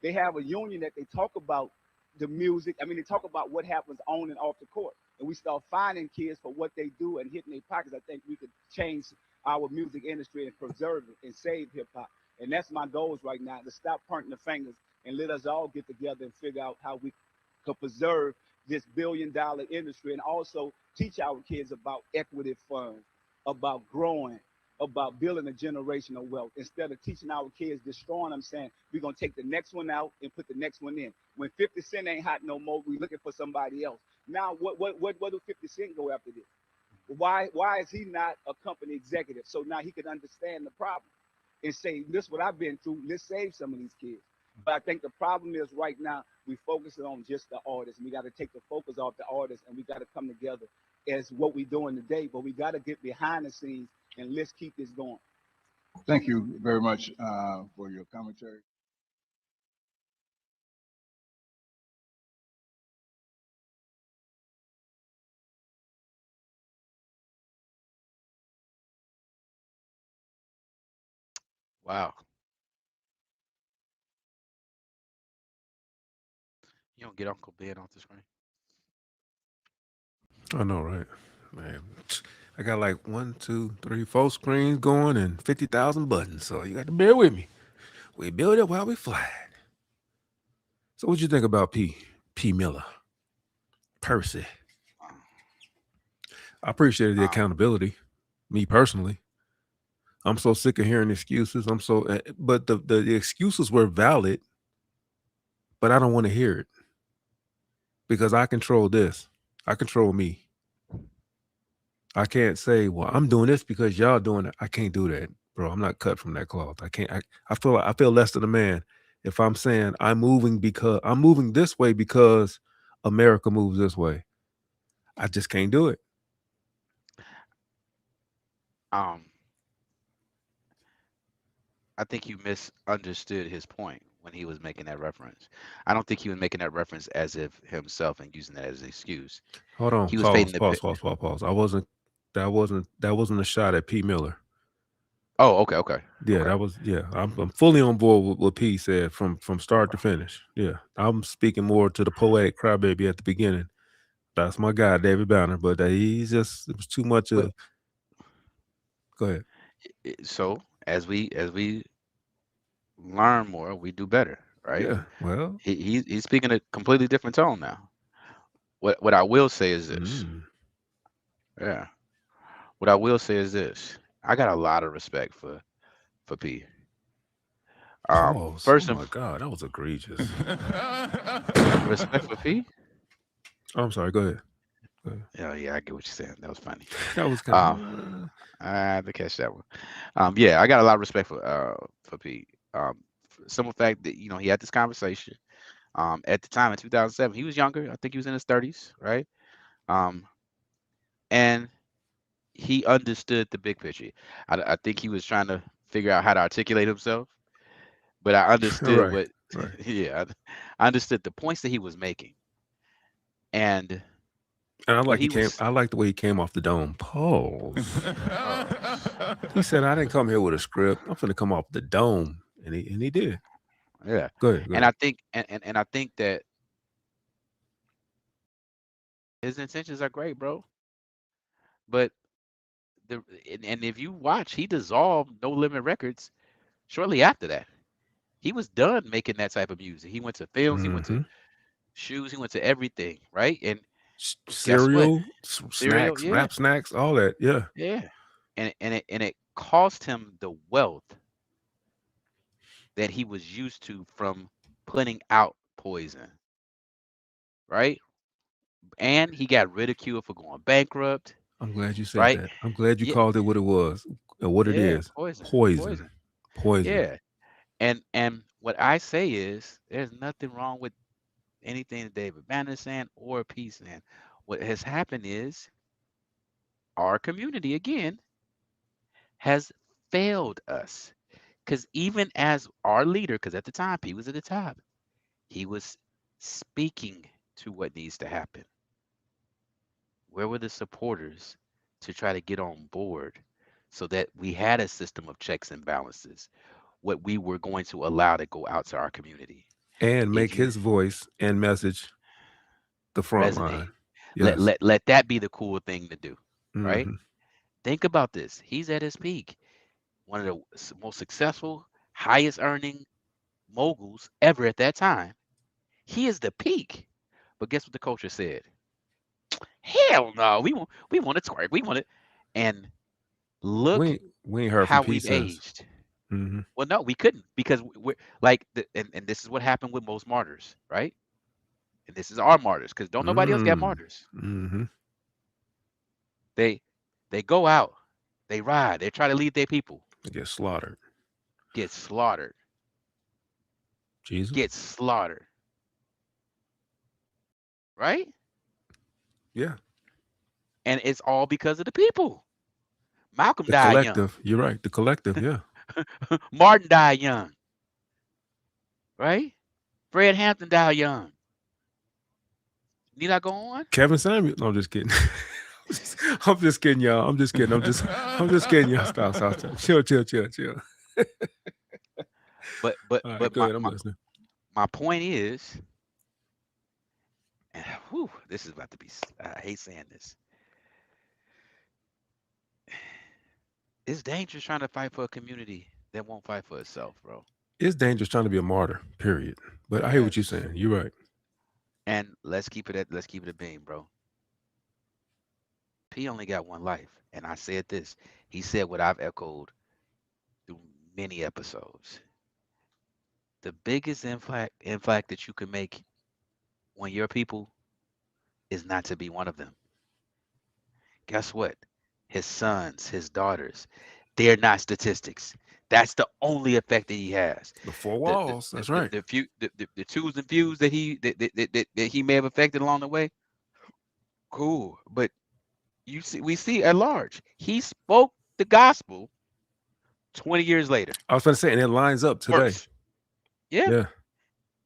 [SPEAKER 1] They have a union that they talk about the music. I mean, they talk about what happens on and off the court. And we start finding kids for what they do and hitting their pockets. I think we could change our music industry and preserve it and save hip hop. And that's my goals right now, to stop pointing the fingers and let us all get together and figure out how we could preserve this billion-dollar industry, and also teach our kids about equity funds, about growing, about building a generational wealth, instead of teaching our kids, destroying them, saying we're going to take the next one out and put the next one in. When 50 Cent ain't hot no more, we looking for somebody else. Now, what do 50 Cent go after this? Why is he not a company executive? So now he can understand the problem and say, this is what I've been through, let's save some of these kids. But I think the problem is right now we focus on just the artists. We got to take the focus off the artists, and we got to come together as what we're doing today. But we got to get behind the scenes and let's keep this going.
[SPEAKER 4] Thank you very much for your commentary.
[SPEAKER 2] Wow. You don't get Uncle Ben off the screen.
[SPEAKER 3] I know, right? Man, I got like 1, 2, 3, 4 screens going and 50,000 buttons. So you got to bear with me. We build it while we fly. So what you think about P Miller, Percy? I appreciated the accountability. Me personally, I'm so sick of hearing excuses. But the excuses were valid, but I don't want to hear it because I control this. I control me. I can't say, well, I'm doing this because y'all doing it. I can't do that, bro. I'm not cut from that cloth. I can't. I feel less than a man if I'm saying I'm moving this way because America moves this way. I just can't do it.
[SPEAKER 2] I think you misunderstood his point when he was making that reference. I don't think he was making that reference as if himself and using that as an excuse.
[SPEAKER 3] Hold on.
[SPEAKER 2] He was
[SPEAKER 3] Pause. That wasn't a shot at P. Miller.
[SPEAKER 2] Oh, okay.
[SPEAKER 3] Yeah,
[SPEAKER 2] okay.
[SPEAKER 3] I'm fully on board with what P said from start to finish. Yeah, I'm speaking more to the poetic crybaby at the beginning. That's my guy, David Banner, but it was too much of. Go ahead.
[SPEAKER 2] So as we learn more, we do better, right?
[SPEAKER 3] Yeah. Well.
[SPEAKER 2] He's speaking a completely different tone now. What I will say is this. Yeah. What I will say is this. I got a lot of respect for P.
[SPEAKER 3] Pause. Oh
[SPEAKER 2] First and
[SPEAKER 3] my God, that was egregious.
[SPEAKER 2] respect for P.
[SPEAKER 3] Oh, I'm sorry. Go ahead.
[SPEAKER 2] Yeah, yeah, I get what you're saying. That was funny.
[SPEAKER 3] That was kind of.
[SPEAKER 2] I had to catch that one. Yeah, I got a lot of respect for P. Simple fact that he had this conversation. At the time in 2007, he was younger. I think he was in his 30s, right? Um, and he understood the big picture. I think he was trying to figure out how to articulate himself, but I understood
[SPEAKER 3] Right.
[SPEAKER 2] what.
[SPEAKER 3] Right.
[SPEAKER 2] Yeah, I understood the points that he was making, and
[SPEAKER 3] I
[SPEAKER 2] what
[SPEAKER 3] like
[SPEAKER 2] he was.
[SPEAKER 3] I like the way he came off the dome. Pause. He said, "I didn't come here with a script. I'm finna come off the dome," and he did.
[SPEAKER 2] Yeah.
[SPEAKER 3] Go ahead.
[SPEAKER 2] And I think and I think that his intentions are great, bro. But and if you watch, he dissolved No Limit Records shortly after that. He was done making that type of music. He went to films, he went to shoes, he went to everything, right? And guess what?
[SPEAKER 3] Cereal,
[SPEAKER 2] Cereal,
[SPEAKER 3] snacks,
[SPEAKER 2] yeah,
[SPEAKER 3] rap snacks, all that. Yeah.
[SPEAKER 2] yeah. And it cost him the wealth that he was used to from putting out Poison, right? And he got ridiculed for going bankrupt,
[SPEAKER 3] I'm glad you said
[SPEAKER 2] right?
[SPEAKER 3] that. I'm glad you
[SPEAKER 2] Yeah,
[SPEAKER 3] called it what it was and what it
[SPEAKER 2] yeah,
[SPEAKER 3] is.
[SPEAKER 2] poison,
[SPEAKER 3] Poison.
[SPEAKER 2] poison.
[SPEAKER 3] Poison.
[SPEAKER 2] Yeah. And what I say is there's nothing wrong with anything that David Banner's saying or P saying. What has happened is our community again has failed us. Because even as our leader, because at the time he was at the top, he was speaking to what needs to happen. Where were the supporters to try to get on board so that we had a system of checks and balances? What we were going to allow to go out to our community.
[SPEAKER 3] And
[SPEAKER 2] Did
[SPEAKER 3] make
[SPEAKER 2] you
[SPEAKER 3] his voice and message the front
[SPEAKER 2] resonate?
[SPEAKER 3] line.
[SPEAKER 2] Let
[SPEAKER 3] Yes.
[SPEAKER 2] let let that be the cool thing to do, right?
[SPEAKER 3] Mm-hmm.
[SPEAKER 2] Think about this. He's at his peak. One of the most successful, highest earning moguls ever at that time. He is the peak. But guess what the culture said? Hell no, we want to twerk. We want it. And look
[SPEAKER 3] We ain't heard from
[SPEAKER 2] how
[SPEAKER 3] P
[SPEAKER 2] we've
[SPEAKER 3] since.
[SPEAKER 2] aged.
[SPEAKER 3] Mm-hmm.
[SPEAKER 2] Well, no, we couldn't because we're like and this is what happened with most martyrs, right? And this is our martyrs because don't nobody else got martyrs.
[SPEAKER 3] Mm-hmm.
[SPEAKER 2] They they go out, they ride, they try to lead their people,
[SPEAKER 3] They get slaughtered.
[SPEAKER 2] get slaughtered,
[SPEAKER 3] Jesus.
[SPEAKER 2] get slaughtered, right?
[SPEAKER 3] Yeah.
[SPEAKER 2] And it's all because of the people. Malcolm
[SPEAKER 3] The
[SPEAKER 2] died young.
[SPEAKER 3] collective. You're right. The collective. Yeah.
[SPEAKER 2] Martin died young, right? Fred Hampton died young. Need I go on?
[SPEAKER 3] Kevin Samuel. No, I'm just kidding. I'm just kidding, y'all. I'm just kidding. I'm just kidding, y'all. Stop. Chill.
[SPEAKER 2] But
[SPEAKER 3] Right, go ahead. I'm listening.
[SPEAKER 2] my point is, and this is about to be. I hate saying this. It's dangerous trying to fight for a community that won't fight for itself, bro.
[SPEAKER 3] It's dangerous trying to be a martyr, period. But I hear what you're saying. You're right.
[SPEAKER 2] And let's keep it a beam, bro. P only got one life. And I said this. He said what I've echoed through many episodes. The biggest impact that you can make on your people is not to be one of them. Guess what? His sons, his daughters, they're not statistics. That's the only effect that he has.
[SPEAKER 3] The four walls. That's right.
[SPEAKER 2] The twos and fews that he may have affected along the way. Cool, but we see at large. He spoke the gospel 20 years later.
[SPEAKER 3] I was going to say, and it lines up today.
[SPEAKER 2] Worse. Yeah.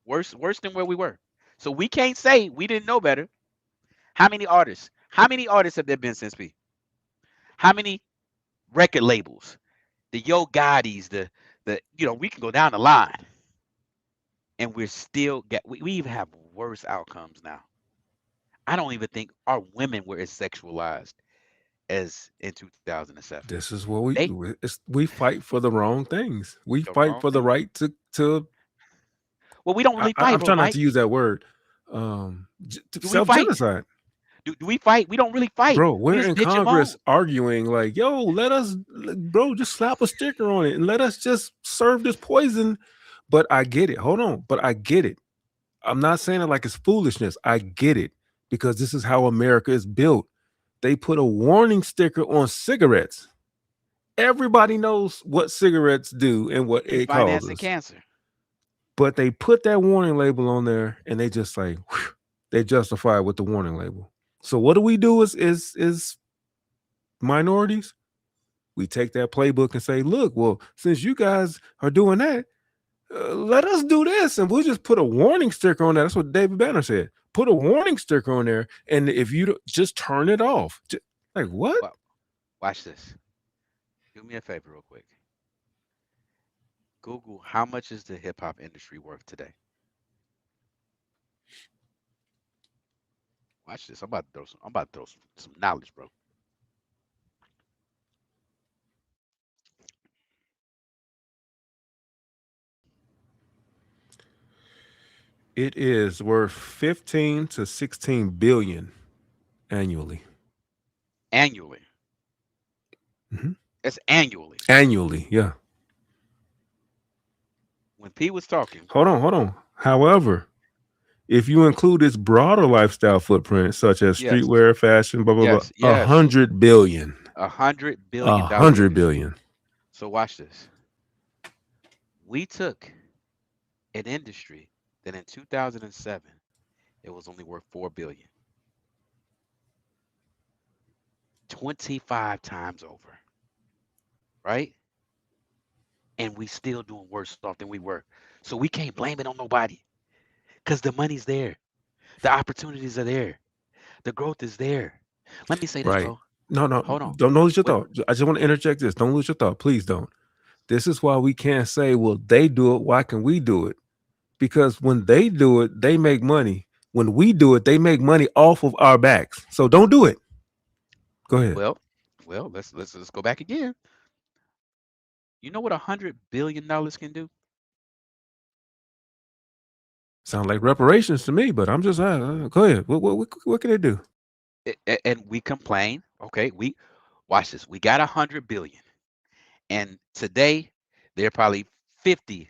[SPEAKER 2] Worse than where we were. So we can't say we didn't know better. How many artists have there been since P? How many record labels? The Yo Gottis, the we can go down the line. And we're still we even have worse outcomes now. I don't even think our women were as sexualized as in 2007.
[SPEAKER 3] This is what we fight for the wrong things. We fight for the right to
[SPEAKER 2] Well, we don't really fight,
[SPEAKER 3] I'm
[SPEAKER 2] bro,
[SPEAKER 3] trying not
[SPEAKER 2] Mike.
[SPEAKER 3] to use that word.
[SPEAKER 2] Do we fight?
[SPEAKER 3] Self-genocide.
[SPEAKER 2] Do we fight? We don't really fight.
[SPEAKER 3] Bro,
[SPEAKER 2] We
[SPEAKER 3] we're
[SPEAKER 2] just
[SPEAKER 3] in
[SPEAKER 2] bitch and
[SPEAKER 3] Congress
[SPEAKER 2] moan.
[SPEAKER 3] arguing like, yo, bro, just slap a sticker on it and let us just serve this poison. But I get it. Hold on. But I get it. I'm not saying it like it's foolishness. I get it because this is how America is built. They put a warning sticker on cigarettes. Everybody knows what cigarettes do and what
[SPEAKER 2] They
[SPEAKER 3] it
[SPEAKER 2] financing
[SPEAKER 3] causes.
[SPEAKER 2] cancer.
[SPEAKER 3] But they put that warning label on there and they just like, they justify it with the warning label. So what do we do is minorities? We take that playbook and say, look, well, since you guys are doing that, let us do this. And we'll just put a warning sticker on that. That's what David Banner said. Put a warning sticker on there. And if you just turn it off. Like what?
[SPEAKER 2] Well, watch this. Do me a favor real quick. Google, how much is the hip hop industry worth today? Watch this. I'm about to throw some knowledge, bro.
[SPEAKER 3] It is worth 15 to 16 billion annually.
[SPEAKER 2] Annually.
[SPEAKER 3] Mm-hmm.
[SPEAKER 2] That's annually.
[SPEAKER 3] Annually, yeah.
[SPEAKER 2] When P was talking.
[SPEAKER 3] Hold on. However, if you include its broader lifestyle footprint, such as streetwear, fashion, blah, blah, blah, 100 billion.
[SPEAKER 2] $100 billion.
[SPEAKER 3] 100 billion.
[SPEAKER 2] So watch this. We took an industry that in 2007, it was only worth $4 billion. 25 times over. Right? And we still doing worse off than we were. So we can't blame it on nobody. Because the money's there. The opportunities are there. The growth is there. Let me say this, bro.
[SPEAKER 3] No.
[SPEAKER 2] Hold on.
[SPEAKER 3] Don't lose your thought. I just want to interject this. Don't lose your thought. Please don't. This is why we can't say, well, they do it. Why can we do it? Because when they do it, they make money. When we do it, they make money off of our backs. So don't do it. Go ahead.
[SPEAKER 2] Well, let's go back again. You know what $100 billion can do?
[SPEAKER 3] Sound like reparations to me, but I'm just go ahead. What can they do?
[SPEAKER 2] And we complain. Okay, we watch this. We got 100 billion, and today there are probably 50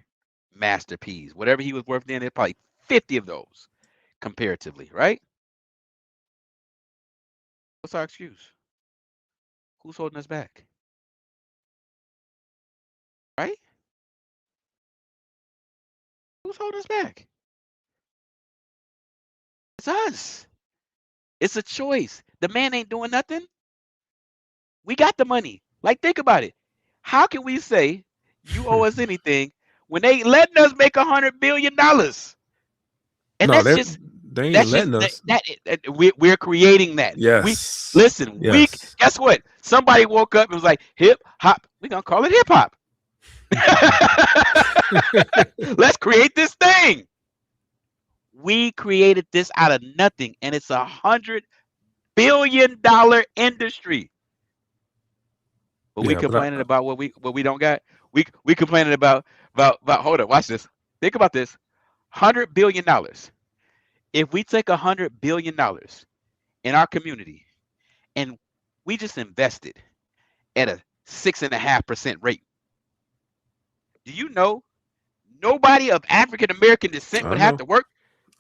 [SPEAKER 2] Master P's. Whatever he was worth then, there's probably 50 of those comparatively, right? What's our excuse? Who's holding us back? Right? Who's holding us back? It's us. It's a choice. The man ain't doing nothing. We got the money. Like, think about it. How can we say you owe us anything when they letting us make $100 billion? And
[SPEAKER 3] no,
[SPEAKER 2] that's
[SPEAKER 3] they ain't letting us.
[SPEAKER 2] We're creating that.
[SPEAKER 3] Yes.
[SPEAKER 2] We guess what? Somebody woke up and was like, hip hop. We're gonna call it hip hop. Let's create this thing. We created this out of nothing, and it's $100 billion industry. But we complaining about what we don't got. We complaining about hold on, watch this. Think about this. $100 billion. If we take $100 billion in our community and we just invested at a 6.5% rate, do you know nobody of African American descent would have to work?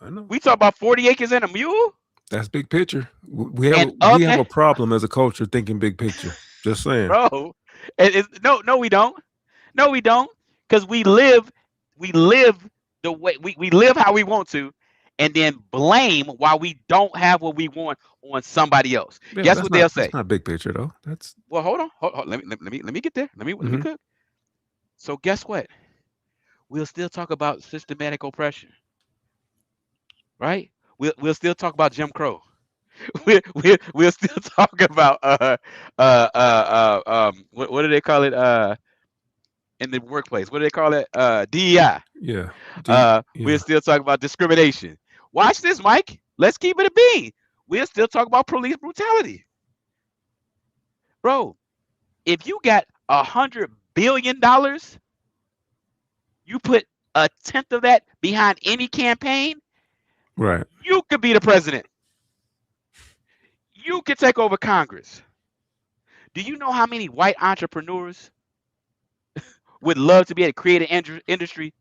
[SPEAKER 3] I know.
[SPEAKER 2] We talk about 40 acres and a mule.
[SPEAKER 3] That's big picture. We have a problem as a culture thinking big picture. Just saying,
[SPEAKER 2] bro. No, we don't. No, we don't. Because we live the way we live how we want to, and then blame why we don't have what we want on somebody else.
[SPEAKER 3] Yeah,
[SPEAKER 2] Guess what they'll say?
[SPEAKER 3] That's not big picture though. That's
[SPEAKER 2] well. Hold on. Let me get there. Let me cook. So guess what? We'll still talk about systematic oppression, right? We'll still talk about Jim Crow. We'll still talk about what do they call it in the workplace? What do they call it? DEI.
[SPEAKER 3] Yeah.
[SPEAKER 2] We'll still talk about discrimination. Watch this, Mike. Let's keep it a bean. We'll still talk about police brutality. Bro, if you got $100 billion, you put a tenth of that behind any campaign,
[SPEAKER 3] Right.
[SPEAKER 2] you could be the president. You could take over Congress. Do you know how many white entrepreneurs would love to be able to create an industry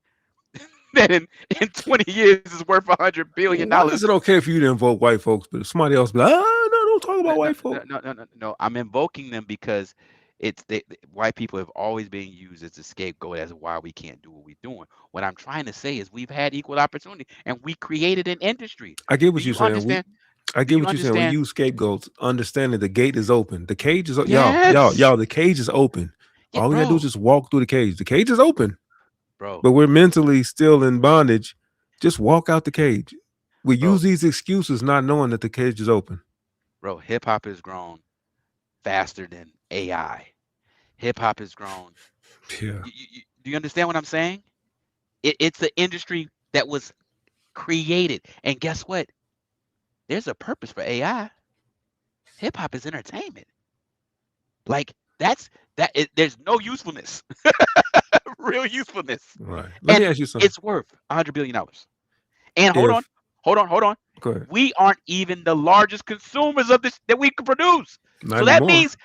[SPEAKER 2] that in 20 years is worth $100 billion?
[SPEAKER 3] Why is it okay for you to invoke white folks, but if somebody else be like, no, don't talk about white folks?
[SPEAKER 2] No. I'm invoking them because white people have always been used as a scapegoat as to why we can't do what we're doing. What I'm trying to say is we've had equal opportunity and we created an industry.
[SPEAKER 3] I get what you're saying.
[SPEAKER 2] Understand?
[SPEAKER 3] I
[SPEAKER 2] Do
[SPEAKER 3] get
[SPEAKER 2] you
[SPEAKER 3] what you're saying. We
[SPEAKER 2] understand?
[SPEAKER 3] use scapegoats, understanding the gate is open. The cage is
[SPEAKER 2] Yes.
[SPEAKER 3] y'all. The cage is open.
[SPEAKER 2] Yeah,
[SPEAKER 3] All we gotta do is just walk through the cage. The cage is open,
[SPEAKER 2] bro.
[SPEAKER 3] but we're mentally still in bondage. Just walk out the cage. We use these excuses, not knowing that the cage is open.
[SPEAKER 2] Bro, hip hop has grown faster than AI. Hip hop has grown.
[SPEAKER 3] Yeah.
[SPEAKER 2] Do you understand what I'm saying? It's the industry that was created, and guess what? There's a purpose for AI. Hip hop is entertainment. Like there's no usefulness, real usefulness.
[SPEAKER 3] Right. Let me ask you something.
[SPEAKER 2] It's worth $100 billion. And hold on.
[SPEAKER 3] Go ahead.
[SPEAKER 2] We aren't even the largest consumers of this that we can produce.
[SPEAKER 3] Not
[SPEAKER 2] so that
[SPEAKER 3] anymore.
[SPEAKER 2] means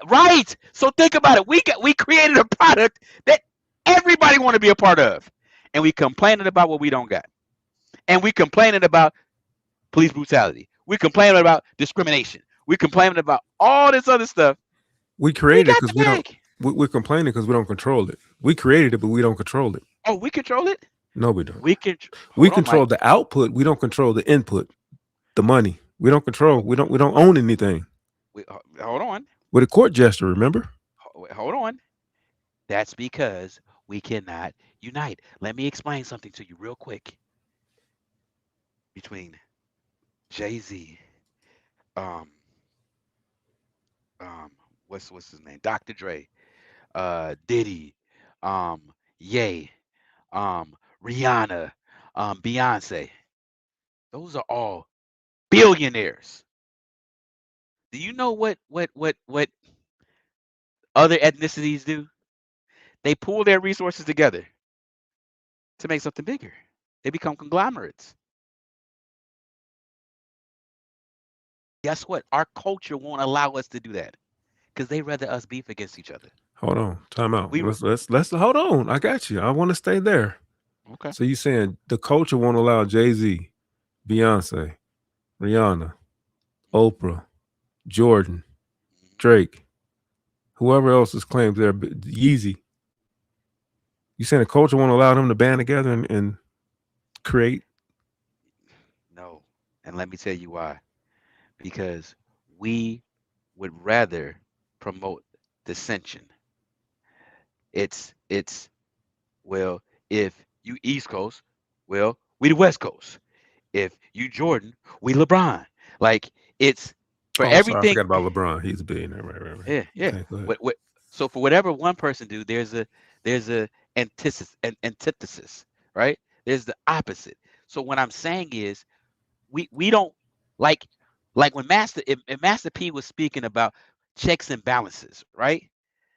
[SPEAKER 2] right. So think about it. We created a product that everybody want to be a part of, and we complaining about what we don't got, and we complaining about police brutality. We complaining about discrimination. We complaining about all this other stuff.
[SPEAKER 3] We created it because we don't. We're complaining because we don't control it. We created it, but we don't control it.
[SPEAKER 2] Oh, we control it?
[SPEAKER 3] No, we don't.
[SPEAKER 2] We
[SPEAKER 3] control the output. We don't control the input, the money. We don't control. We don't own anything.
[SPEAKER 2] Hold on.
[SPEAKER 3] With a court gesture, remember?
[SPEAKER 2] Hold on. That's because we cannot unite. Let me explain something to you real quick. Between Jay-Z, what's his name? Dr. Dre, Diddy, Ye, Rihanna, Beyonce. Those are all billionaires. Do you know what other ethnicities do? They pool their resources together to make something bigger. They become conglomerates. Guess what? Our culture won't allow us to do that because they rather us beef against each other.
[SPEAKER 3] Hold on, time out. Let's hold on. I got you. I want to stay there.
[SPEAKER 2] Okay.
[SPEAKER 3] So you saying the culture won't allow Jay-Z, Beyonce, Rihanna, Oprah, Jordan, Drake, whoever else is claims they're Yeezy. You saying the culture won't allow them to band together and create?
[SPEAKER 2] No, and let me tell you why. Because we would rather promote dissension. It's well, if you East Coast, well, we the West Coast. If you Jordan, we LeBron. Like it's for everything.
[SPEAKER 3] Sorry, I forgot about LeBron. He's a billionaire, right.
[SPEAKER 2] Yeah.
[SPEAKER 3] Okay,
[SPEAKER 2] so for whatever one person do, there's a antithesis, right? There's the opposite. So what I'm saying is, we don't like when Master P was speaking about checks and balances, right?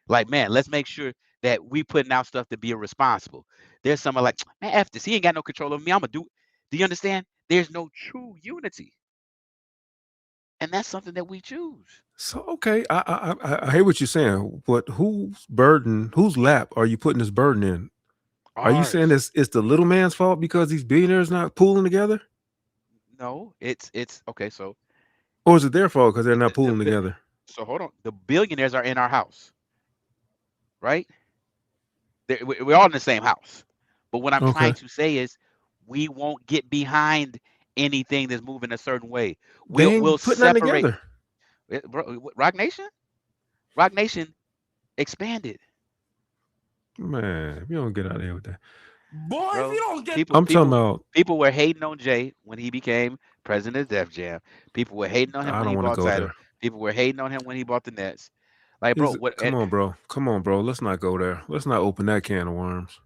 [SPEAKER 2] Like, man, let's make sure that we putting out stuff to be irresponsible. There's someone like, man, F this. He ain't got no control over me. I'm gonna do. Do you understand? There's no true unity, and that's something that we choose.
[SPEAKER 3] So okay, I hear what you're saying, but whose lap are you putting this burden in? Are you saying it's the little man's fault because these billionaires not pooling together?
[SPEAKER 2] No, it's okay. So,
[SPEAKER 3] or is it their fault because they're not pooling together?
[SPEAKER 2] So hold on. The billionaires are in our house, right? We're all in the same house. But what I'm trying to say is, we won't get behind anything that's moving a certain way. We'll separate. Rock Nation expanded.
[SPEAKER 3] Man, if you don't get out of here with that.
[SPEAKER 21] Boy, if you don't get...
[SPEAKER 3] I'm talking about...
[SPEAKER 2] People were hating on Jay when he became president of Def Jam. People were hating on him when he bought Tidal. People were hating on him when he bought the Nets. Like, bro,
[SPEAKER 3] come on, bro. Let's not go there. Let's not open that can of worms.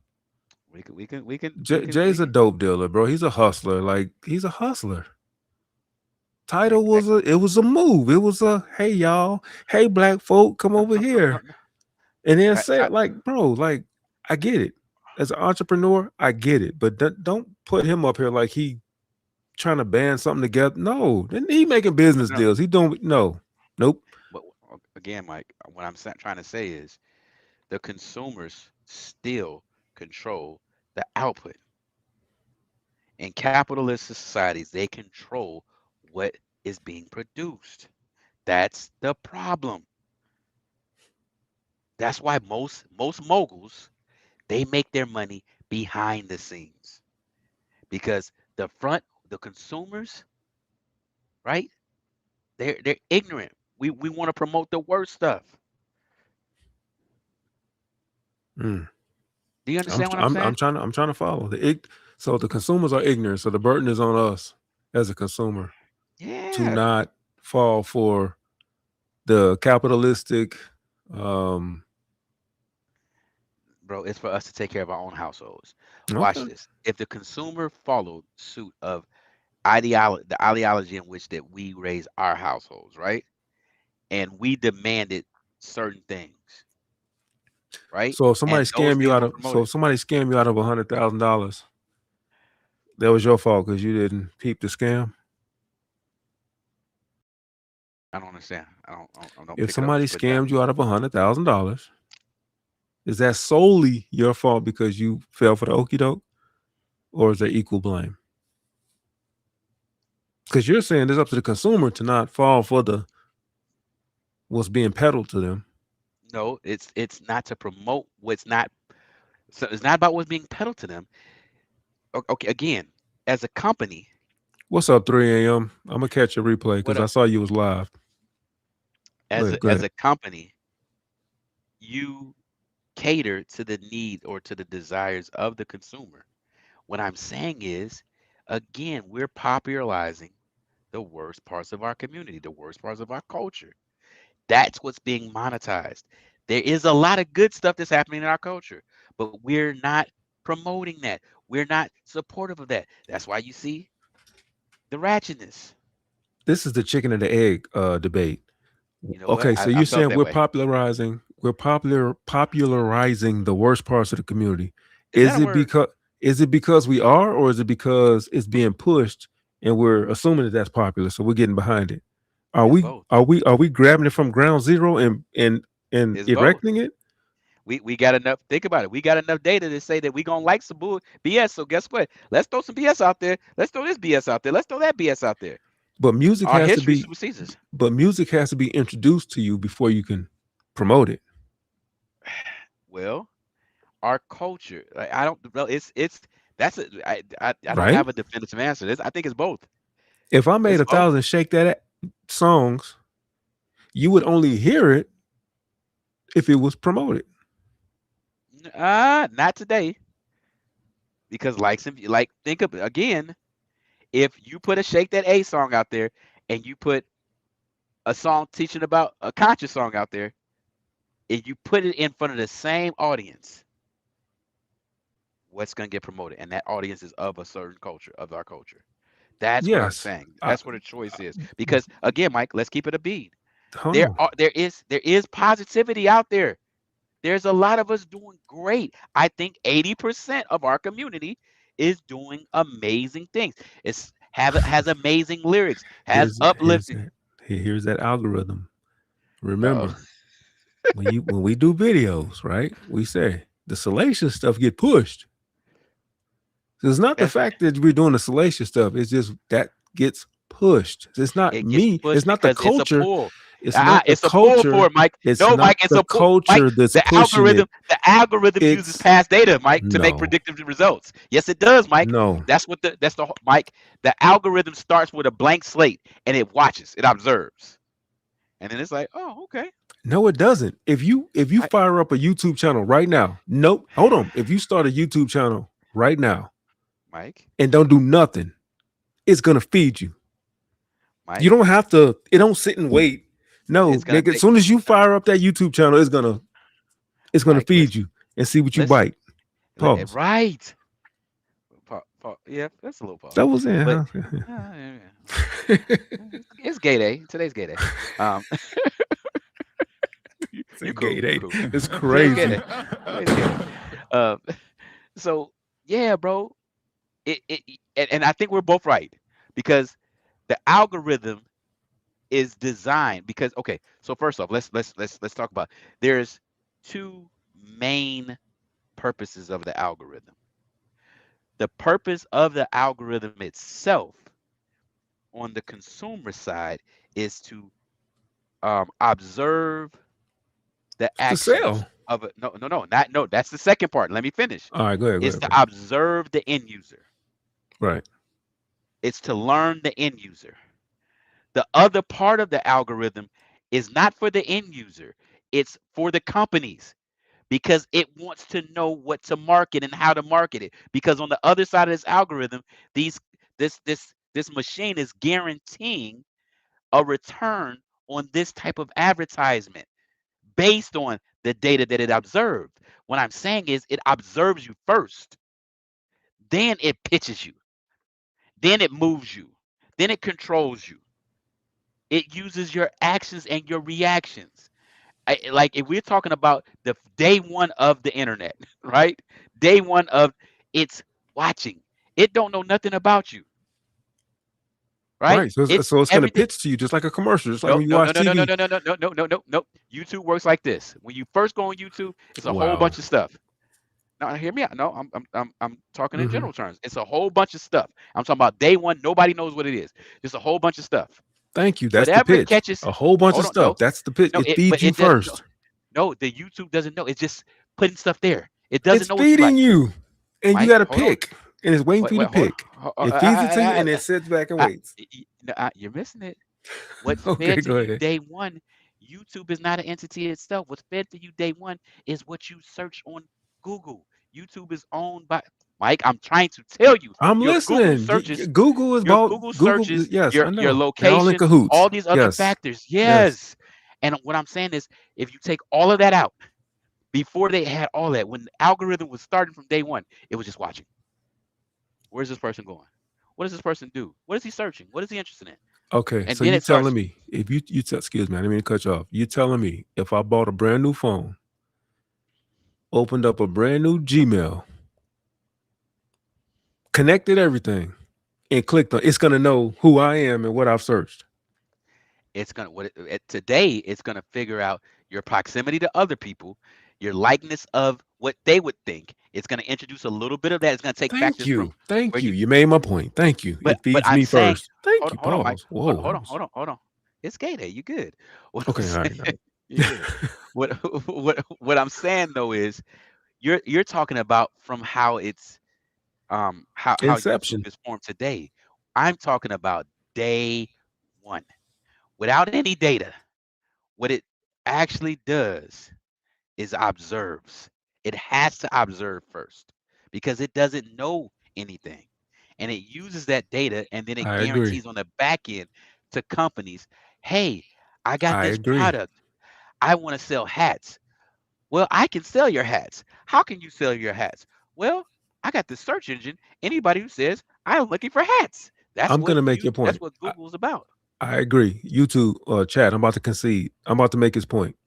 [SPEAKER 2] We can.
[SPEAKER 3] Jay's a dope dealer, bro. He's a hustler. Like, he's a hustler. Tidal was a move. It was a, hey y'all, hey black folk, come over here. And then say it like, bro, like, I get it. as an entrepreneur, I get it, but don't put him up here like he trying to band something together. No, then he making business
[SPEAKER 2] No.
[SPEAKER 3] deals. He doing nope.
[SPEAKER 2] But again, Mike, what I'm trying to say is the consumers still control the output. In capitalist societies, they control what is being produced. That's the problem. That's why most moguls, they make their money behind the scenes because the consumers, right? They're ignorant. We want to promote the worst stuff.
[SPEAKER 3] Mm.
[SPEAKER 2] Do you understand what I'm saying?
[SPEAKER 3] I'm trying to follow so the consumers are ignorant. So the burden is on us as a consumer to
[SPEAKER 2] Yeah,
[SPEAKER 3] not fall for the capitalistic.
[SPEAKER 2] bro, it's for us to take care of our own households. Watch
[SPEAKER 3] Okay.
[SPEAKER 2] this. If the consumer followed suit of the ideology in which that we raise our households, right? And we demanded certain things, right?
[SPEAKER 3] So if somebody
[SPEAKER 2] And those
[SPEAKER 3] scam you
[SPEAKER 2] things
[SPEAKER 3] out
[SPEAKER 2] were
[SPEAKER 3] of so
[SPEAKER 2] promoted.
[SPEAKER 3] if somebody scam you out of $100,000, that was your fault because you didn't peep the scam.
[SPEAKER 2] I don't understand. I don't
[SPEAKER 3] If
[SPEAKER 2] pick it up what
[SPEAKER 3] somebody
[SPEAKER 2] you're putting down.
[SPEAKER 3] scammed you out of $100,000, is that solely your fault because you fell for the okie doke, or is there equal blame? Because you're saying it's up to the consumer to not fall for what's being peddled to them.
[SPEAKER 2] No, it's not to promote what's not. So it's not about what's being peddled to them. Okay, again, as a company,
[SPEAKER 3] What's up, 3 a.m.? I'm gonna catch a replay
[SPEAKER 2] what
[SPEAKER 3] because I
[SPEAKER 2] up?
[SPEAKER 3] saw you was live. Go
[SPEAKER 2] As
[SPEAKER 3] ahead.
[SPEAKER 2] a company, you cater to the need or to the desires of the consumer. What I'm saying is, again, we're popularizing the worst parts of our community, the worst parts of our culture. That's what's being monetized. There is a lot of good stuff that's happening in our culture, but we're not promoting that. We're not supportive of that. That's why you see the ratchetness.
[SPEAKER 3] This is the chicken and the egg debate.
[SPEAKER 2] You know what?
[SPEAKER 3] Okay, so
[SPEAKER 2] I
[SPEAKER 3] you're
[SPEAKER 2] felt
[SPEAKER 3] saying
[SPEAKER 2] that way.
[SPEAKER 3] we're popularizing the worst parts of the community.
[SPEAKER 2] Is that a word?
[SPEAKER 3] Is it because we are, or is it because it's being pushed and we're assuming that that's popular, so we're getting behind it? Are
[SPEAKER 2] It's
[SPEAKER 3] we
[SPEAKER 2] both.
[SPEAKER 3] are we grabbing it from ground zero and
[SPEAKER 2] It's both.
[SPEAKER 3] erecting it?
[SPEAKER 2] We got enough. Think about it. We got enough data to say that we gonna like some BS. So guess what? Let's throw some BS out there. Let's throw this BS out there. Let's throw that BS out there.
[SPEAKER 3] But music
[SPEAKER 2] Our
[SPEAKER 3] has to
[SPEAKER 2] history
[SPEAKER 3] be
[SPEAKER 2] supersedes us.
[SPEAKER 3] but music has to be introduced to you before you can promote it.
[SPEAKER 2] Well, our culture. I don't. Well, it's that's a. I don't
[SPEAKER 3] Right?
[SPEAKER 2] have a definitive answer. I think it's both.
[SPEAKER 3] If I made
[SPEAKER 2] It's both.
[SPEAKER 3] 1,000 Shake That songs, you would only hear it if it was promoted.
[SPEAKER 2] Not today. Because like think of again, if you put a Shake That A song out there and you put a song teaching about a conscious song out there, and you put it in front of the same audience, what's going to get promoted? And that audience is of a certain culture, of our culture. That's what I'm
[SPEAKER 3] Yes.
[SPEAKER 2] saying. That's what a choice is. Because again, Mike, let's keep it a beat.
[SPEAKER 3] Hold
[SPEAKER 2] There
[SPEAKER 3] on.
[SPEAKER 2] are there is positivity out there. There's a lot of us doing great. I think 80% of our community is doing amazing things. Has amazing lyrics, has uplifting.
[SPEAKER 3] Here's that algorithm.
[SPEAKER 2] Uh-oh.
[SPEAKER 3] Remember, when we do videos, right? We say the salacious stuff get pushed. It's not the fact that we're doing the salacious stuff. It's just that gets pushed. It's not
[SPEAKER 2] It gets
[SPEAKER 3] me.
[SPEAKER 2] pushed
[SPEAKER 3] It's not the
[SPEAKER 2] because it's a
[SPEAKER 3] culture.
[SPEAKER 2] pull.
[SPEAKER 3] It's not the
[SPEAKER 2] It's a pull
[SPEAKER 3] culture.
[SPEAKER 2] for it, Mike.
[SPEAKER 3] It's
[SPEAKER 2] No,
[SPEAKER 3] not
[SPEAKER 2] Mike, it's
[SPEAKER 3] the
[SPEAKER 2] a pull. Mike,
[SPEAKER 3] culture that's
[SPEAKER 2] the
[SPEAKER 3] pushing it.
[SPEAKER 2] algorithm uses
[SPEAKER 3] It's
[SPEAKER 2] past data, Mike, to make
[SPEAKER 3] no,
[SPEAKER 2] predictive results. Yes, it does, Mike.
[SPEAKER 3] no.
[SPEAKER 2] That's Mike. The algorithm starts with a blank slate and it watches, it observes. And then it's like, oh, okay.
[SPEAKER 3] No, it doesn't. If you fire up a YouTube channel right now, nope. Hold on. If you start a YouTube channel right now,
[SPEAKER 2] Mike,
[SPEAKER 3] and don't do nothing, it's gonna feed you.
[SPEAKER 2] Mike,
[SPEAKER 3] you don't have to. It don't sit and wait. No, nigga. As soon as you fire up that YouTube channel, it's gonna
[SPEAKER 2] Mike,
[SPEAKER 3] feed you and see what you bite. Pause.
[SPEAKER 2] Right. Yeah, that's a little pause.
[SPEAKER 3] That was it.
[SPEAKER 2] But
[SPEAKER 3] Huh?
[SPEAKER 2] it's gay day. Today's gay day. You cool.
[SPEAKER 3] Gay day.
[SPEAKER 2] Cool.
[SPEAKER 3] It's
[SPEAKER 2] Today's gay
[SPEAKER 3] crazy.
[SPEAKER 2] day. Today's gay day. So yeah, bro. And I think we're both right because the algorithm is designed because okay. So first off, let's talk about there's two main purposes of the algorithm. The purpose of the algorithm itself on the consumer side is to observe the
[SPEAKER 3] To
[SPEAKER 2] actions
[SPEAKER 3] sell.
[SPEAKER 2] of a no, that's the second part. Let me finish.
[SPEAKER 3] All right, go ahead,
[SPEAKER 2] It's
[SPEAKER 3] bro.
[SPEAKER 2] to observe the end user.
[SPEAKER 3] Right.
[SPEAKER 2] It's to learn the end user. The other part of the algorithm is not for the end user. It's for the companies because it wants to know what to market and how to market it. Because on the other side of this algorithm, this machine is guaranteeing a return on this type of advertisement based on the data that it observed. What I'm saying is it observes you first, then it pitches you, then it moves you, then it controls you. It uses your actions and your reactions. Like if we're talking about the day one of the internet, right? Day one of it's watching. It don't know nothing about you, right?
[SPEAKER 3] Right. So
[SPEAKER 2] It's
[SPEAKER 3] it's going to
[SPEAKER 2] everything.
[SPEAKER 3] pitch to you just like a commercial, just like
[SPEAKER 2] No,
[SPEAKER 3] when you
[SPEAKER 2] no, no,
[SPEAKER 3] watch
[SPEAKER 2] no, no, no,
[SPEAKER 3] TV.
[SPEAKER 2] no, no, no, no, no, no, no. YouTube works like this. When you first go on YouTube, it's a whole
[SPEAKER 3] Wow.
[SPEAKER 2] bunch of stuff. Now, hear me out. No, I'm talking in
[SPEAKER 3] Mm-hmm.
[SPEAKER 2] general terms. It's a whole bunch of stuff. I'm talking about day one. Nobody knows what it is. Just a whole bunch of stuff.
[SPEAKER 3] Thank you. That's the
[SPEAKER 2] Whatever
[SPEAKER 3] pitch.
[SPEAKER 2] catches.
[SPEAKER 3] A whole bunch of
[SPEAKER 2] Hold on. No,
[SPEAKER 3] stuff. That's the pitch.
[SPEAKER 2] no.
[SPEAKER 3] It
[SPEAKER 2] But
[SPEAKER 3] feeds you
[SPEAKER 2] it doesn't know.
[SPEAKER 3] first.
[SPEAKER 2] No, the YouTube doesn't know. It's just putting stuff there. It doesn't
[SPEAKER 3] It's
[SPEAKER 2] know what you
[SPEAKER 3] feeding
[SPEAKER 2] like.
[SPEAKER 3] you, and you
[SPEAKER 2] Mike,
[SPEAKER 3] got to
[SPEAKER 2] hold on.
[SPEAKER 3] pick, and it's waiting for you to
[SPEAKER 2] Hold
[SPEAKER 3] pick.
[SPEAKER 2] on.
[SPEAKER 3] It feeds it to you, and it sits back and waits.
[SPEAKER 2] You're missing it. What's
[SPEAKER 3] Okay,
[SPEAKER 2] fed to
[SPEAKER 3] go
[SPEAKER 2] you
[SPEAKER 3] ahead.
[SPEAKER 2] day one, YouTube is not an entity itself. What's fed to you day one is what you search on Google. YouTube is owned by Mike. I'm trying to tell you,
[SPEAKER 3] I'm
[SPEAKER 2] your Google
[SPEAKER 3] listening.
[SPEAKER 2] searches,
[SPEAKER 3] Google is
[SPEAKER 2] your
[SPEAKER 3] about
[SPEAKER 2] Google
[SPEAKER 3] Google.
[SPEAKER 2] searches,
[SPEAKER 3] Yes, I
[SPEAKER 2] your
[SPEAKER 3] know. They're all in
[SPEAKER 2] location,
[SPEAKER 3] cahoots.
[SPEAKER 2] all these other
[SPEAKER 3] Yes,
[SPEAKER 2] factors.
[SPEAKER 3] yes.
[SPEAKER 2] Yes. And what I'm saying is, if you take all of that out, before they had all that, when the algorithm was starting from day one, it was just watching. Where's this person going? What does this person do? What is he searching? What is he interested in?
[SPEAKER 3] Okay,
[SPEAKER 2] And
[SPEAKER 3] so
[SPEAKER 2] then
[SPEAKER 3] you
[SPEAKER 2] it starts.
[SPEAKER 3] telling me if you excuse me, I didn't mean to cut you off. You telling me if I bought a brand new phone, opened up a brand new Gmail, connected everything, and clicked on, it's gonna know who I am and what I've searched.
[SPEAKER 2] It's gonna today it's gonna figure out your proximity to other people, your likeness of what they would think. It's gonna introduce a little bit of that. It's gonna take
[SPEAKER 3] Thank
[SPEAKER 2] factors from
[SPEAKER 3] you. Thank
[SPEAKER 2] where
[SPEAKER 3] you.
[SPEAKER 2] you.
[SPEAKER 3] You made my point. Thank you.
[SPEAKER 2] But
[SPEAKER 3] It feeds
[SPEAKER 2] I'm
[SPEAKER 3] me
[SPEAKER 2] saying,
[SPEAKER 3] first. Thank you.
[SPEAKER 2] hold on, Mike.
[SPEAKER 3] Pause. Whoa.
[SPEAKER 2] Hold on. It's gay day. You good? What I'm
[SPEAKER 3] Okay, all right.
[SPEAKER 2] saying, you good. What I'm saying though is you're talking about from how it's how
[SPEAKER 3] Inception.
[SPEAKER 2] YouTube is formed today. I'm talking about day one. Without any data, what it actually does is observes. It has to observe first because it doesn't know anything. And it uses that data and then it
[SPEAKER 3] I agree.
[SPEAKER 2] guarantees on the back end to companies, hey, I got
[SPEAKER 3] I
[SPEAKER 2] this
[SPEAKER 3] agree.
[SPEAKER 2] product. I want to sell hats. Well, I can sell your hats. How can you sell your hats? Well, I got this search engine. Anybody who says I'm looking for hats. That's
[SPEAKER 3] I'm
[SPEAKER 2] what
[SPEAKER 3] gonna make your
[SPEAKER 2] that's
[SPEAKER 3] point.
[SPEAKER 2] what Google's about.
[SPEAKER 3] I agree. YouTube, Chad, I'm about to concede. I'm about to make his point.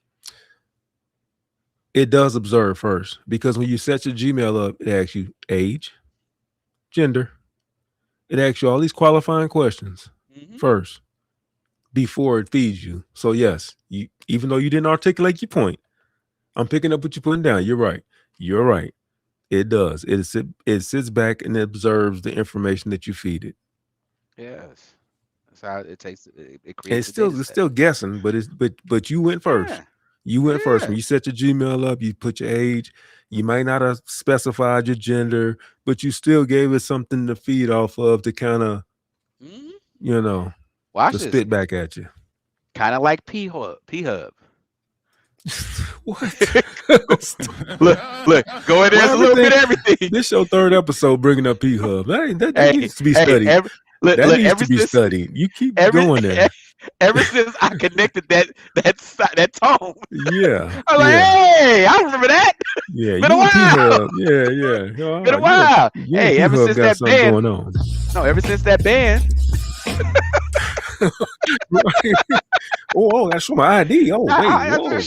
[SPEAKER 3] It does observe first because when you set your Gmail up, it asks you age, gender. It asks you all these qualifying questions first before it feeds you. So yes, you, even though you didn't articulate your point, I'm picking up what you're putting down. You're right. You're right. It does. It sits back and observes the information that you feed it.
[SPEAKER 2] Yes. That's how it takes it
[SPEAKER 3] And
[SPEAKER 2] creates a
[SPEAKER 3] it's
[SPEAKER 2] data set.
[SPEAKER 3] still guessing, but you went first.
[SPEAKER 2] Yeah.
[SPEAKER 3] You went first.
[SPEAKER 2] Yeah.
[SPEAKER 3] When you set your Gmail up, you put your age. You might not have specified your gender, but you still gave it something to feed off of to kind of,
[SPEAKER 2] Watch
[SPEAKER 3] to
[SPEAKER 2] this.
[SPEAKER 3] spit back at you.
[SPEAKER 2] Kind of like P-Hub.
[SPEAKER 3] What?
[SPEAKER 2] look, go in there. There's a little bit of everything.
[SPEAKER 3] This your third episode bringing up P-Hub. That needs to be studied. That needs to be studied. You keep going there.
[SPEAKER 2] Ever since I connected that tone,
[SPEAKER 3] yeah,
[SPEAKER 2] I'm like, hey, I remember that.
[SPEAKER 3] Yeah,
[SPEAKER 2] been a while.
[SPEAKER 3] P-Hub. Yeah.
[SPEAKER 2] Oh, been a while. Hey, ever since that band
[SPEAKER 3] going on.
[SPEAKER 2] No, ever since that band.
[SPEAKER 3] Oh, that's for my ID. Oh, wait, whoa.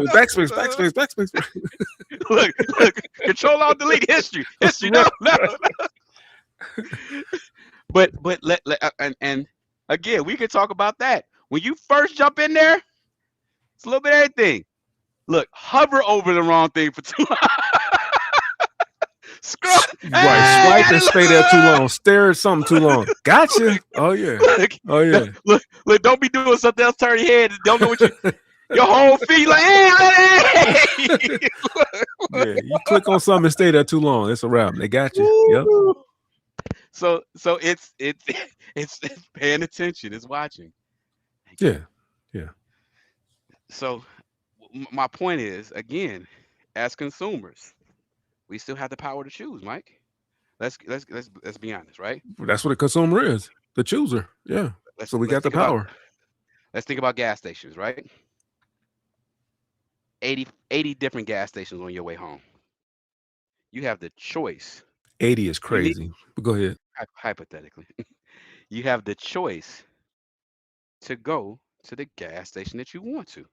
[SPEAKER 3] Backspace.
[SPEAKER 2] look, Control Alt Delete history. No. But and again, we can talk about that. When you first jump in there, it's a little bit of everything. Look, hover over the wrong thing for too long. Scroll.
[SPEAKER 3] Right, swipe and stay there too long. Stare at something too long. Gotcha. Oh yeah. Oh yeah.
[SPEAKER 2] Look, don't be doing something else. Turn your head. Don't know what your whole feet like. Hey.
[SPEAKER 3] Yeah, you click on something and stay there too long. It's a wrap. They got you. Yep.
[SPEAKER 2] So it's paying attention. It's watching.
[SPEAKER 3] Yeah.
[SPEAKER 2] So my point is, again, as consumers, we still have the power to choose, Mike. Let's be honest, right?
[SPEAKER 3] That's what a consumer is, the chooser. Yeah. So we got the power.
[SPEAKER 2] Let's think about gas stations, right? 80 different gas stations on your way home. You have the choice.
[SPEAKER 3] 80 is crazy. But go ahead.
[SPEAKER 2] Hypothetically, you have the choice to go to the gas station that you want to.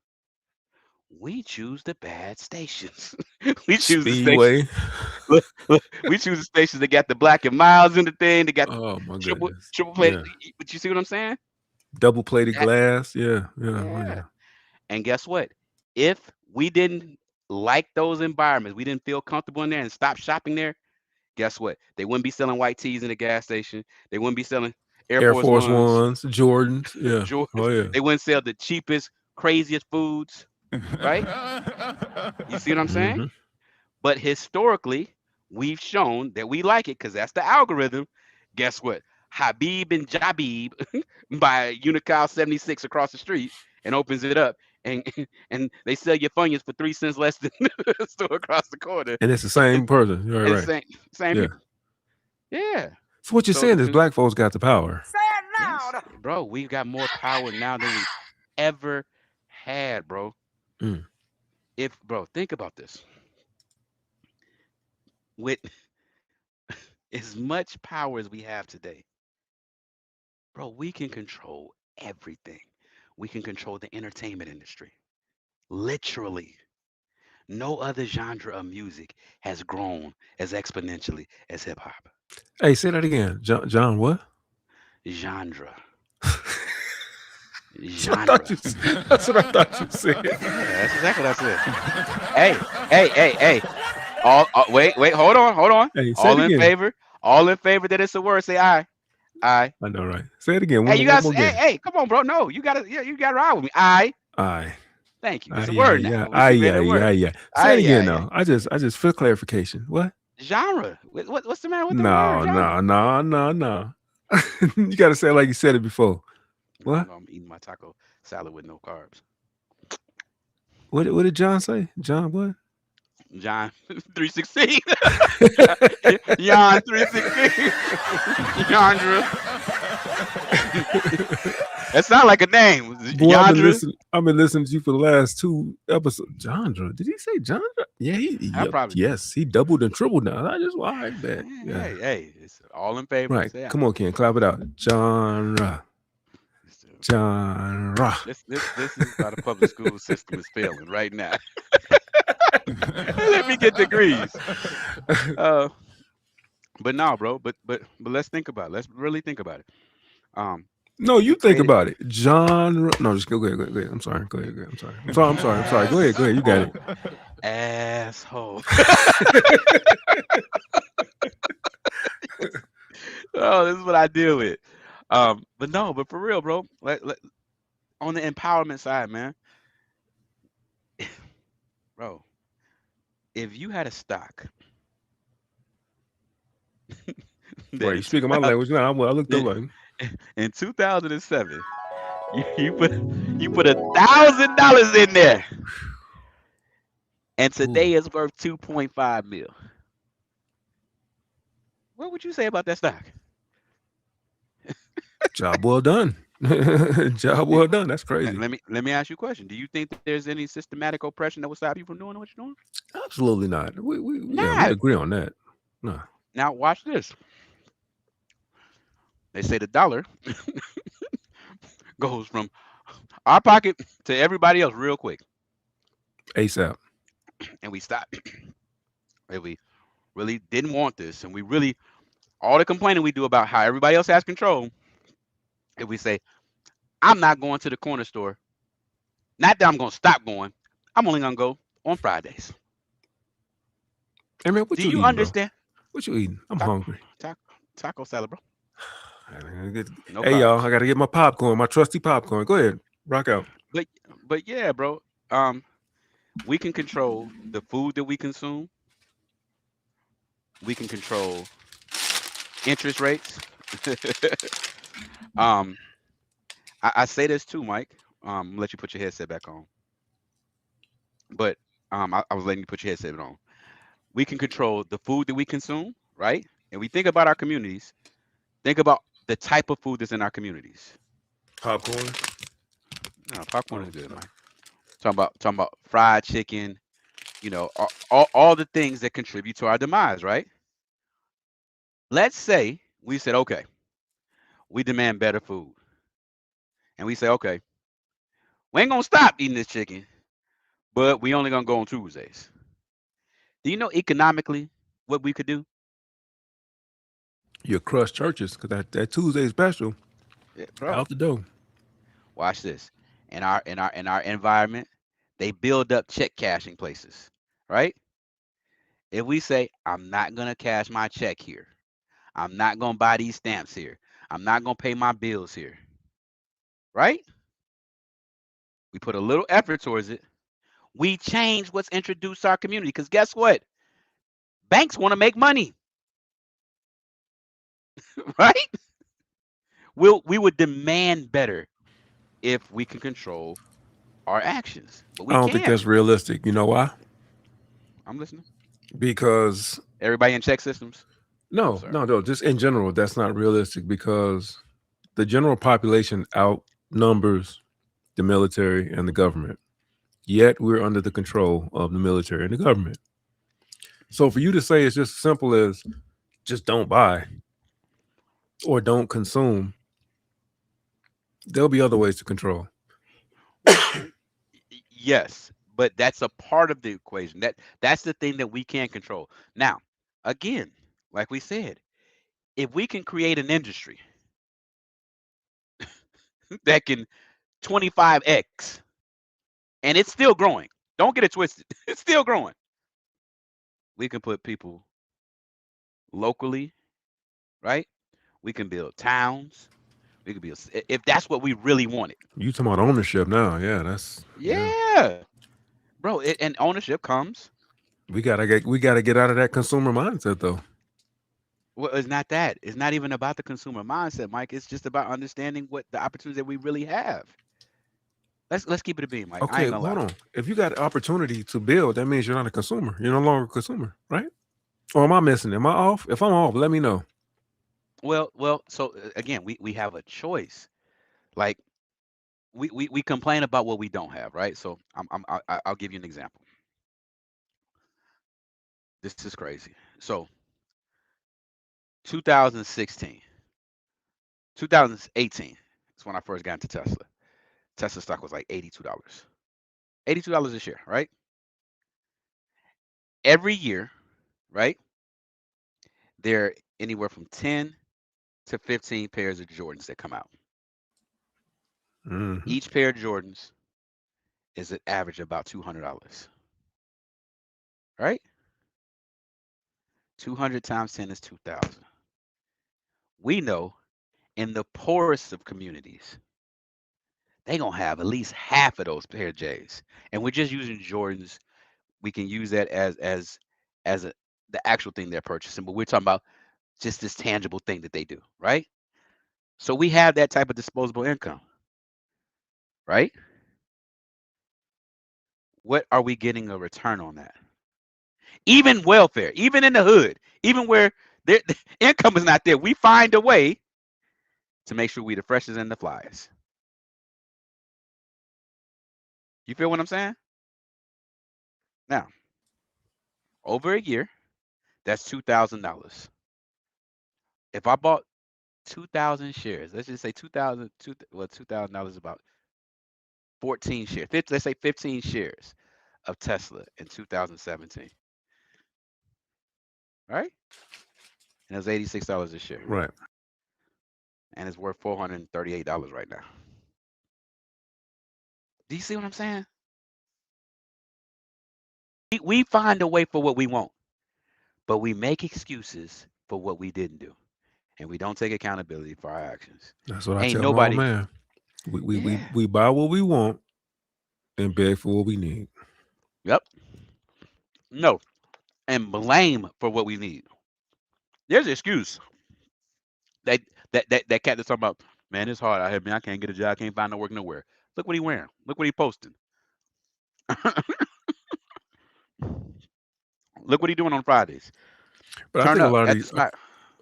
[SPEAKER 2] We choose the bad stations. We choose
[SPEAKER 3] Speedway.
[SPEAKER 2] the stations. We choose the stations that got the black and miles in the thing. They got triple plate. Yeah. But you see what I'm saying?
[SPEAKER 3] Double plated glass. Yeah.
[SPEAKER 2] And guess what? If we didn't like those environments, we didn't feel comfortable in there and stopped shopping there, guess what? They wouldn't be selling white tees in the gas station. They wouldn't be selling Air Force Ones,
[SPEAKER 3] Jordans. Yeah.
[SPEAKER 2] Jordans.
[SPEAKER 3] Oh yeah.
[SPEAKER 2] They wouldn't sell the cheapest, craziest foods. Right? You see what I'm saying?
[SPEAKER 3] Mm-hmm.
[SPEAKER 2] But historically, we've shown that we like it because that's the algorithm. Guess what? Habib and Jabib buy Unical 76 across the street and opens it up, and they sell your Funyuns for 3 cents less than the store across the corner.
[SPEAKER 3] And it's the same person. You're right.
[SPEAKER 2] Same
[SPEAKER 3] yeah.
[SPEAKER 2] people. Yeah.
[SPEAKER 3] So what you're saying is black folks got the power.
[SPEAKER 2] Say it loud. Yes, bro, we've got more power now than we've ever had, bro. Think about this. With as much power as we have today, bro, we can control everything. We can control the entertainment industry. Literally. No other genre of music has grown as exponentially as hip hop.
[SPEAKER 3] Hey, say that again. John, what?
[SPEAKER 2] Genre.
[SPEAKER 3] That's what I thought you said.
[SPEAKER 2] Yeah, that's exactly what I said. Hey. Wait, hold on.
[SPEAKER 3] Hey,
[SPEAKER 2] all in favor that it's a word, say aye. Aye.
[SPEAKER 3] I know, right? Say it again.
[SPEAKER 2] Hey, you guys, hey, come on, bro. No, you gotta ride with me. Aye.
[SPEAKER 3] Aye.
[SPEAKER 2] Thank you. It's a word now.
[SPEAKER 3] Yeah. Say it again, though. I just for clarification. What?
[SPEAKER 2] Genre. What's the matter with the word?
[SPEAKER 3] No. You gotta say it like you said it before. What?
[SPEAKER 2] I'm eating my taco salad with no carbs.
[SPEAKER 3] What did John say? John what?
[SPEAKER 2] John 316. John 316. Yandra. That sounds like a name.
[SPEAKER 3] Boy, I've been listening to you for the last 2 episodes. Jandra. Did he say Jandra? Yeah, yes, he doubled and tripled now. I just like that. Yeah.
[SPEAKER 2] Hey, it's all in favor.
[SPEAKER 3] Right. Come on, Ken, clap it out. Genre.
[SPEAKER 2] This is how the public school system is failing right now. Let me get degrees. But no, bro. But let's think about it. Let's really think about it.
[SPEAKER 3] No, you think about it. Genre. No, just go ahead. I'm sorry. Go ahead. I'm sorry. Go ahead. You got it.
[SPEAKER 2] Asshole. Oh, this is what I deal with. But for real, bro. On the empowerment side, man. Bro, if you had a stock.
[SPEAKER 3] Right, you speaking my language now. I looked up like
[SPEAKER 2] in 2007, you put $1,000 in there, and today it's worth 2.5 mil. What would you say about that stock?
[SPEAKER 3] Job well done. Job well done. That's crazy.
[SPEAKER 2] Let me ask you a question. Do you think that there's any systematic oppression that would stop you from doing what you're doing?
[SPEAKER 3] Absolutely not. We agree on that. No.
[SPEAKER 2] Now watch this. They say the dollar goes from our pocket to everybody else real quick.
[SPEAKER 3] ASAP.
[SPEAKER 2] And we stop. if we really didn't want this, and we really all the complaining we do about how everybody else has control, if we say, I'm not going to the corner store, not that I'm gonna stop going, I'm only gonna go on Fridays.
[SPEAKER 3] Hey man, what
[SPEAKER 2] Do
[SPEAKER 3] you
[SPEAKER 2] you
[SPEAKER 3] eating, bro?
[SPEAKER 2] understand?
[SPEAKER 3] What you eating? I'm
[SPEAKER 2] Taco,
[SPEAKER 3] hungry.
[SPEAKER 2] taco, taco salad, bro. No
[SPEAKER 3] Hey y'all, I
[SPEAKER 2] carbs.
[SPEAKER 3] gotta get my popcorn, my trusty popcorn. Go ahead, rock out.
[SPEAKER 2] But but yeah, bro. Um, we can control the food that we consume. We can control interest rates. um, I say this too, Mike. Let you put your headset back on. But I was letting you put your headset on. We can control the food that we consume, right? And we think about our communities. Think about the type of food that's in our communities.
[SPEAKER 3] Popcorn.
[SPEAKER 2] No, popcorn
[SPEAKER 3] Oh,
[SPEAKER 2] is good,
[SPEAKER 3] sorry.
[SPEAKER 2] Mike. Talking about fried chicken. All the things that contribute to our demise, right? Let's say we said, okay, we demand better food, and we say, okay, we ain't gonna stop eating this chicken, but we only gonna go on Tuesdays. Do you know economically what we could do?
[SPEAKER 3] You crush churches because that Tuesday special
[SPEAKER 2] Yeah, bro,
[SPEAKER 3] out the door.
[SPEAKER 2] watch this. In our environment, they build up check cashing places, right? If we say, I'm not gonna cash my check here, I'm not gonna buy these stamps here, I'm not gonna pay my bills here, right? We put a little effort towards it. We change what's introduced to our community. Because guess what? Banks want to make money, right? We would demand better if we can control our actions, but
[SPEAKER 3] I
[SPEAKER 2] we
[SPEAKER 3] don't think
[SPEAKER 2] can't.
[SPEAKER 3] that's realistic. You know why?
[SPEAKER 2] I'm listening.
[SPEAKER 3] Because
[SPEAKER 2] Everybody in check systems. I'm
[SPEAKER 3] no,
[SPEAKER 2] sorry.
[SPEAKER 3] no, no. Just in general, that's not realistic because the general population outnumbers the military and the government. Yet we're under the control of the military and the government. So for you to say it's just as simple as just don't buy or don't consume, there'll be other ways to control.
[SPEAKER 2] Well, yes, but that's a part of the equation. That's the thing that we can control. Now, again, like we said, if we can create an industry that can 25x and it's still growing. Don't get it twisted. It's still growing. We can put people locally, right? We can build towns. We could build if that's what we really wanted.
[SPEAKER 3] You talking about ownership now? Yeah, that's yeah.
[SPEAKER 2] Yeah, bro. And ownership comes.
[SPEAKER 3] We gotta get out of that consumer mindset though.
[SPEAKER 2] Well, it's not that. It's not even about the consumer mindset, Mike. It's just about understanding what the opportunities that we really have. Let's keep it a beam, Mike. I
[SPEAKER 3] Okay,
[SPEAKER 2] ain't gonna
[SPEAKER 3] hold
[SPEAKER 2] lie.
[SPEAKER 3] on. If you got opportunity to build, that means you're not a consumer. You're no longer a consumer, right? Or am I missing? Am I off? If I'm off, let me know.
[SPEAKER 2] Well. So again, we have a choice. Like we complain about what we don't have, right? So I'll give you an example. This is crazy. So 2016, 2018 is when I first got into Tesla. Tesla stock was like $82. $82 a share, right? Every year, right? There are anywhere from 10 to 15 pairs of Jordans that come out.
[SPEAKER 3] Hmm.
[SPEAKER 2] Each pair of Jordans is an average of about $200, right? 200 times 10 is 2,000. We know in the poorest of communities, they gonna have at least half of those pair of J's. And we're just using Jordans. We can use that as the actual thing they're purchasing, but we're talking about just this tangible thing that they do, right? So we have that type of disposable income, right? What are we getting a return on that? Even welfare, even in the hood, even where the income is not there, we find a way to make sure we the freshest and the flyest. You feel what I'm saying? Now, over a year, that's $2,000. If I bought 2,000 shares, let's just say 2,000, well, $2,000 is about 14 shares. Let's say 15 shares of Tesla in 2017. right? And it's $86 a share,
[SPEAKER 3] Right.
[SPEAKER 2] and it's worth $438 right now. Do you see what I'm saying? We find a way for what we want, but we make excuses for what we didn't do, and we don't take accountability for our actions.
[SPEAKER 3] That's what I
[SPEAKER 2] Ain't
[SPEAKER 3] tell my old
[SPEAKER 2] nobody.
[SPEAKER 3] man.
[SPEAKER 2] Yeah.
[SPEAKER 3] We buy what we want and beg for what we need.
[SPEAKER 2] Yep. No. And blame for what we need. There's an excuse. That that cat that's talking about, man, it's hard out here, man. I can't get a job, I can't find no work nowhere. Look what he wearing. Look what he posting. Look what he doing on Fridays.
[SPEAKER 3] But I
[SPEAKER 2] Turn
[SPEAKER 3] think a
[SPEAKER 2] up
[SPEAKER 3] lot of
[SPEAKER 2] at the
[SPEAKER 3] these,
[SPEAKER 2] spot.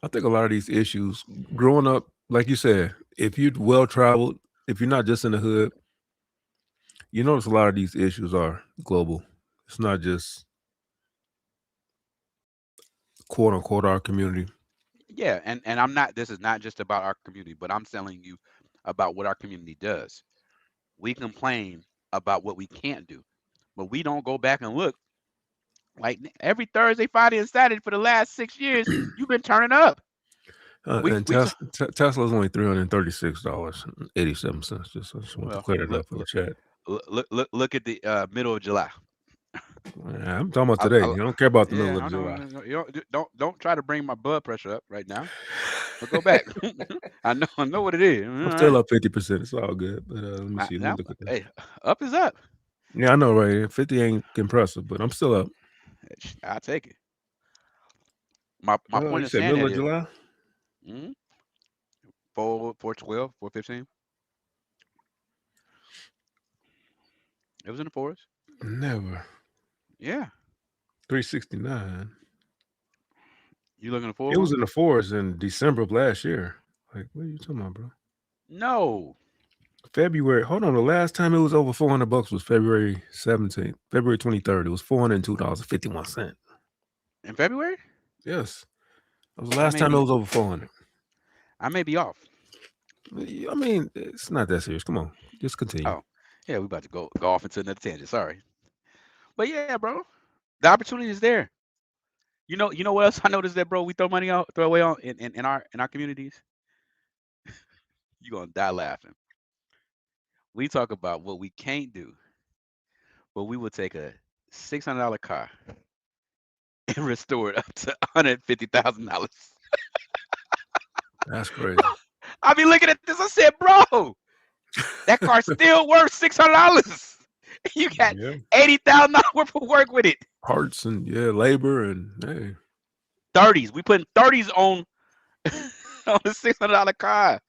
[SPEAKER 3] I think a lot of these issues, growing up, like you said, if you're well traveled, if you're not just in the hood, you notice a lot of these issues are global. It's not just quote unquote our community.
[SPEAKER 2] Yeah, and I'm not. This is not just about our community, but I'm telling you about what our community does. We complain about what we can't do, but we don't go back and look. Like every Thursday, Friday, and Saturday for the last 6 years, you've been turning up. We
[SPEAKER 3] And
[SPEAKER 2] we
[SPEAKER 3] Tesla's only $336.87. Just I just want to
[SPEAKER 2] well
[SPEAKER 3] clear that up for the chat.
[SPEAKER 2] look at the middle of July.
[SPEAKER 3] Yeah, I'm talking about today. You don't care about the middle
[SPEAKER 2] Yeah,
[SPEAKER 3] of
[SPEAKER 2] I
[SPEAKER 3] July.
[SPEAKER 2] know. You don't try to bring my blood pressure up right now. But go back. I know what it is. All
[SPEAKER 3] I'm
[SPEAKER 2] right.
[SPEAKER 3] still up 50%. It's all good. But let me see. Let me look at that.
[SPEAKER 2] Hey, up is up.
[SPEAKER 3] Yeah, I know, right? 50 ain't impressive, but I'm still up.
[SPEAKER 2] I'll take it. My point
[SPEAKER 3] You
[SPEAKER 2] of
[SPEAKER 3] said
[SPEAKER 2] saying
[SPEAKER 3] middle
[SPEAKER 2] that
[SPEAKER 3] of
[SPEAKER 2] is,
[SPEAKER 3] July?
[SPEAKER 2] 412, 415. It was in the forest.
[SPEAKER 3] Never.
[SPEAKER 2] Yeah.
[SPEAKER 3] 369.
[SPEAKER 2] You looking for
[SPEAKER 3] It was
[SPEAKER 2] one?
[SPEAKER 3] in the forest in December of last year. Like, what are you talking about, bro?
[SPEAKER 2] No.
[SPEAKER 3] February. Hold on. The last time it was over $400 was February 17th. February 23rd. It was $402.51.
[SPEAKER 2] In February?
[SPEAKER 3] Yes. That was the last time it was over 400.
[SPEAKER 2] I may be off.
[SPEAKER 3] I mean, it's not that serious. Come on. Just continue.
[SPEAKER 2] Oh, yeah, we about to go off into another tangent. Sorry. But yeah, bro. The opportunity is there. You know what else I noticed that, bro? We throw away on in our communities. You gonna die laughing. We talk about what we can't do, but we will take a $600 car and restore it up to $150,000.
[SPEAKER 3] That's crazy.
[SPEAKER 2] I be looking at this. I said, bro, that car still worth $600. You got $80,000 worth of work with it.
[SPEAKER 3] Parts and labor and hey.
[SPEAKER 2] 30s. We putting 30s on on the $600 car.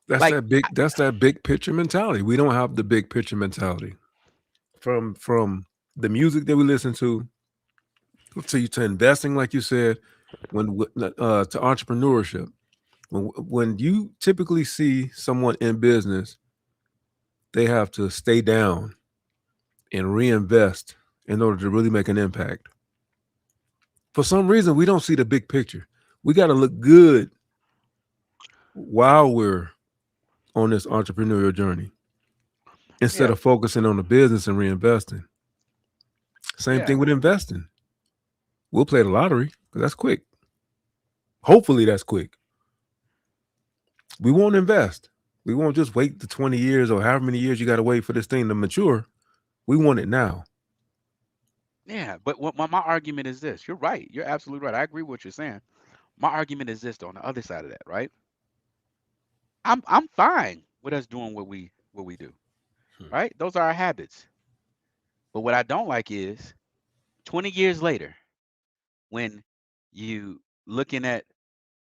[SPEAKER 3] That's
[SPEAKER 2] Like,
[SPEAKER 3] that big picture mentality. We don't have the big picture mentality. From the music that we listen to investing, like you said, to entrepreneurship. When you typically see someone in business, they have to stay down and reinvest in order to really make an impact. For some reason, we don't see the big picture. We got to look good while we're on this entrepreneurial journey instead of focusing on the business and reinvesting. Same thing with investing. We'll play the lottery because that's quick. Hopefully that's quick. We won't invest. We won't just wait the 20 years or however many years you got to wait for this thing to mature. We want it now.
[SPEAKER 2] Yeah, but my argument is this. You're right. You're absolutely right. I agree with what you're saying. My argument is this, though, on the other side of that, right? I'm fine with us doing what we do, right? Those are our habits. But what I don't like is 20 years later, when you looking at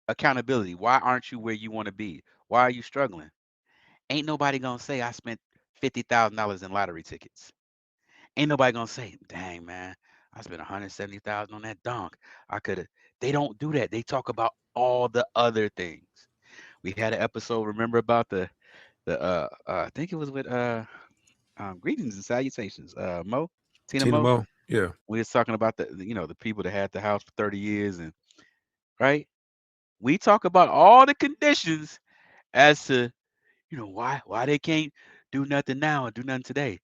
[SPEAKER 2] accountability, why aren't you where you want to be? Why are you struggling? Ain't nobody gonna say I spent $50,000 in lottery tickets. Ain't nobody gonna say, dang man, I spent 170,000 on that dunk. I could have. They don't do that. They talk about all the other things. We had an episode, remember, about the I think it was with greetings and salutations. Tina
[SPEAKER 3] Tina
[SPEAKER 2] Mo.
[SPEAKER 3] Mo, yeah.
[SPEAKER 2] We was talking about the people that had the house for 30 years and right. We talk about all the conditions as to why they can't do nothing now and do nothing today.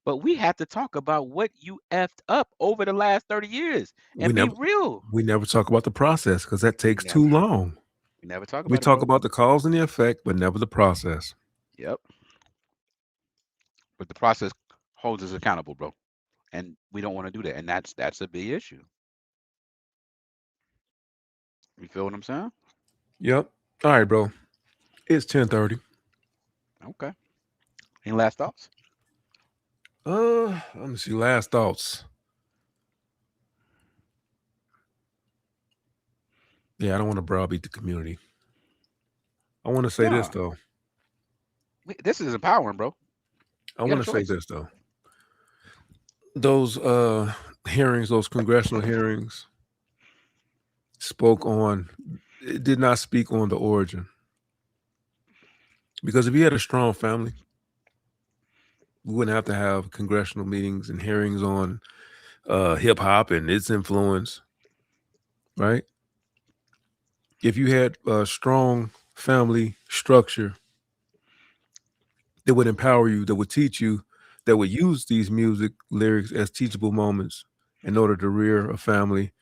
[SPEAKER 2] But we have to talk about what you effed up over the last 30 years
[SPEAKER 3] We
[SPEAKER 2] and be
[SPEAKER 3] never
[SPEAKER 2] real.
[SPEAKER 3] we never talk about the process because that takes too
[SPEAKER 2] Never.
[SPEAKER 3] long.
[SPEAKER 2] We never talk
[SPEAKER 3] We
[SPEAKER 2] about it,
[SPEAKER 3] talk
[SPEAKER 2] bro.
[SPEAKER 3] about the cause and the effect, but never the process.
[SPEAKER 2] Yep. But the process holds us accountable, bro. And we don't want to do that. And that's a big issue. You feel what I'm saying?
[SPEAKER 3] Yep. All right, bro. It's 10:30.
[SPEAKER 2] Okay. Any last thoughts?
[SPEAKER 3] Let me see. Last thoughts. Yeah, I don't want to browbeat the community. I want to say this
[SPEAKER 2] No.
[SPEAKER 3] though.
[SPEAKER 2] This is empowering, bro.
[SPEAKER 3] I
[SPEAKER 2] You got
[SPEAKER 3] want
[SPEAKER 2] a
[SPEAKER 3] to say
[SPEAKER 2] choice.
[SPEAKER 3] this though. Those hearings, those congressional hearings, it did not speak on the origin. Because if you had a strong family, we wouldn't have to have congressional meetings and hearings on hip hop and its influence, right? If you had a strong family structure that would empower you, that would teach you, that would use these music lyrics as teachable moments in order to rear a family,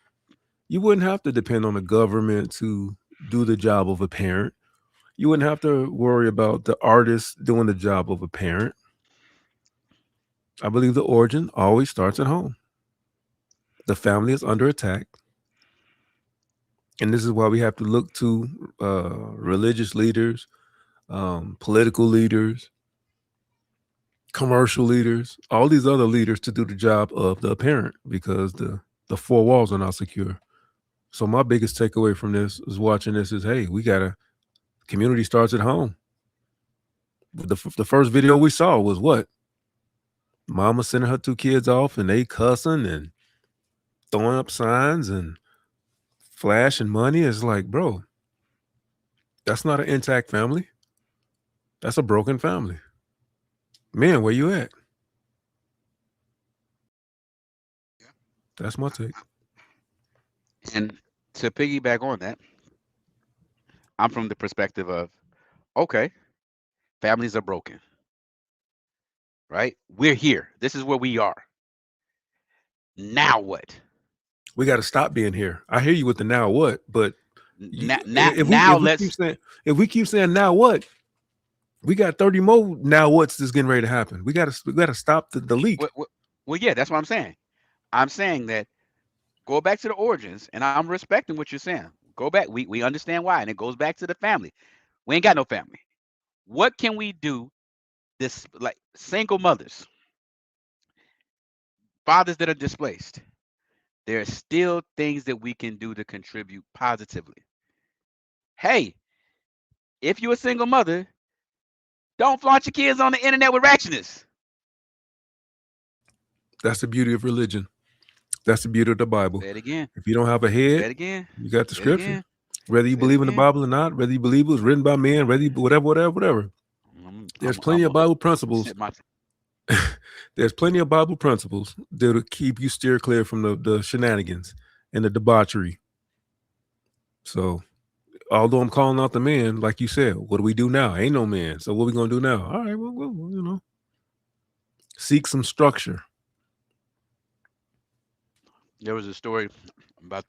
[SPEAKER 3] you wouldn't have to depend on the government to do the job of a parent. You wouldn't have to worry about the artist doing the job of a parent. I believe the origin always starts at home. The family is under attack. And this is why we have to look to religious leaders, political leaders, commercial leaders, all these other leaders to do the job of the parent because the four walls are not secure. So my biggest takeaway from this is watching this is, hey, community starts at home. The first video we saw was what? Mama sending her two kids off and they cussing and throwing up signs and flashing money. It's like, bro, that's not an intact family. That's a broken family. Man, where you at? That's my take.
[SPEAKER 2] And to piggyback on that, I'm from the perspective of, okay, families are broken, right? We're here. This is where we are. Now what?
[SPEAKER 3] We got to stop being here. I hear you with the now what, but
[SPEAKER 2] Now let's
[SPEAKER 3] if we keep saying now what, we got 30 more now what's that's getting ready to happen. We got to stop the leak.
[SPEAKER 2] Well, yeah, that's what I'm saying. I'm saying that go back to the origins, and I'm respecting what you're saying. Go back. We understand why, and it goes back to the family. We ain't got no family. What can we do? This like single mothers, fathers that are displaced. There are still things that we can do to contribute positively. Hey, if you're a single mother, don't flaunt your kids on the internet with ratchetness.
[SPEAKER 3] That's the beauty of religion. That's the beauty of the Bible.
[SPEAKER 2] Say it again.
[SPEAKER 3] If you don't have a
[SPEAKER 2] Say it
[SPEAKER 3] head,
[SPEAKER 2] again.
[SPEAKER 3] you got the
[SPEAKER 2] Say it
[SPEAKER 3] scripture.
[SPEAKER 2] again.
[SPEAKER 3] Whether you
[SPEAKER 2] Say it
[SPEAKER 3] believe in the
[SPEAKER 2] again.
[SPEAKER 3] Bible or not, whether you believe it was written by men, whether you whatever. There's plenty of Bible principles. There's plenty of Bible principles that'll keep you steer clear from the shenanigans and the debauchery. So, although I'm calling out the men, like you said, what do we do now? Ain't no man. So what we gonna do now? All right, well, seek some structure.
[SPEAKER 2] There was a story about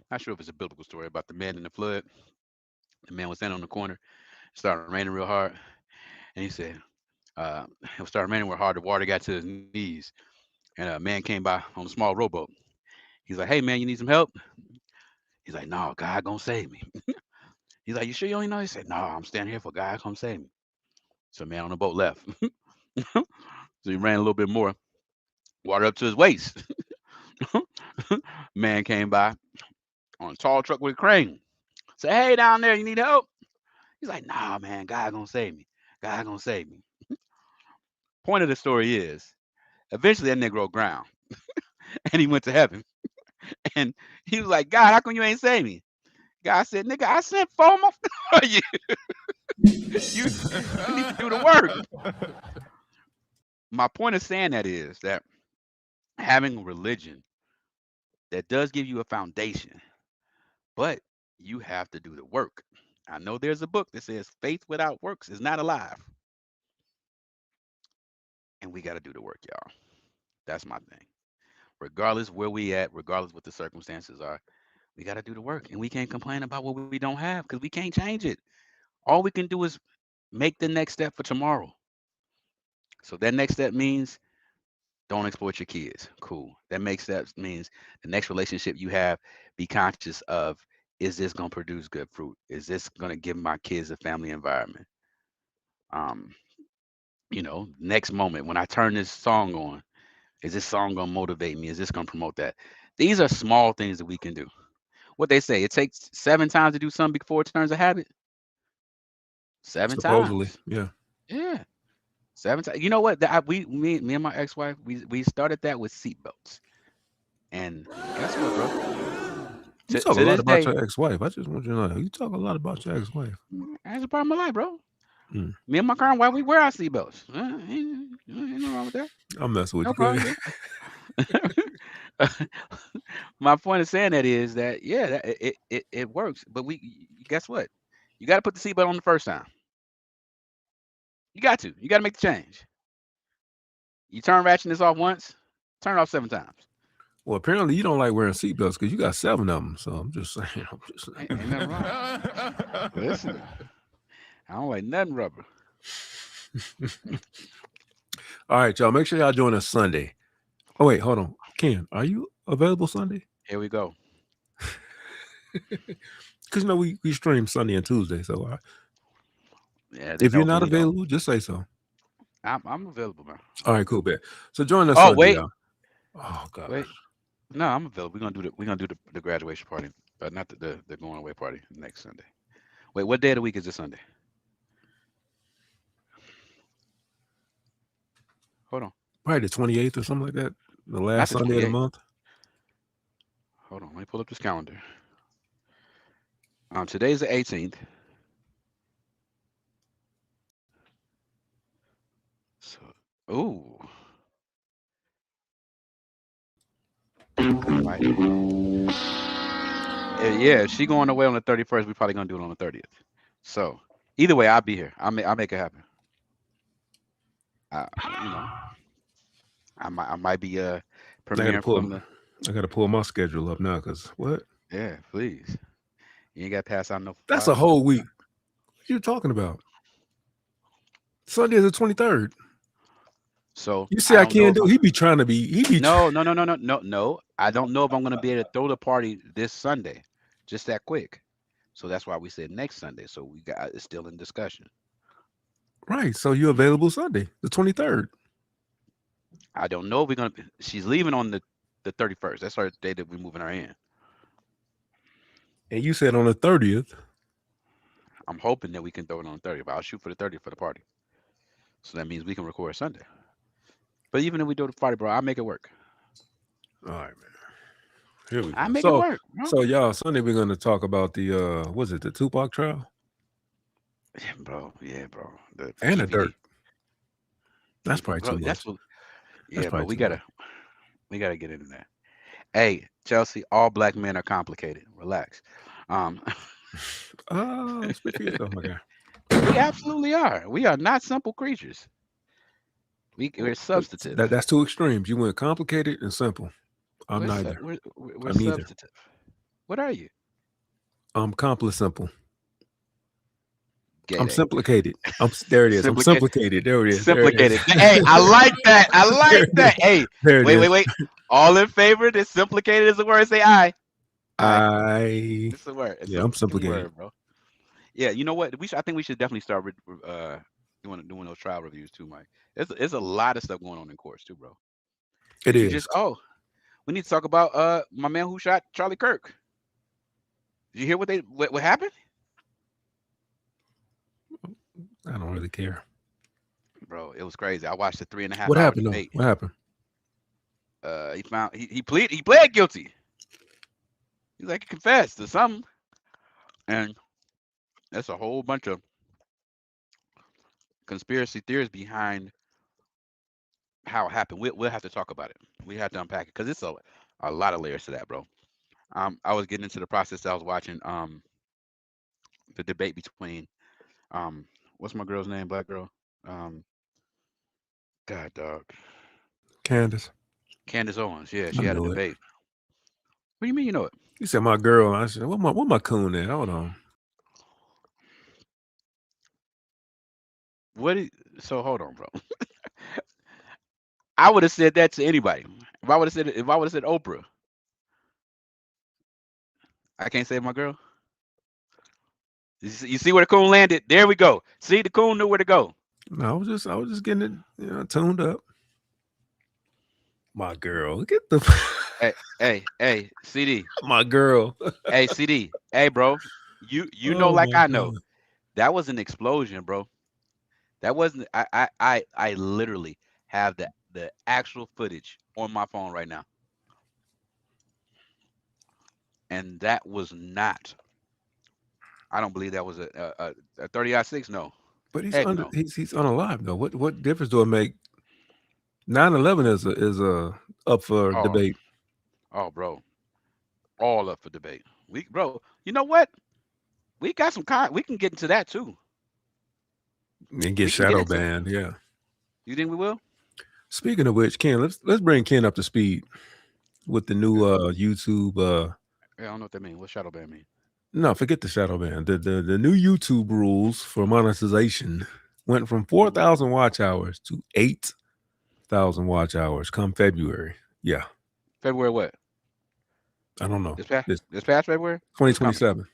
[SPEAKER 2] not sure if it's a biblical story about the man in the flood. The man was standing on the corner, it started raining real hard, and he said, it was starting raining real hard. The water got to his knees, and a man came by on a small rowboat. He's like, "Hey man, you need some help?" He's like, "No, God gonna save me." He's like, "You sure you only know?" He said, "No, I'm standing here for God come save me." So man on the boat left. So he ran a little bit more, water up to his waist. Man came by on a tall truck with a crane. Say, "Hey, down there, you need help?" He's like, "Nah, man, God gonna save me. God gonna save me." Point of the story is, eventually that Negro drowned, and he went to heaven. And he was like, "God, how come you ain't save me?" God said, "Nigga, I sent 4 more for you. you. You need to do the work." My point of saying that is that having a religion that does give you a foundation, but you have to do the work. I know there's a book that says faith without works is not alive. and we got to do the work, y'all. That's my thing. Regardless where we at, regardless what the circumstances are, we got to do the work, and we can't complain about what we don't have because we can't change it. All we can do is make the next step for tomorrow. So that next step means don't exploit your kids. Cool. That makes that means the next relationship you have, be conscious of, is this gonna produce good fruit? Is this gonna give my kids a family environment? Um, next moment when I turn this song on, is this song gonna motivate me? Is this gonna promote that? These are small things that we can do. What they say, it takes 7 times to do something before it turns a habit. 7 times.
[SPEAKER 3] Supposedly, yeah.
[SPEAKER 2] Yeah. 7 times. You know what? Me and my ex-wife, we started that with seatbelts. And guess what, bro?
[SPEAKER 3] You
[SPEAKER 2] To,
[SPEAKER 3] talk a
[SPEAKER 2] to
[SPEAKER 3] lot
[SPEAKER 2] this
[SPEAKER 3] about
[SPEAKER 2] day,
[SPEAKER 3] your ex-wife. I just want you to know you talk a lot about your ex-wife.
[SPEAKER 2] that's a part of my life, bro.
[SPEAKER 3] Mm.
[SPEAKER 2] Me and my current wife, we wear our seatbelts. Ain't nothing wrong with that.
[SPEAKER 3] I'm messing with
[SPEAKER 2] No
[SPEAKER 3] you. Go
[SPEAKER 2] problem. My point of saying that is that yeah, it works. But guess what? You got to put the seatbelt on the first time. You got to. You got to make the change. You turn ratcheting this off once, turn it off 7 times.
[SPEAKER 3] Well, apparently you don't like wearing seatbelts because you got 7 of them. So I'm just saying.
[SPEAKER 2] Ain't nothing wrong. Listen, I don't like nothing rubber.
[SPEAKER 3] All right, y'all. Make sure y'all join us Sunday. Oh wait, hold on. Ken, are you available Sunday?
[SPEAKER 2] Here we go.
[SPEAKER 3] Because we stream Sunday and Tuesday. So
[SPEAKER 2] Yeah,
[SPEAKER 3] if you're not
[SPEAKER 2] hopefully don't.
[SPEAKER 3] available, just say so.
[SPEAKER 2] I'm available, man.
[SPEAKER 3] All right, cool, bet. So join us
[SPEAKER 2] Oh
[SPEAKER 3] Sunday,
[SPEAKER 2] wait,
[SPEAKER 3] y'all. Oh God.
[SPEAKER 2] wait. No, I'm available. We're gonna do the graduation party, but not the going away party next Sunday. Wait, what day of the week is this Sunday? Hold on.
[SPEAKER 3] Probably the 28th or something like that. The
[SPEAKER 2] Not
[SPEAKER 3] last
[SPEAKER 2] the
[SPEAKER 3] Sunday of the
[SPEAKER 2] 28th.
[SPEAKER 3] month.
[SPEAKER 2] Hold on. Let me pull up this calendar. Today's the 18th. So, ooh. Right. Yeah, she going away on the 31st. We're probably gonna do it on the 30th. So, either way, I'll be here. I'll make it happen. I might be premiering from the.
[SPEAKER 3] I gotta pull my schedule up now because what?
[SPEAKER 2] Yeah, please. You ain't got to pass out no
[SPEAKER 3] That's
[SPEAKER 2] flyers.
[SPEAKER 3] a whole week. What are you talking about? Sunday is the 23rd.
[SPEAKER 2] So
[SPEAKER 3] you see, I can't do. He be trying to be. He be.
[SPEAKER 2] No. I don't know if I'm gonna be able to throw the party this Sunday, just that quick. So that's why we said next Sunday. So it's still in discussion.
[SPEAKER 3] Right. So you're available Sunday, the 23rd.
[SPEAKER 2] I don't know if we're gonna. She's leaving on the 31st. That's our day that we're moving her in.
[SPEAKER 3] And you said on the 30th.
[SPEAKER 2] I'm hoping that we can throw it on the 30th. I'll shoot for the 30th for the party. So that means we can record Sunday. But even if we do the party, bro, I'll make it work.
[SPEAKER 3] All right, man. Here we go.
[SPEAKER 2] I make it work, bro.
[SPEAKER 3] So y'all, Sunday we're gonna talk about the was it the Tupac trial?
[SPEAKER 2] Yeah, bro.
[SPEAKER 3] And the dirt. That's probably too much.
[SPEAKER 2] But we gotta get into that. Hey, Chelsea, all black men are complicated. Relax.
[SPEAKER 3] Speak for yourself, my guy.
[SPEAKER 2] We absolutely are. We are not simple creatures. We're substantive.
[SPEAKER 3] That's two extremes. You went complicated and simple. I'm neither.
[SPEAKER 2] We're substantive. What are you?
[SPEAKER 3] I'm complex simple.
[SPEAKER 2] Gay
[SPEAKER 3] I'm
[SPEAKER 2] day.
[SPEAKER 3] simplicated. There it is. I'm simplicated. There it is.
[SPEAKER 2] Simplicated. Hey, I like that. I like that. Hey, wait. All in favor that simplicated is a word. Say aye. It's a word.
[SPEAKER 3] I'm simplicated,
[SPEAKER 2] word, bro. Yeah, you know what? I think we should definitely start doing those trial reviews too, Mike. There's a lot of stuff going on in courts too, bro.
[SPEAKER 3] It is.
[SPEAKER 2] We need to talk about my man who shot Charlie Kirk. Did you hear what happened?
[SPEAKER 3] I don't really care,
[SPEAKER 2] bro. It was crazy. I watched the 3.5
[SPEAKER 3] What
[SPEAKER 2] hour
[SPEAKER 3] happened?
[SPEAKER 2] debate.
[SPEAKER 3] What happened?
[SPEAKER 2] He pled guilty. He's like, he confessed to something, and that's a whole bunch of conspiracy theories behind how it happened. We'll have to talk about it. We have to unpack it because it's a lot of layers to that, bro. I was getting into the process. I was watching the debate between what's my girl's name? Black girl. God, God, dog.
[SPEAKER 3] Candace.
[SPEAKER 2] Candace Owens. Yeah,
[SPEAKER 3] I
[SPEAKER 2] she had a
[SPEAKER 3] knew it.
[SPEAKER 2] debate. What do you mean you know it?
[SPEAKER 3] You said my girl. I said, what my coon at? Hold on.
[SPEAKER 2] So hold on, bro. I would have said that to anybody. If I would have said Oprah. I can't say my girl. You see where the coon landed? There we go. See, the coon knew where to go.
[SPEAKER 3] No, I was just getting it tuned up. My girl. Get the
[SPEAKER 2] Hey, CD.
[SPEAKER 3] My girl.
[SPEAKER 2] Hey, CD. Hey, bro. You know,
[SPEAKER 3] Oh,
[SPEAKER 2] like
[SPEAKER 3] my
[SPEAKER 2] I know,
[SPEAKER 3] God.
[SPEAKER 2] that was an explosion, bro. That wasn't. I literally have the actual footage on my phone right now, and that was not. I don't believe that was a 30-6. No,
[SPEAKER 3] But he's
[SPEAKER 2] heck no.
[SPEAKER 3] he's unalive though. What difference do it make? 9/11 is up for
[SPEAKER 2] Oh,
[SPEAKER 3] debate.
[SPEAKER 2] bro, all up for debate. Bro, you know what? We got some we can get into that too.
[SPEAKER 3] And get
[SPEAKER 2] We can get
[SPEAKER 3] shadow
[SPEAKER 2] into.
[SPEAKER 3] banned. Yeah.
[SPEAKER 2] You think we will?
[SPEAKER 3] Speaking of which, Ken, let's bring Ken up to speed with the new YouTube.
[SPEAKER 2] Yeah, I don't know what that means. What shadow ban mean?
[SPEAKER 3] No, forget the shadow ban. The new YouTube rules for monetization went from 4,000 watch hours to 8,000 watch hours come February. Yeah.
[SPEAKER 2] February what?
[SPEAKER 3] I don't know.
[SPEAKER 2] This past February?
[SPEAKER 3] 2027.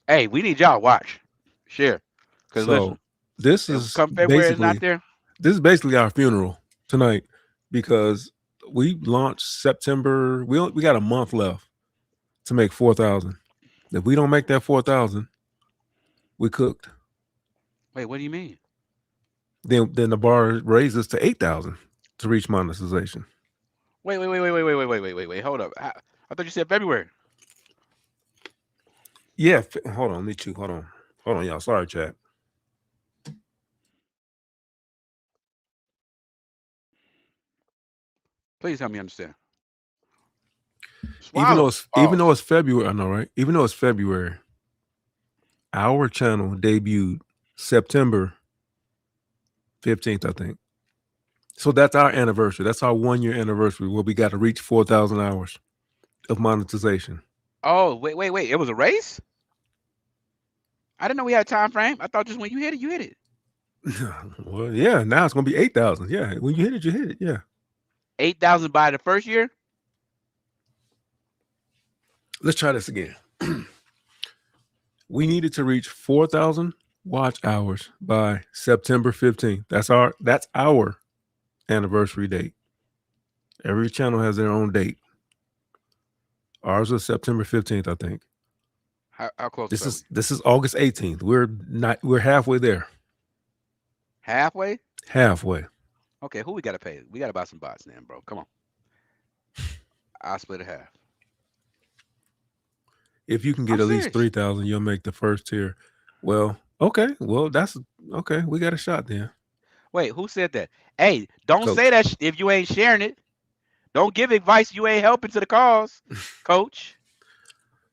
[SPEAKER 2] Hey, we need y'all to watch. Share. Because
[SPEAKER 3] So
[SPEAKER 2] listen,
[SPEAKER 3] this
[SPEAKER 2] if
[SPEAKER 3] is
[SPEAKER 2] come February is not
[SPEAKER 3] basically
[SPEAKER 2] there.
[SPEAKER 3] this is basically our funeral tonight because we launched September. We got a month left to make 4,000. If we don't make that 4,000, we cooked.
[SPEAKER 2] Wait, what do you mean?
[SPEAKER 3] Then the bar raises to 8,000 to reach monetization.
[SPEAKER 2] Wait. Hold up. I thought you said February.
[SPEAKER 3] Yeah, hold on, me too. Hold on, y'all. Sorry, chat.
[SPEAKER 2] Please help me understand.
[SPEAKER 3] Even though it's February, I know, right? Even though it's February, our channel debuted September 15th, I think. So that's our anniversary. That's our 1-year anniversary where we got to reach 4,000 hours of monetization.
[SPEAKER 2] Oh, wait. It was a race? I didn't know we had a time frame. I thought just when you hit it, you hit it.
[SPEAKER 3] Well, yeah, now it's going to be 8,000. Yeah, when you hit it, you hit it. Yeah.
[SPEAKER 2] 8,000 by the first year?
[SPEAKER 3] Let's try this again. We needed to reach 4,000 watch hours by September 15th. That's our anniversary date. Every channel has their own date. Ours was September 15th, I think.
[SPEAKER 2] How close
[SPEAKER 3] This is August 18th. We're halfway there.
[SPEAKER 2] Halfway?
[SPEAKER 3] Halfway.
[SPEAKER 2] Okay, who we gotta pay? We gotta buy some bots then, bro. Come on. I'll split it half.
[SPEAKER 3] If you can get at least 3,000, you'll make the first tier. Well, okay. Well, that's okay. We got a shot then.
[SPEAKER 2] Wait, who said that? Hey, don't say that if you ain't sharing it. Don't give advice you ain't helping to the cause, Coach.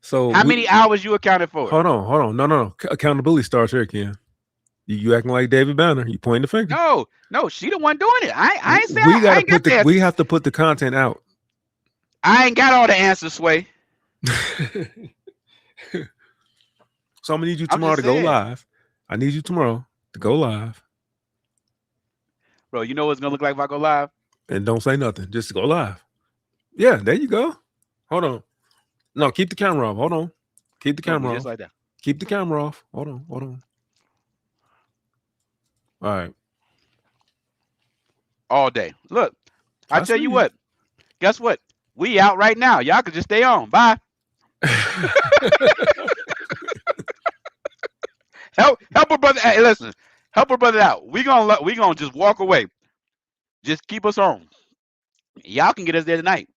[SPEAKER 3] So
[SPEAKER 2] how many hours you accounted for?
[SPEAKER 3] Hold on. No. Accountability starts here, Ken. You acting like David Banner. You pointing the finger.
[SPEAKER 2] No, she the one doing it. I ain't saying
[SPEAKER 3] we we have to put the content out.
[SPEAKER 2] I ain't got all the answers, Sway.
[SPEAKER 3] So I'm gonna need you tomorrow to go live. I need you tomorrow to go live.
[SPEAKER 2] Bro, you know what it's gonna look like if I go live?
[SPEAKER 3] And don't say nothing. Just go live. Yeah, there you go. Hold on. No, keep the camera off. Hold on. Keep the camera off.
[SPEAKER 2] Just like that.
[SPEAKER 3] Keep the camera off. Hold on. All right.
[SPEAKER 2] All day. Look, I tell you what. Guess what? We out right now. Y'all can just stay on. Bye. help her brother. Hey, listen. Help her brother out. We gonna just walk away. Just keep us on. Y'all can get us there tonight.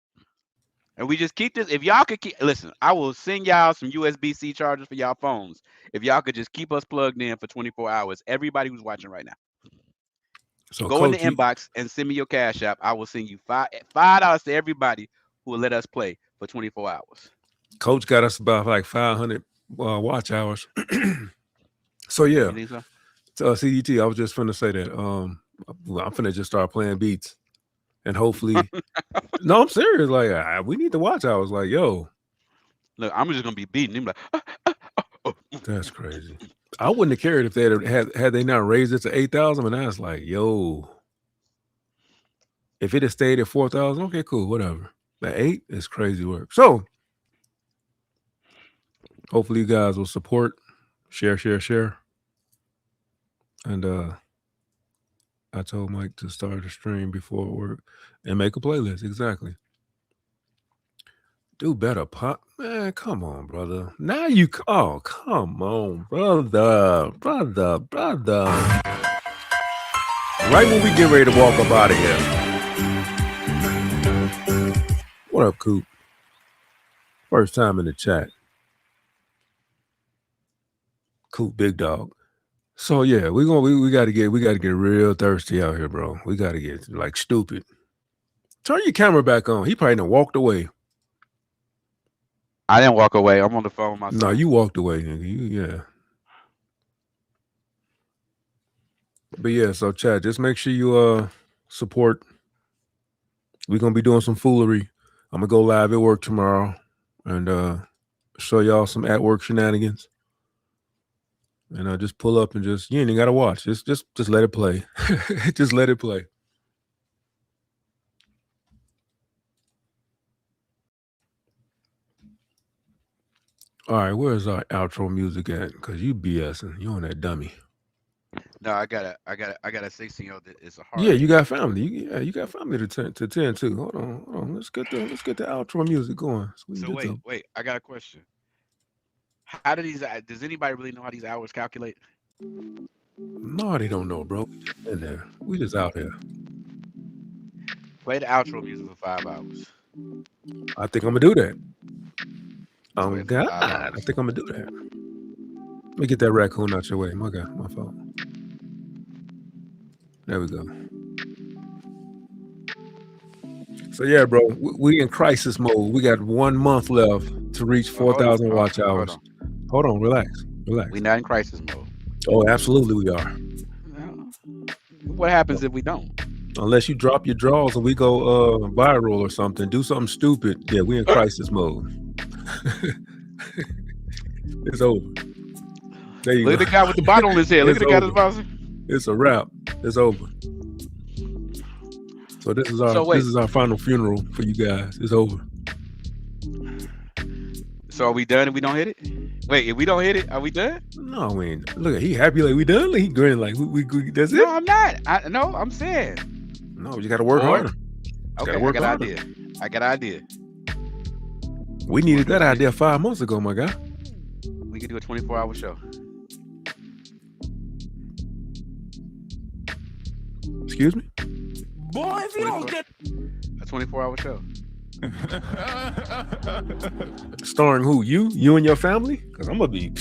[SPEAKER 2] And we just keep this. If y'all could listen, I will send y'all some USB-C chargers for y'all phones. If y'all could just keep us plugged in for 24 hours. Everybody who's watching right now. So go in the inbox and send me your Cash App. I will send you $5 to everybody who will let us play for 24 hours.
[SPEAKER 3] Coach got us about like 500 watch hours. So yeah.
[SPEAKER 2] You think so?
[SPEAKER 3] CDT, I was just going to say that. I'm finna just start playing beats, and hopefully, no, I'm serious. Like we need to watch. I was like, yo,
[SPEAKER 2] look, I'm just gonna be beating him like.
[SPEAKER 3] That's crazy. I wouldn't have cared if they had they not raised it to 8,000, and I was like, yo, if it had stayed at 4,000, okay, cool, whatever. But 8 is crazy work. So hopefully you guys will support, share. And I told Mike to start a stream before work and make a playlist. Exactly. Do better, Pop. Man, come on, brother. Now you... Oh, come on, brother. Right when we get ready to walk up out of here. What up, Coop? First time in the chat. Coop, big dog. So yeah, we gotta get real thirsty out here, bro. We gotta get like stupid. Turn your camera back on. He probably done walked away.
[SPEAKER 2] I didn't walk away. I'm on the phone myself.
[SPEAKER 3] No, you walked away, nigga. Yeah. But yeah, so chat, just make sure you support. We're gonna be doing some foolery. I'm gonna go live at work tomorrow and show y'all some at work shenanigans. And just pull up and you ain't even gotta watch. Just let it play. Just let it play. All right, where's our outro music at? Because you BSing. You on that dummy.
[SPEAKER 2] No, I gotta say to you that it's a hard.
[SPEAKER 3] Yeah, you got family. You got family to tend to. Hold on. Let's get the outro music going.
[SPEAKER 2] So wait. I got a question. How do does anybody really know how these hours calculate?
[SPEAKER 3] No, they don't know, bro. In there. We just out here.
[SPEAKER 2] Play the outro music for 5 hours.
[SPEAKER 3] I think I'm gonna do that. Oh God, I think I'm gonna do that. Let me get that raccoon out your way. My God, my fault. There we go. So yeah, bro, we in crisis mode. We got 1 month left to reach 4,000 watch hours. Hold on, relax.
[SPEAKER 2] We're not in crisis mode.
[SPEAKER 3] Oh, absolutely we are.
[SPEAKER 2] What happens if we don't?
[SPEAKER 3] Unless you drop your draws and we go viral or something, do something stupid. Yeah, we in crisis mode. It's over. There you
[SPEAKER 2] Look at the guy with the bottle in his head. Look at the guy with the bottle.
[SPEAKER 3] It's a wrap. It's over. So this is our final funeral for you guys. It's over.
[SPEAKER 2] So are we done if we don't hit it? Wait, if we don't hit it, are we done?
[SPEAKER 3] No, I mean, look, he happy like we done. He grinning like we that's it.
[SPEAKER 2] No, I'm not. I'm saying.
[SPEAKER 3] No, you got to work harder.
[SPEAKER 2] Okay, I got an idea.
[SPEAKER 3] We needed that idea 5 months ago, my guy.
[SPEAKER 2] We could do a 24-hour show.
[SPEAKER 3] Excuse me?
[SPEAKER 21] Boy, if you don't get
[SPEAKER 2] a 24-hour show.
[SPEAKER 3] Starring who? You and your family? Because I'm gonna be.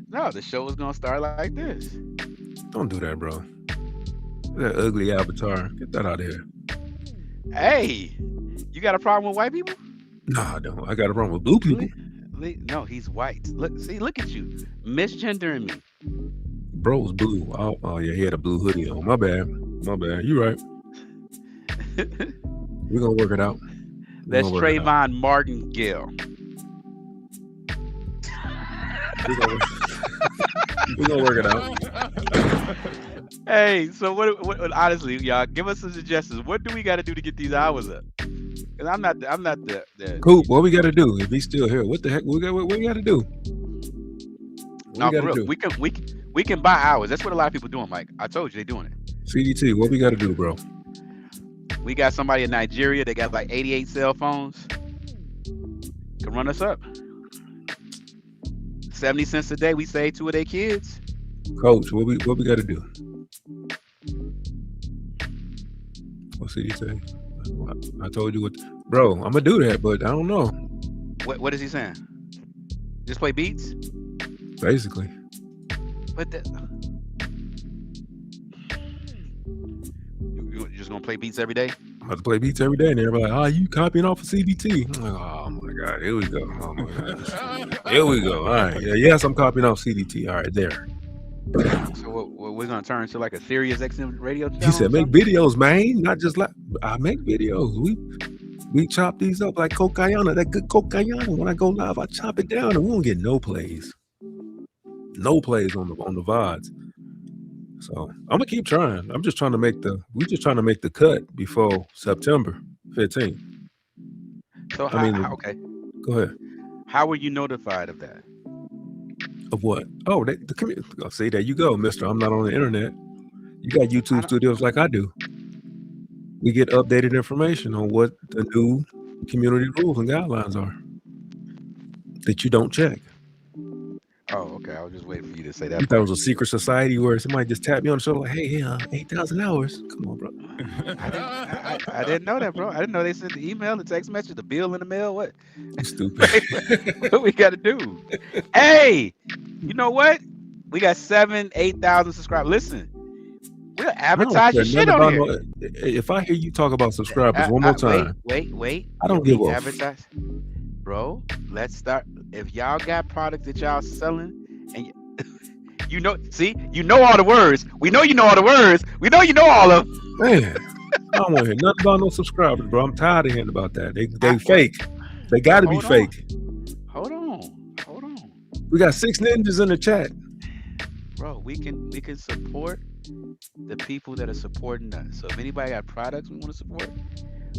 [SPEAKER 2] No, the show is gonna start like this.
[SPEAKER 3] Don't do that, bro. That ugly avatar. Get that out of here.
[SPEAKER 2] Hey, you got a problem with white people?
[SPEAKER 3] No, I don't. I got a problem with blue people.
[SPEAKER 2] No, he's white. Look at you, misgendering me.
[SPEAKER 3] Bro's blue. Oh yeah, he had a blue hoodie on. My bad. You right. We're gonna work it out.
[SPEAKER 2] That's Trayvon Martingale.
[SPEAKER 3] We're gonna work it out.
[SPEAKER 2] Hey, so what? Honestly, y'all, give us some suggestions. What do we got to do to get these hours up? Because I'm not the.
[SPEAKER 3] Coop, what we got to do if he's still here? What the heck? What we got to do?
[SPEAKER 2] No, for real. We can buy hours. That's what a lot of people doing, Mike. I told you they doing it.
[SPEAKER 3] CDT, what we got to do, bro?
[SPEAKER 2] We got somebody in Nigeria. They got like 88 cell phones. Can run us up. 70 cents a day. We save 2 of their kids.
[SPEAKER 3] Coach, what we got to do? What CDT? I told you what, bro. I'm gonna do that, but I don't know.
[SPEAKER 2] What is he saying? Just play beats?
[SPEAKER 3] Basically.
[SPEAKER 2] But you're just gonna play beats every day?
[SPEAKER 3] I'm about to play beats every day, and everybody like, you copying off of CDT? I'm like, oh my God, here we go. Oh my God. Here we go. All right. Yes, I'm copying off CDT. All right, there.
[SPEAKER 2] So we're gonna turn to like a Sirius XM radio channel.
[SPEAKER 3] He said, "Make videos, man. Not just like I make videos. We chop these up like cocaine. That good cocaine. When I go live, I chop it down, and we don't get no plays. No plays on the VODs. So I'm gonna keep trying. I'm just trying to make the cut before September 15th.
[SPEAKER 2] So okay.
[SPEAKER 3] Go ahead.
[SPEAKER 2] How were you notified of that?
[SPEAKER 3] Of what? Oh, the community. Oh, see, there you go, mister. I'm not on the internet. You got YouTube studios like I do. We get updated information on what the new community rules and guidelines are that you don't check.
[SPEAKER 2] Oh, okay. I was just waiting for you to say that.
[SPEAKER 3] You thought it was a secret society where somebody just tapped me on the shoulder like, hey, 8,000 hours. Come on, bro.
[SPEAKER 2] I didn't know that, bro. I didn't know they sent the email, the text message, the bill in the mail. What?
[SPEAKER 3] You stupid.
[SPEAKER 2] What we got to do? Hey, you know what? We got 8,000 subscribers. Listen, we'll advertise your shit on here.
[SPEAKER 3] If I hear you talk about subscribers one more time.
[SPEAKER 2] Wait.
[SPEAKER 3] I don't give a
[SPEAKER 2] advertise. Bro, let's start. If y'all got products that y'all selling, and you know all the words. We know you know all the words. We know you know all of them.
[SPEAKER 3] Man, I don't want to hear nothing about no subscribers, bro. I'm tired of hearing about that. They fake. They got to be fake.
[SPEAKER 2] Hold on.
[SPEAKER 3] We got 6 ninjas in the chat.
[SPEAKER 2] Bro, we can support the people that are supporting us. So if anybody got products we want to support,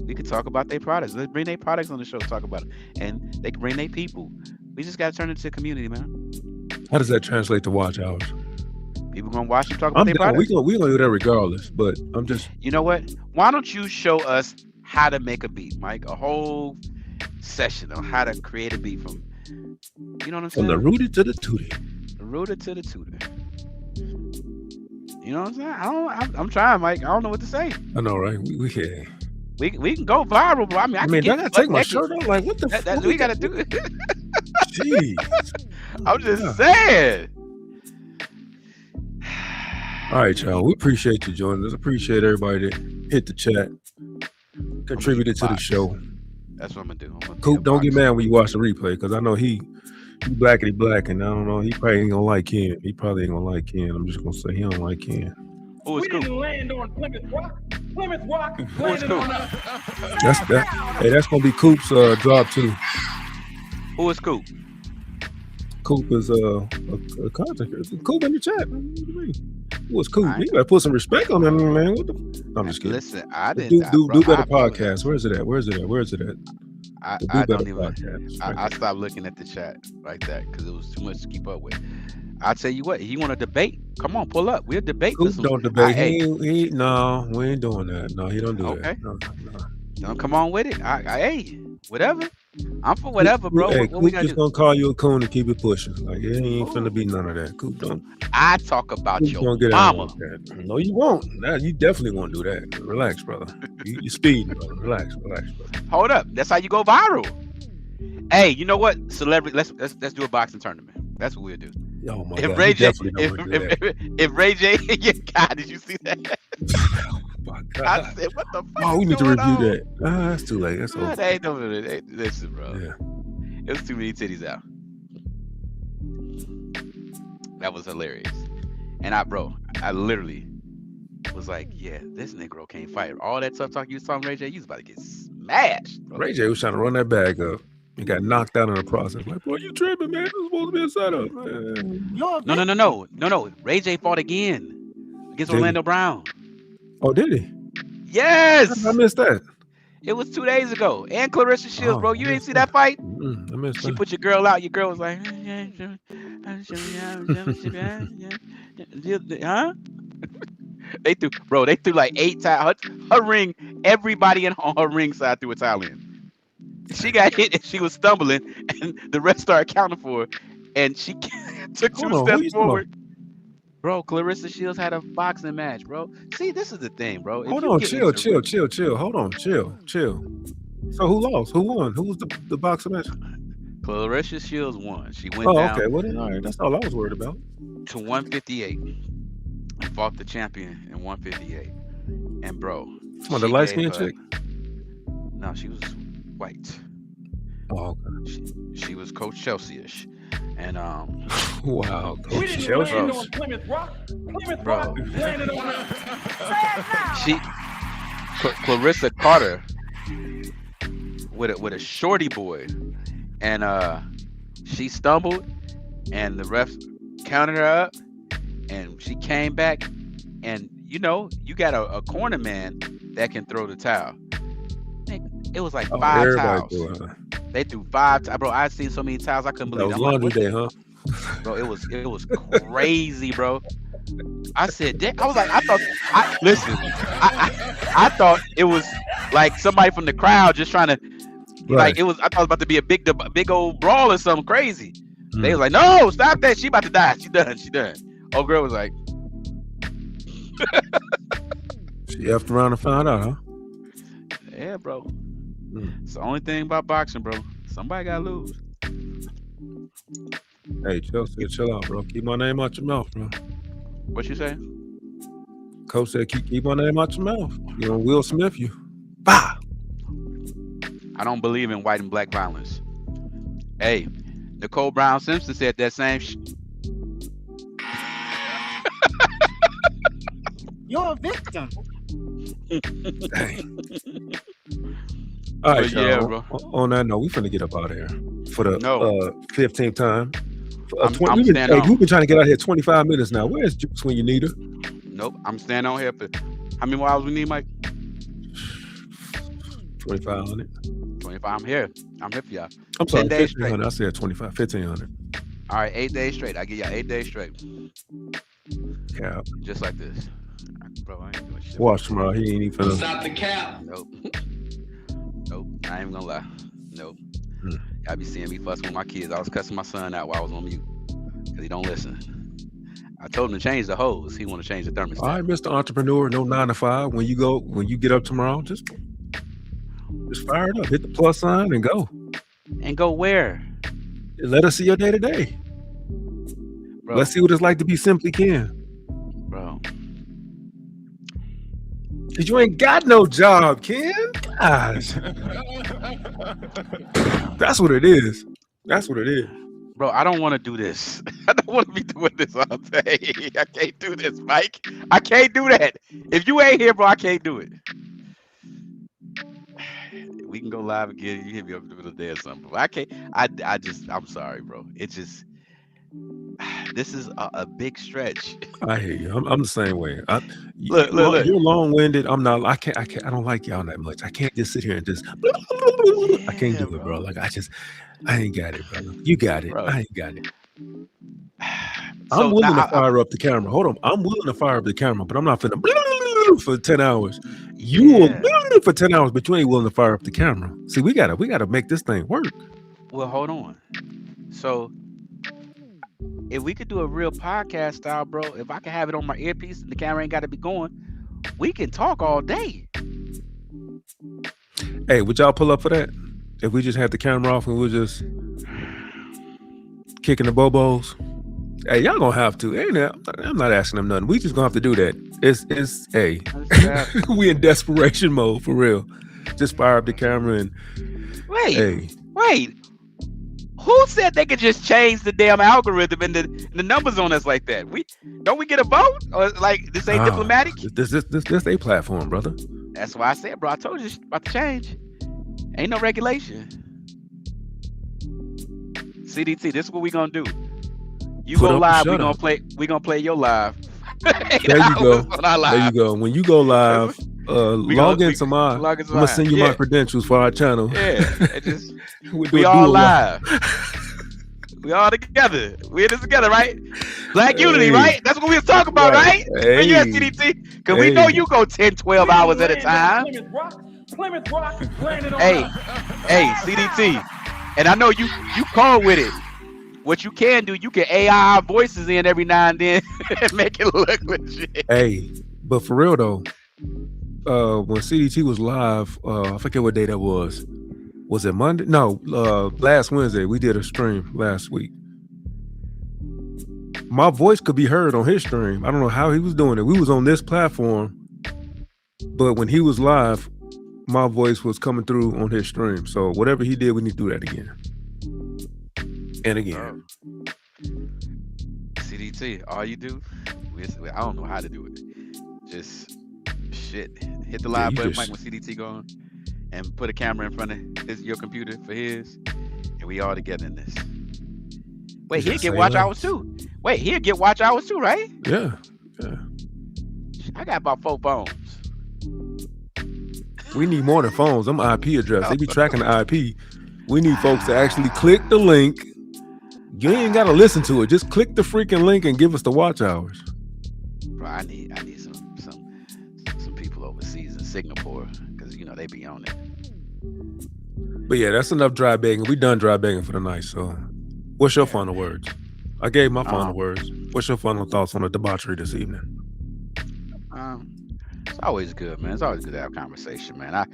[SPEAKER 2] we could talk about their products. Let's bring their products on the show, talk about them. And they can bring their people. We just got to turn it into a community, man.
[SPEAKER 3] How does that translate to watch hours?
[SPEAKER 2] People going to watch them talk about their products?
[SPEAKER 3] We're going to do that regardless, but I'm just...
[SPEAKER 2] You know what? Why don't you show us how to make a beat, Mike? A whole session on how to create a beat from, you know what I'm saying?
[SPEAKER 3] From the rooty to the tooty.
[SPEAKER 2] The rooter to the tutor. You know what I'm saying? I'm trying, Mike. I don't know what to say.
[SPEAKER 3] I know, right?
[SPEAKER 2] We can go viral, bro. I mean,
[SPEAKER 3] I gotta take my shirt off. Like, what the fuck?
[SPEAKER 2] We gotta do it.
[SPEAKER 3] Jeez.
[SPEAKER 2] I'm just saying.
[SPEAKER 3] All right, y'all. We appreciate you joining us. Appreciate everybody that hit the chat, contributed to the show.
[SPEAKER 2] That's what I'm gonna do.
[SPEAKER 3] Coop, don't get mad when you watch the replay, because I know he blackity black, and I don't know. He probably ain't gonna like Ken. He probably ain't gonna like Ken. I'm just gonna say he don't like Ken.
[SPEAKER 2] Who is Coop?
[SPEAKER 6] Didn't land on Plymouth Rock. Plymouth Rock
[SPEAKER 2] landed on us.
[SPEAKER 3] That's gonna be Coop's drop too.
[SPEAKER 2] Who is Coop?
[SPEAKER 3] Coop is a content. Coop in the chat. Who is Coop? You gotta put some respect on him, man. What the? I'm just kidding.
[SPEAKER 2] Listen, I didn't
[SPEAKER 3] do better podcast. Where's it at?
[SPEAKER 2] I don't even. I stopped looking at the chat like that because it was too much to keep up with. I'll tell you what. You want to debate? Come on, pull up. We'll debate.
[SPEAKER 3] Coop don't debate. No, we ain't doing that. No, he don't do that. No.
[SPEAKER 2] No, come on with it. Hey, whatever. I'm for whatever, bro.
[SPEAKER 3] Hey,
[SPEAKER 2] what we
[SPEAKER 3] Coop just gonna call you a coon and keep it pushing. Like it ain't finna be none of that. Coop don't.
[SPEAKER 2] I talk about your mama.
[SPEAKER 3] No, you won't. Now you definitely won't do that. Relax, brother. You speeding, brother. Relax, brother.
[SPEAKER 2] Hold up. That's how you go viral. Hey, you know what? Celebrity. Let's do a boxing tournament. That's what we'll do.
[SPEAKER 3] Oh my
[SPEAKER 2] if
[SPEAKER 3] God.
[SPEAKER 2] If Rachet, God, did you see that?
[SPEAKER 3] my God.
[SPEAKER 2] I said, what the fuck?
[SPEAKER 3] Oh, we need to review that. That's too late. That's over.
[SPEAKER 2] They ain't doing it. Listen, bro.
[SPEAKER 3] Yeah.
[SPEAKER 2] It was too many titties out. That was hilarious. And I literally was like, yeah, this Negro can't fight. All that tough talk you was talking, Rachet, you was about to get smashed. Bro.
[SPEAKER 3] Rachet was trying to run that bag up. He got knocked out in the process. Like, boy, you tripping, man. This was supposed to be a setup, man.
[SPEAKER 2] No. Rachet fought again against Orlando Brown.
[SPEAKER 3] Oh, did he?
[SPEAKER 2] Yes.
[SPEAKER 3] I missed that.
[SPEAKER 2] It was 2 days ago. And Clarissa Shields, bro. You ain't see that fight?
[SPEAKER 3] I missed
[SPEAKER 2] she
[SPEAKER 3] that.
[SPEAKER 2] put your girl out. Your girl was like, huh? They threw like 8 tiles. Her ring, everybody on her ring side threw a towel in. She got hit and she was stumbling, and the rest started counting for her. And she took 2 steps forward. Bro, Clarissa Shields had a boxing match, bro. See, this is the thing, bro.
[SPEAKER 3] Hold on, chill. Hold on, chill. So who lost? Who won? Who was the boxing match?
[SPEAKER 2] Clarissa Shields won. She went down.
[SPEAKER 3] Okay. Well, then, all right. That's all I was worried about.
[SPEAKER 2] To 158. And fought the champion in 158. And bro.
[SPEAKER 3] The light skinned chick?
[SPEAKER 2] No, she was white.
[SPEAKER 3] Oh, okay.
[SPEAKER 2] She was Coach Chelsea-ish. And
[SPEAKER 3] wow,
[SPEAKER 6] We didn't land on Plymouth Rock. Plymouth Rock landed on
[SPEAKER 2] Clarissa Carter with a shorty boy, and she stumbled, and the refs counted her up, and she came back, and you got a corner man that can throw the towel. It was like 5 towels. They threw 5 towels, bro. I'd seen so many towels I couldn't believe it.
[SPEAKER 3] That was laundry day, huh?
[SPEAKER 2] Bro, it was crazy, bro. I said, I was like, I thought it was like somebody from the crowd just trying to, like, I thought it was about to be a big old brawl or something crazy. They was like, no, stop that. She about to die. She done. Old girl was like,
[SPEAKER 3] she effed around and found out, huh?
[SPEAKER 2] yeah, bro. It's the only thing about boxing, bro. Somebody gotta lose.
[SPEAKER 3] Hey, Chelsea, chill out, bro. Keep my name out your mouth, bro.
[SPEAKER 2] What you say?
[SPEAKER 3] Coach said, keep my name out your mouth. You know, Will Smith you. Bah!
[SPEAKER 2] I don't believe in white and black violence. Hey, Nicole Brown Simpson said that same
[SPEAKER 7] You're a victim.
[SPEAKER 3] All right,
[SPEAKER 2] yeah,
[SPEAKER 3] y'all.
[SPEAKER 2] bro.
[SPEAKER 3] On that note, we finna get up out of here for the 15th time. We've been trying to get out here 25 minutes now. Where's Juice when you need her?
[SPEAKER 2] Nope, I'm standing on here for how many more hours we need, Mike?
[SPEAKER 3] 2,500.
[SPEAKER 2] 25. I'm here for y'all.
[SPEAKER 3] I'm sorry,
[SPEAKER 2] 10 days straight.
[SPEAKER 3] 1,500. I said 25, 1,500.
[SPEAKER 2] All right, 8 days straight. I give y'all 8 days straight.
[SPEAKER 3] Cap.
[SPEAKER 2] Just like this. Bro, I ain't doing shit.
[SPEAKER 3] Watch tomorrow. He ain't even finna.
[SPEAKER 6] Stop the cap.
[SPEAKER 2] Nope. Nope. I ain't even gonna lie. Nope. Y'all be seeing me fussing with my kids. I was cussing my son out while I was on mute because he don't listen. I told him to change the hose. He want to change the thermostat.
[SPEAKER 3] All right, Mr. Entrepreneur, no 9 to 5. When you get up tomorrow, just fire it up. Hit the plus sign and go.
[SPEAKER 2] And go where?
[SPEAKER 3] Let us see your day to day. Let's see what it's like to be Simply Ken.
[SPEAKER 2] Bro.
[SPEAKER 3] Cause you ain't got no job, Ken. Gosh. That's what it is. That's what it is.
[SPEAKER 2] Bro, I don't want to do this. I don't want to be doing this all day. I can't do this, Mike. I can't do that. If you ain't here, bro, I can't do it. We can go live again. You hit me up in the middle of the day or something. But I can't. I'm sorry, bro. It's just, this is a big stretch.
[SPEAKER 3] I hear you. I'm the same way.
[SPEAKER 2] Look.
[SPEAKER 3] You're long-winded. I'm not. I can't. I don't like y'all that much. I can't just sit here and just. I can't do it, bro. Like I ain't got it, brother. You got it. Bro. I ain't got it. I'm willing to fire up the camera. Hold on. I'm willing to fire up the camera, but I'm not finna for 10 hours. You will for 10 hours, but you ain't willing to fire up the camera. See, we gotta make this thing work.
[SPEAKER 2] Well, hold on. So if we could do a real podcast style, bro, if I can have it on my earpiece and the camera ain't got to be going, we can talk all day.
[SPEAKER 3] Hey, would y'all pull up for that? If we just had the camera off and we're just kicking the bobos? Hey, y'all gonna have to. Ain't that? I'm not asking them nothing. We just gonna have to do that. We in desperation mode for real. Just fire up the camera and
[SPEAKER 2] wait. Who said they could just change the damn algorithm and the numbers on us like that? Don't we get a vote? Or like this ain't diplomatic?
[SPEAKER 3] This a platform, brother.
[SPEAKER 2] That's why I said, bro. I told you it's about to change. Ain't no regulation. CDT, this is what we gonna do. You go live, we gonna play your live.
[SPEAKER 3] There you go. There you go. When you go live, log into mine. I'm gonna send you my credentials for our channel.
[SPEAKER 2] Yeah, we all live. We all together. We're in this together, right? Black unity, right? That's what we was talking about, right? When you at CDT, because we know you go 10, 12 hours at a time.
[SPEAKER 6] Plymouth Rock landed on
[SPEAKER 2] Hey, CDT, and I know you call with it. What you can do, you can AI our voices in every now and then and make it look legit.
[SPEAKER 3] Hey, but for real though, when CDT was live, I forget what day that was. Was it Monday? No, last Wednesday. We did a stream last week. My voice could be heard on his stream. I don't know how he was doing it. We was on this platform, but when he was live, my voice was coming through on his stream. So whatever he did, we need to do that again. And again.
[SPEAKER 2] CDT, all you do, I don't know how to do it. Just shit. Hit the live button, Mike, when CDT going, and put a camera in front of your computer for his, and we all together in this. Wait, he'll get watch hours too. Wait, he'll get watch hours too, right?
[SPEAKER 3] Yeah.
[SPEAKER 2] I got about 4 phones.
[SPEAKER 3] We need more than phones. I'm IP address. They be tracking the IP. We need folks to actually click the link. You ain't gotta listen to it. Just click the freaking link and give us the watch hours.
[SPEAKER 2] Bro, I need some people overseas in Singapore, because you know they be on it.
[SPEAKER 3] But yeah, that's enough dry begging. We done dry begging for the night. So, what's your final words? I gave my final words. What's your final thoughts on the debauchery this evening?
[SPEAKER 2] It's always good, man. It's always good to have conversation, man. I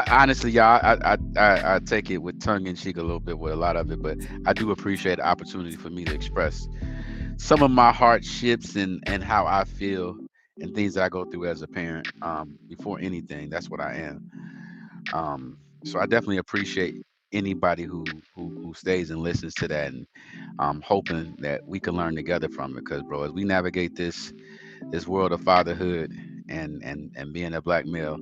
[SPEAKER 2] honestly, y'all, I take it with tongue in cheek a little bit with a lot of it, but I do appreciate the opportunity for me to express some of my hardships and how I feel and things that I go through as a parent. Before anything, that's what I am. So I definitely appreciate anybody who stays and listens to that, and I'm hoping that we can learn together from it. Because, bro, as we navigate this world of fatherhood and being a black male,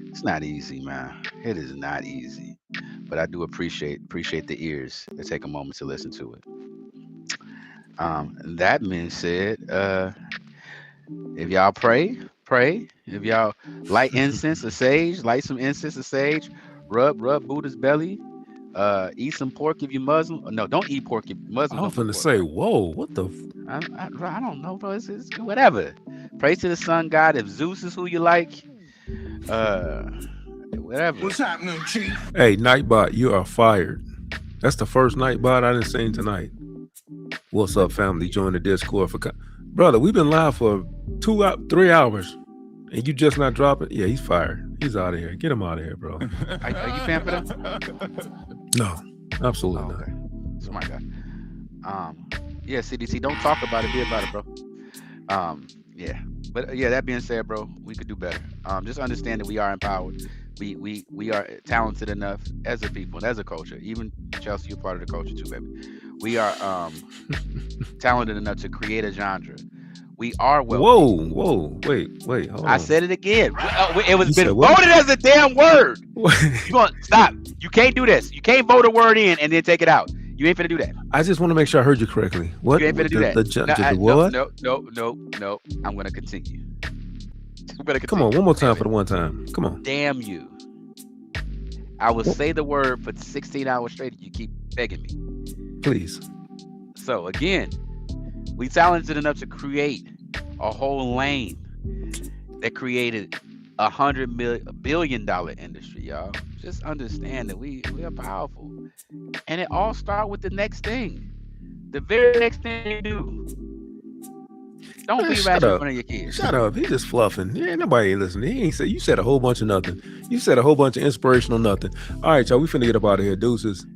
[SPEAKER 2] it's not easy, man. It is not easy. But I do appreciate the ears that take a moment to listen to it. That being said, if y'all pray. If y'all light incense or sage, light some incense or sage, rub Buddha's belly. Eat some pork if you're Muslim. No, don't eat pork if you're Muslim.
[SPEAKER 3] I was gonna say, whoa, what the?
[SPEAKER 2] I don't know, bro. It's whatever. Pray to the sun god. If Zeus is who you like, whatever.
[SPEAKER 21] What's happening, Chief?
[SPEAKER 3] Hey, Nightbot, you are fired. That's the first Nightbot I done seen tonight. What's up, family? Join the Discord for brother. We've been live for 3 hours, and you just not dropping. Yeah, he's fired. He's out of here. Get him out of here, bro.
[SPEAKER 2] Are you paying for them?
[SPEAKER 3] No, absolutely not.
[SPEAKER 2] Smart guy. Yeah, CDC, don't talk about it, be about it, bro. Yeah, but yeah, that being said, bro, we could do better. Just understand that we are empowered. We are talented enough as a people and as a culture. Even Chelsea, you're part of the culture too, baby. We are talented enough to create a genre. We are well.
[SPEAKER 3] Whoa, wait, hold on.
[SPEAKER 2] I said it again. It was been voted as a damn word. You gonna stop? You can't do this. You can't vote a word in and then take it out. You ain't finna do that.
[SPEAKER 3] I just want to make sure I heard you correctly. What?
[SPEAKER 2] You ain't finna do that.
[SPEAKER 3] What?
[SPEAKER 2] No. I'm gonna continue.
[SPEAKER 3] Come on, one more time for the one time. Come on.
[SPEAKER 2] Damn you. I will say the word for 16 hours straight if you keep begging me.
[SPEAKER 3] Please.
[SPEAKER 2] So again, we talented enough to create a whole lane that created $100 billion industry, y'all. Just understand that we are powerful. And it all starts with the next thing. The very next thing you do. Don't be rash in front of your kids.
[SPEAKER 3] Shut up. He just fluffing. Yeah, nobody ain't listening. He ain't say. You said a whole bunch of nothing. You said a whole bunch of inspirational nothing. All right, y'all. We finna get up out of here. Deuces.